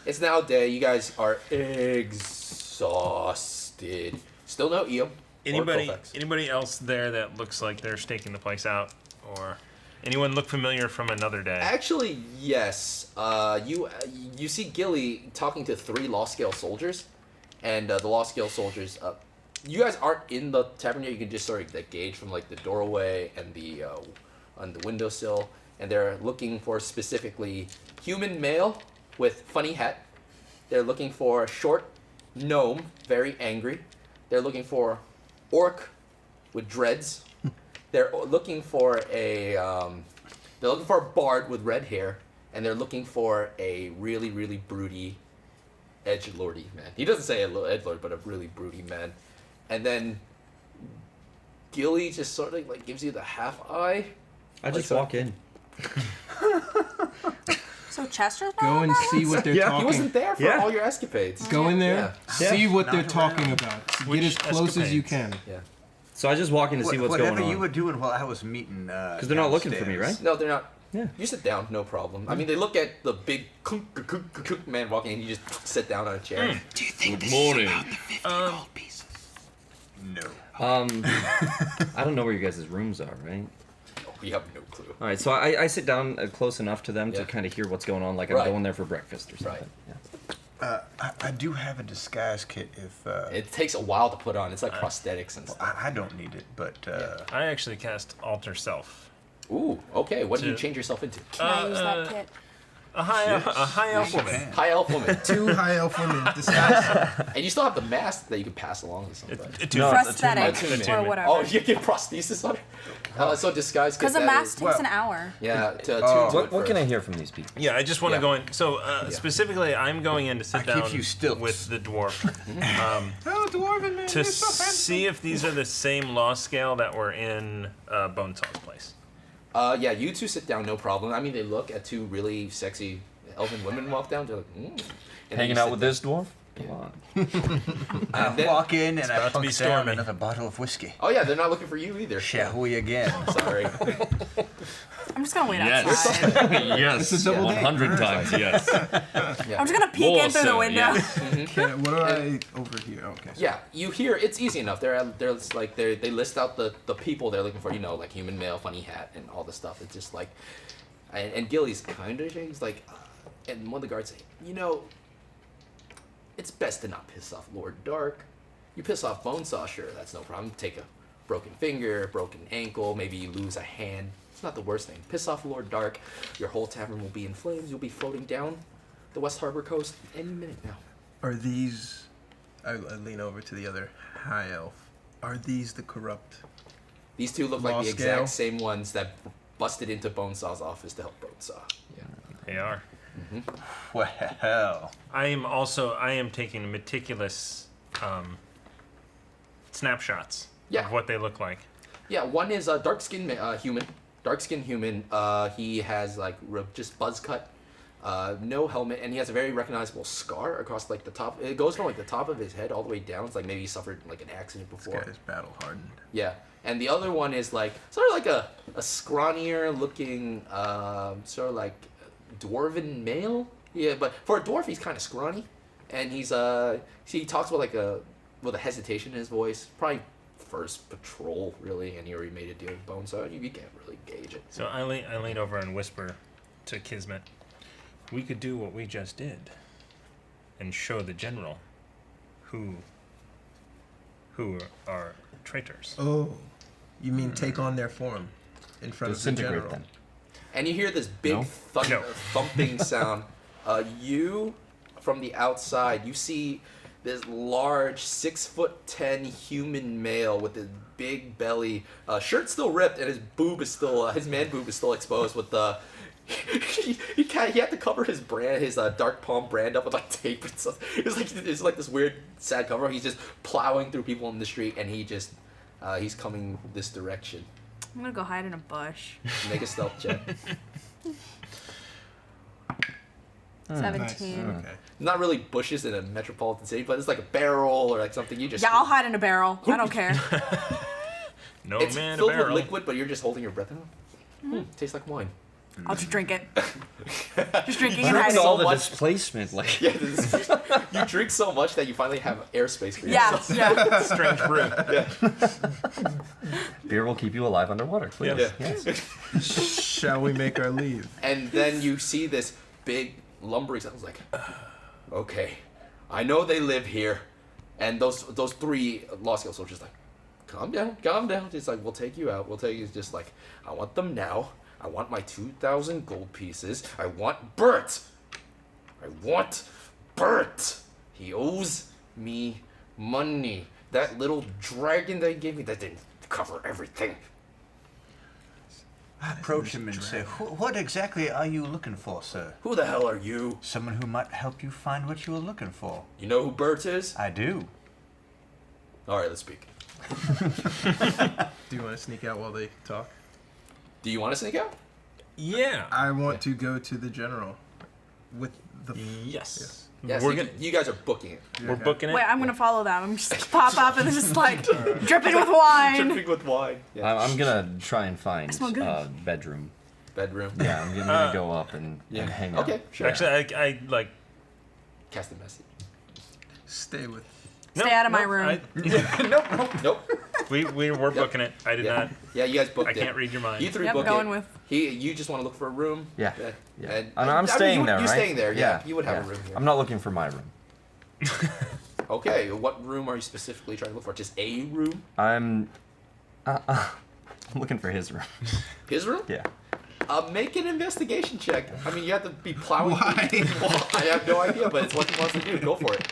A: It's now day. You guys are exhausted. Still no Eo.
B: Anybody else there that looks like they're staking the place out, or anyone look familiar from another day?
A: Actually, yes. You see Gilly talking to 3 law scale soldiers, and the law scale soldiers. You guys aren't in the tavern yet. You can just sort of gauge from like the doorway and on the windowsill, and they're looking for specifically human male with funny hat. They're looking for a short gnome, very angry. They're looking for orc with dreads. They're looking for a bard with red hair, and they're looking for a really, really broody edgelordy man. He doesn't say edgelord, but a really broody man. And then Gilly just sort of like gives you the half eye.
C: I just walk in.
E: So Chester's
D: Go and see what they're talking.
A: He wasn't there for all your escapades.
D: Go in there, see what they're
F: Not
D: talking about. Get as close as you can.
A: Yeah.
C: So I just walk in to see what's going on.
F: Whatever you were doing while I was meeting.
C: Because they're not looking for me, right?
A: No, they're not.
N: Yeah.
A: You sit down, no problem. I mean, they look at the big man walking, and you just sit down on a chair.
F: Do you think
I: Good morning.
F: about the 50 gold pieces? No.
N: I don't know where you guys' rooms are, right?
A: We have no clue.
N: All right, so I sit down close enough to them
A: Yeah.
N: to kind of hear what's going on, like I'm
A: Right.
N: going there for breakfast or something.
A: Right.
N: Yeah.
F: I do have a disguise kit if...
A: It takes a while to put on. It's like prosthetics and stuff.
F: I don't need it, but...
B: I actually cast Alter Self.
A: Ooh, okay. What do you change yourself into?
E: Can I use that kit?
B: A high elf woman.
A: High elf woman.
D: 2 high elf women disguised.
A: And you still have the mask that you can pass along to somebody.
E: Prosthetic or whatever.
A: Oh, you get prosthesis on it? So disguise kit.
E: Because a
A: that
E: mask
A: is-
E: takes an hour.
A: Yeah, to attune to it
N: What can I
A: first.
N: hear from these people?
B: Yeah, I just want to go in. So specifically, I'm going in to sit down
F: give you stilts.
B: with the dwarf
D: Oh, dwarven man,
B: to
D: you're so handsome.
B: see if these are the same law scale that were in Bonesaw's place.
A: Yeah, you two sit down, no problem. I mean, they look at 2 really sexy elven women walk down. They're like, And then
N: Hanging
A: you
N: out
A: sit
N: with
A: there.
N: this dwarf? Come on.
F: I
A: then-
F: walk in and I
B: about to be
F: plunk down
B: stormy.
F: another bottle of whiskey.
A: Oh yeah, they're not looking for you either.
F: Shall we again?
A: Sorry.
E: I'm just gonna wait
I: Yes.
E: outside.
I: Yes.
D: It's a double date.
I: 100 times, yes.
E: I'm just gonna peek
I: More
E: in through the
I: so,
E: window.
I: yes.
D: Okay, what do I over here? Okay.
A: Yeah, you hear it's easy enough. They list out the people they're looking for. You know, like human male, funny hat, and all this stuff. It's just like, and Gilly's kind of he's like, and one of the guards say, you know, it's best to not piss off Lord Dark. You piss off Bonesaw, sure, that's no problem. Take a broken finger, broken ankle, maybe you lose a hand. It's not the worst thing. Piss off Lord Dark, your whole tavern will be in flames. You'll be floating down the West Harbor coast any minute now.
D: Are these... I lean over to the other high elf. Are these the corrupt...
A: These 2 look
D: Law
A: like the
D: scale?
A: exact same ones that busted into Bonesaw's office to help Bonesaw. Yeah.
B: They are.
F: Well,
B: I am taking meticulous snapshots of what they look like.
A: Yeah, one is a dark-skinned human. Dark-skinned human. He has like just buzz cut, no helmet, and he has a very recognizable scar across like the top. It goes from like the top of his head all the way down. It's like maybe he suffered like an accident before.
D: This guy is battle hardened.
A: Yeah, and the other one is like sort of like a scrawnier looking, sort of like dwarven male. Yeah, but for a dwarf, he's kind of scrawny, and he's he talks with with a hesitation in his voice. Probably first patrol really, and he already made a deal with Bone, so you can't really gauge it.
B: So I lean over and whisper to Kismet, we could do what we just did and show the general who are traitors.
D: Oh, you mean take on their form in front of the general?
N: Them.
A: And you hear this big thumping sound. You, from the outside, you see this large 6'10" human male with his big belly, shirt still ripped, and his boob is still his man boob is still exposed. With the he had to cover his brand, his Dark Palm brand up with like tape and stuff. It's like this weird sad cover. He's just plowing through people in the street, and he's coming this direction.
E: I'm gonna go hide in a bush.
A: Make a stealth check.
E: 17.
D: Nice. Okay.
A: Not really bushes in a metropolitan city, but it's like a barrel or like something you just.
E: Yeah, I'll hide in a barrel. I don't care.
B: No
A: It's
B: man, a
A: filled with
B: barrel.
A: liquid, but you're just holding your breath. Tastes like wine.
E: I'll just drink it. Just drinking and
N: Drink
E: hiding.
N: all the
A: much.
N: displacement, like
A: Yeah, you drink so much that you finally have airspace for
E: Yeah,
A: yourself.
E: yeah.
B: Strange brew.
N: beer will keep you alive underwater. Please.
A: Yeah.
N: Yes.
D: Shall we make our leave?
A: And then you see this big lumbering sound. It's like, okay, I know they live here, and those 3 Lost Scale soldiers like, calm down. It's like, we'll take you out. We'll take you. It's just like, I want them now. I want my 2,000 gold pieces. I want Bert. He owes me money. That little dragon they gave me, that didn't cover everything.
F: approach him and say, what exactly are you looking for, sir?
A: Who the hell are you?
F: Someone who might help you find what you are looking for.
A: You know who Bert is?
F: I do.
A: All right, let's speak.
D: Do you want to sneak out while they talk?
A: Do you want to sneak out?
B: Yeah.
D: I want to go to the general with the...
B: Yes.
A: Yes, you guys are booking it.
B: We're booking it.
E: Wait, I'm gonna follow them. I'm just pop up and just like dripping with wine.
A: Dripping with wine.
N: I'm gonna try and find
E: smell good.
N: a bedroom
A: bedroom.
C: Yeah, I'm gonna go up and hang out.
A: Okay, sure.
B: Actually, I like
A: cast a message.
D: Stay with.
E: Stay out of my room.
A: Nope.
B: We were booking it. I did not.
A: Yeah, you guys booked
B: I
A: it.
B: can't read your mind.
A: You three
E: Yep,
A: booked
E: going
A: it.
E: with.
A: You just want to look for a room.
C: Yeah.
A: And
C: I'm staying there,
A: You're
C: right?
A: staying there. Yeah. You would have a room here.
C: I'm not looking for my room.
A: Okay. What room are you specifically trying to look for? Just a room?
C: I'm looking for his room.
A: His room?
C: Yeah.
A: Make an investigation check. I mean, you have to be plowing. Why? I have no idea, but it's what he wants to do. Go for it.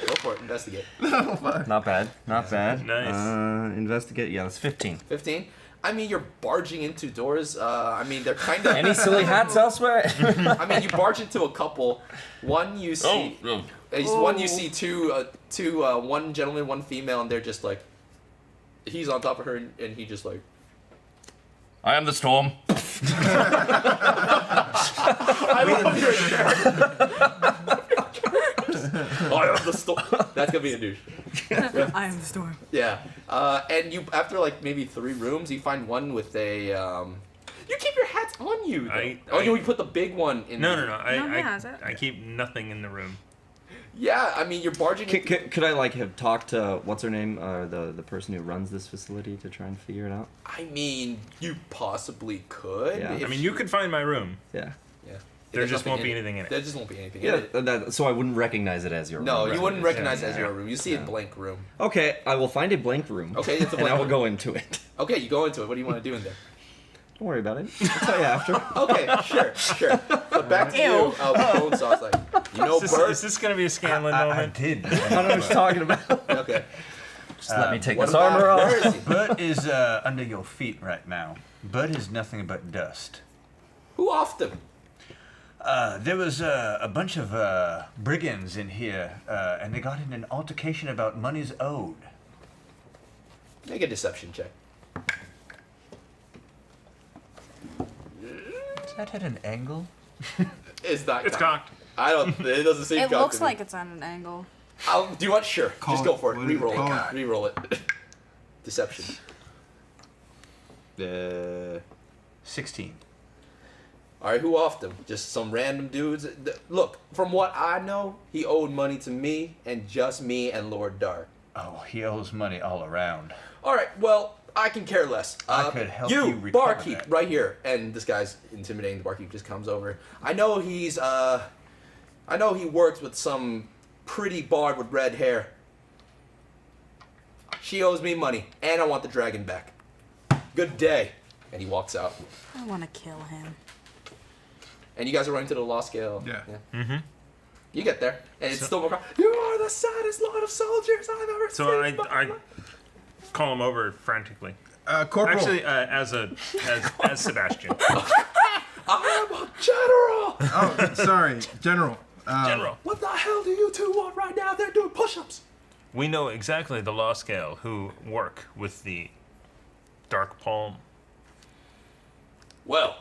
A: Go for it. Investigate.
C: Not bad. Not bad.
B: Nice.
C: Investigate. Yeah, that's 15.
A: 15? I mean, you're barging into doors. I mean, they're kind of...
C: Any silly hats elsewhere?
A: I mean, you barge into a couple. One you see... One you see one gentleman, one female, and they're just like... He's on top of her, and he just like...
C: I am the storm.
A: I love your I am the storm. That's gonna be a douche.
E: I am the storm.
A: Yeah. And you, after like maybe 3 rooms, you find one with a. You keep your hats on you. You put the big one in.
B: No. I keep nothing in the room.
A: Yeah, I mean you're barging.
C: Could I like have talked to what's her name, the person who runs this facility to try and figure it out?
A: I mean, you possibly could.
C: Yeah.
B: I mean, you could find my room.
C: Yeah.
A: Yeah.
B: There just won't be anything in it.
A: There just won't be anything in it.
C: So I wouldn't recognize it as your room.
A: No,
C: right?
A: you wouldn't recognize it as your room. You see a blank room.
C: Okay, I will find a blank room.
A: Okay, it's a blank
C: and I will
A: room.
C: go into it.
A: Okay, you go into it. What do you want to do in there?
C: Don't worry about it. I'll tell you after.
A: Okay, sure. But back to you, Bone Sauce. Like, you know, Bert.
B: Is this going to be a Scanlan moment?
F: I did.
C: I don't know what you're talking about.
A: Okay.
C: Just let me take
A: what
C: this
A: about-
C: armor
A: where is
C: off.
A: he?
F: Bud is under your feet right now. Bud is nothing but dust.
A: Who offed him?
F: There was a bunch of brigands in here, and they got in an altercation about monies owed.
A: Make a deception check.
F: Is that at an angle?
A: It's not.
B: It's cocked.
A: I don't. It doesn't seem.
E: It
A: cocked
E: looks
A: to me.
E: like it's at an angle.
A: Do you want? Sure. Just go for it.
D: What do you
A: Reroll
D: call
A: it.
D: it?
A: Reroll it. Deception.
F: 16.
A: All right. Who offed him? Just some random dudes. Look, from what I know, he owed money to me and just me and Lord Dark.
F: Oh, he owes money all around.
A: All right. Well, I can care less.
F: I could help you recover
A: barkeep,
F: that.
A: right here. And this guy's intimidating. The barkeep just comes over. I know he's. I know he works with some pretty bard with red hair. She owes me money, and I want the dragon back. Good day. And he walks out.
E: I want to kill him.
A: And you guys are running to the law scale.
D: Yeah.
B: Mm-hmm.
A: You get there, and it's still more. You are the saddest lot of soldiers I've ever seen.
B: So
A: in my
B: I
A: life."
B: call him over frantically.
D: Corporal.
B: Actually, as Sebastian.
A: I am a general.
D: Oh, sorry, General.
B: General.
A: What the hell do you two want right now? They're doing push-ups.
B: We know exactly the law scale who work with the Dark Palm.
A: Well,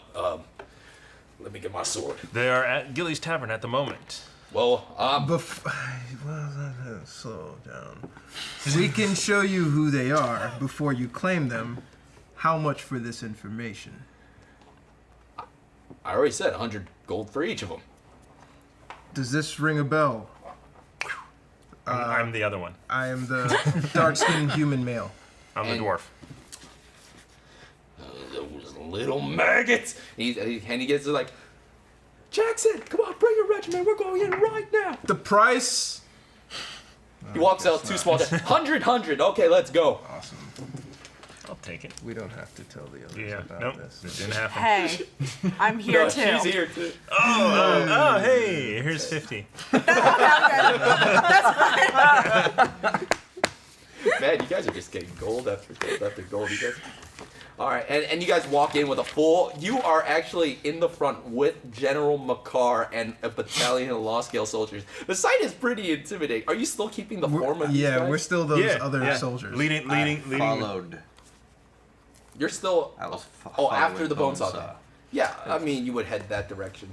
A: let me get my sword.
B: They are at Gilly's Tavern at the moment.
A: Well,
D: slow down. We can show you who they are before you claim them. How much for this information?
A: I already said 100 gold for each of them.
D: Does this ring a bell?
B: I'm the other one.
D: I am the dark-skinned human male.
B: I'm the dwarf.
A: Those little maggots. He gets like, Jackson, come on, bring your regiment. We're going in right now.
D: The price?
A: He walks out 2 small. 100. Okay, let's go.
D: Awesome.
B: I'll take it.
D: We don't have to tell the others
B: Yeah,
D: about
B: nope,
D: this.
B: it didn't happen.
E: Hey, I'm here
A: No,
E: too.
A: she's here too.
B: Oh, hey, here's 50.
A: Man, you guys are just getting gold after gold after gold. You guys. All right, and you guys walk in with a full. You are actually in the front with General McCarr and a battalion of law scale soldiers. The sight is pretty intimidating. Are you still keeping the form of these guys?
D: We're still those other soldiers.
B: Leading.
F: Followed.
A: You're still.
F: I was
A: after the bone
F: saw.
A: saw. Yeah, I mean, you would head that direction.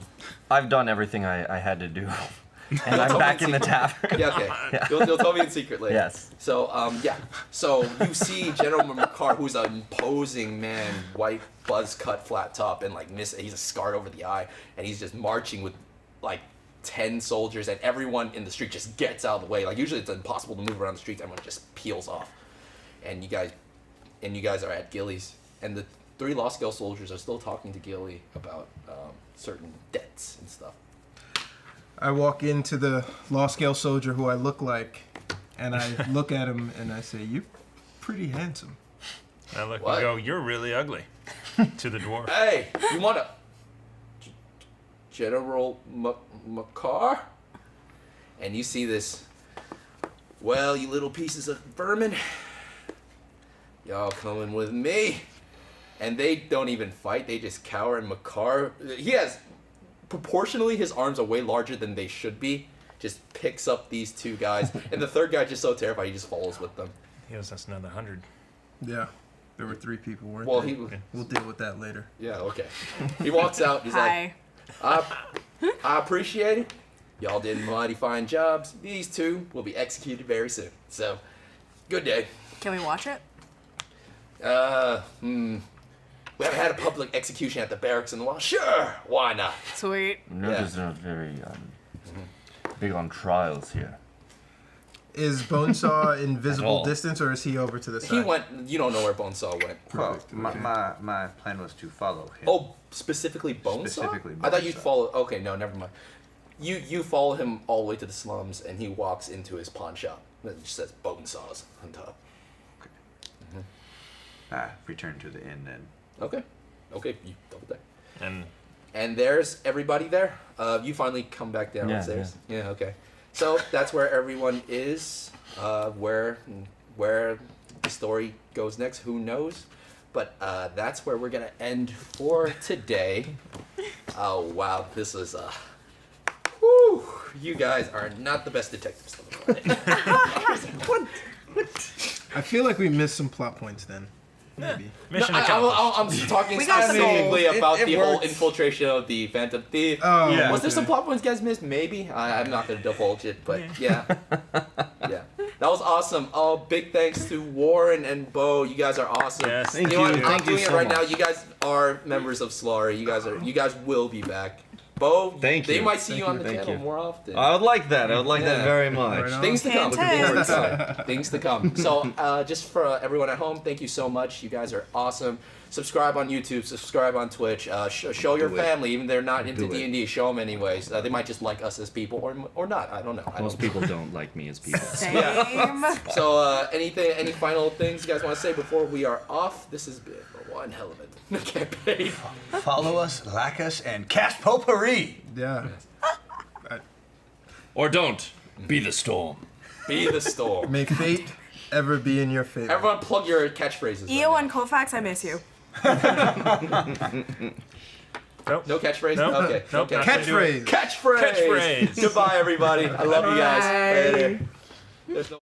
C: I've done everything I had to do.
N: And I'm back in the tavern.
A: Yeah, okay.
N: Yeah.
A: You'll tell me in secret later.
N: Yes.
A: So, yeah. So you see General McCarr, who's an imposing man, white buzz cut, flat top, and like he's a scarred over the eye, and he's just marching with like 10 soldiers, and everyone in the street just gets out of the way. Like usually it's impossible to move around the streets. Everyone just peels off, and you guys are at Gilly's, and the 3 Law Scale soldiers are still talking to Gilly about certain debts and stuff.
D: I walk into the Law Scale soldier who I look like, and I look at him and I say, "You're pretty handsome."
B: I look
A: What?
B: and go, "You're really ugly," to the dwarf.
A: Hey, you want to General McCarr? And you see this, well, you little pieces of vermin, y'all coming with me. And they don't even fight, they just cower, and McCarr, he has, proportionally, his arms are way larger than they should be, just picks up these 2 guys, and the 3rd guy's just so terrified he just follows with them.
B: He owes us another 100.
D: Yeah. There were 3 people, weren't
A: Well,
D: there?
A: he-
D: We'll deal with that later.
A: Yeah, okay. He walks out, he's
E: Hi.
A: like, I appreciate it. Y'all did mighty fine jobs. These 2 will be executed very soon. So, good day.
E: Can we watch it?
A: We haven't had a public execution at the barracks in a while. Sure, why not?
E: Sweet.
N: Notice not very big on trials here.
D: Is Bonesaw in
N: At
D: visible
N: all.
D: distance, or is he over to the side?
A: He went, you don't know where Bonesaw went.
F: Well,
D: Perfect,
F: my,
D: okay.
F: my plan was to follow him.
A: Oh, specifically Bonesaw?
F: Specifically
A: I thought you'd
F: Bonesaw.
A: follow, okay, no, never mind. You follow him all the way to the slums, and he walks into his pawn shop. It just says Bonesaws on top.
F: Return to the inn then.
A: Okay, you double there.
B: And
A: And there's everybody there. You finally come back downstairs. Yeah, okay. So that's where everyone is. Where the story goes next, who knows? But that's where we're gonna end for today. Oh wow, this is whew, you guys are not the best detectives on the planet. What?
D: I feel like we missed some plot points then. Maybe.
B: Mission
A: No,
B: accomplished.
A: I'm talking
E: We got the
A: specifically
E: gold.
A: about
N: It
A: the whole
N: works.
A: infiltration of the Phantom Thief.
D: Oh,
B: Yeah.
A: Was there
D: okay.
A: some plot points you guys missed? Maybe. I'm not going to divulge it, but yeah. Yeah. That was awesome. Oh, big thanks to Warren and Bo. You guys are awesome.
B: Yes.
N: Thank
A: know what?
N: you.
A: I'm
N: Thank you
A: doing it
N: so
A: right now.
N: much.
A: You guys are members of Solari. You guys will be back. Bo,
N: Thank
A: they
N: you.
A: might see
N: Thank
A: you on
N: you,
A: the
N: thank
A: channel
N: you.
A: more often.
N: I would like that. I would like
A: Yeah.
N: that very much.
D: Right on.
A: Things to come.
E: Hint, hint.
A: Looking forward to it. Things to come. So, just for everyone at home, thank you so much. You guys are awesome. Subscribe on YouTube. Subscribe on Twitch. Show your
N: Do it.
A: family, even if they're not into
N: Do it.
A: D&D. Show them anyways. They might just like us as people, or not. I don't know.
C: Most people don't like me as people.
E: Same.
A: So, any final things you guys want to say before we are off? This has been one hell of a campaign.
F: Follow us, like us, and cast potpourri.
D: Yeah.
C: Or don't. Be the storm.
A: Be the storm.
D: May fate ever be in your favor.
A: Everyone, plug your catchphrases.
E: EO
A: right
E: and Kofax, I miss you.
B: Nope.
A: now. No catchphrase.
B: Nope.
A: Okay.
B: Nope.
A: No
B: Not
A: catch-
B: gonna do it.
D: Catchphrase.
A: Catchphrase.
B: Catchphrase.
A: Goodbye, everybody. I love you guys.
E: Bye.
A: Later. There's no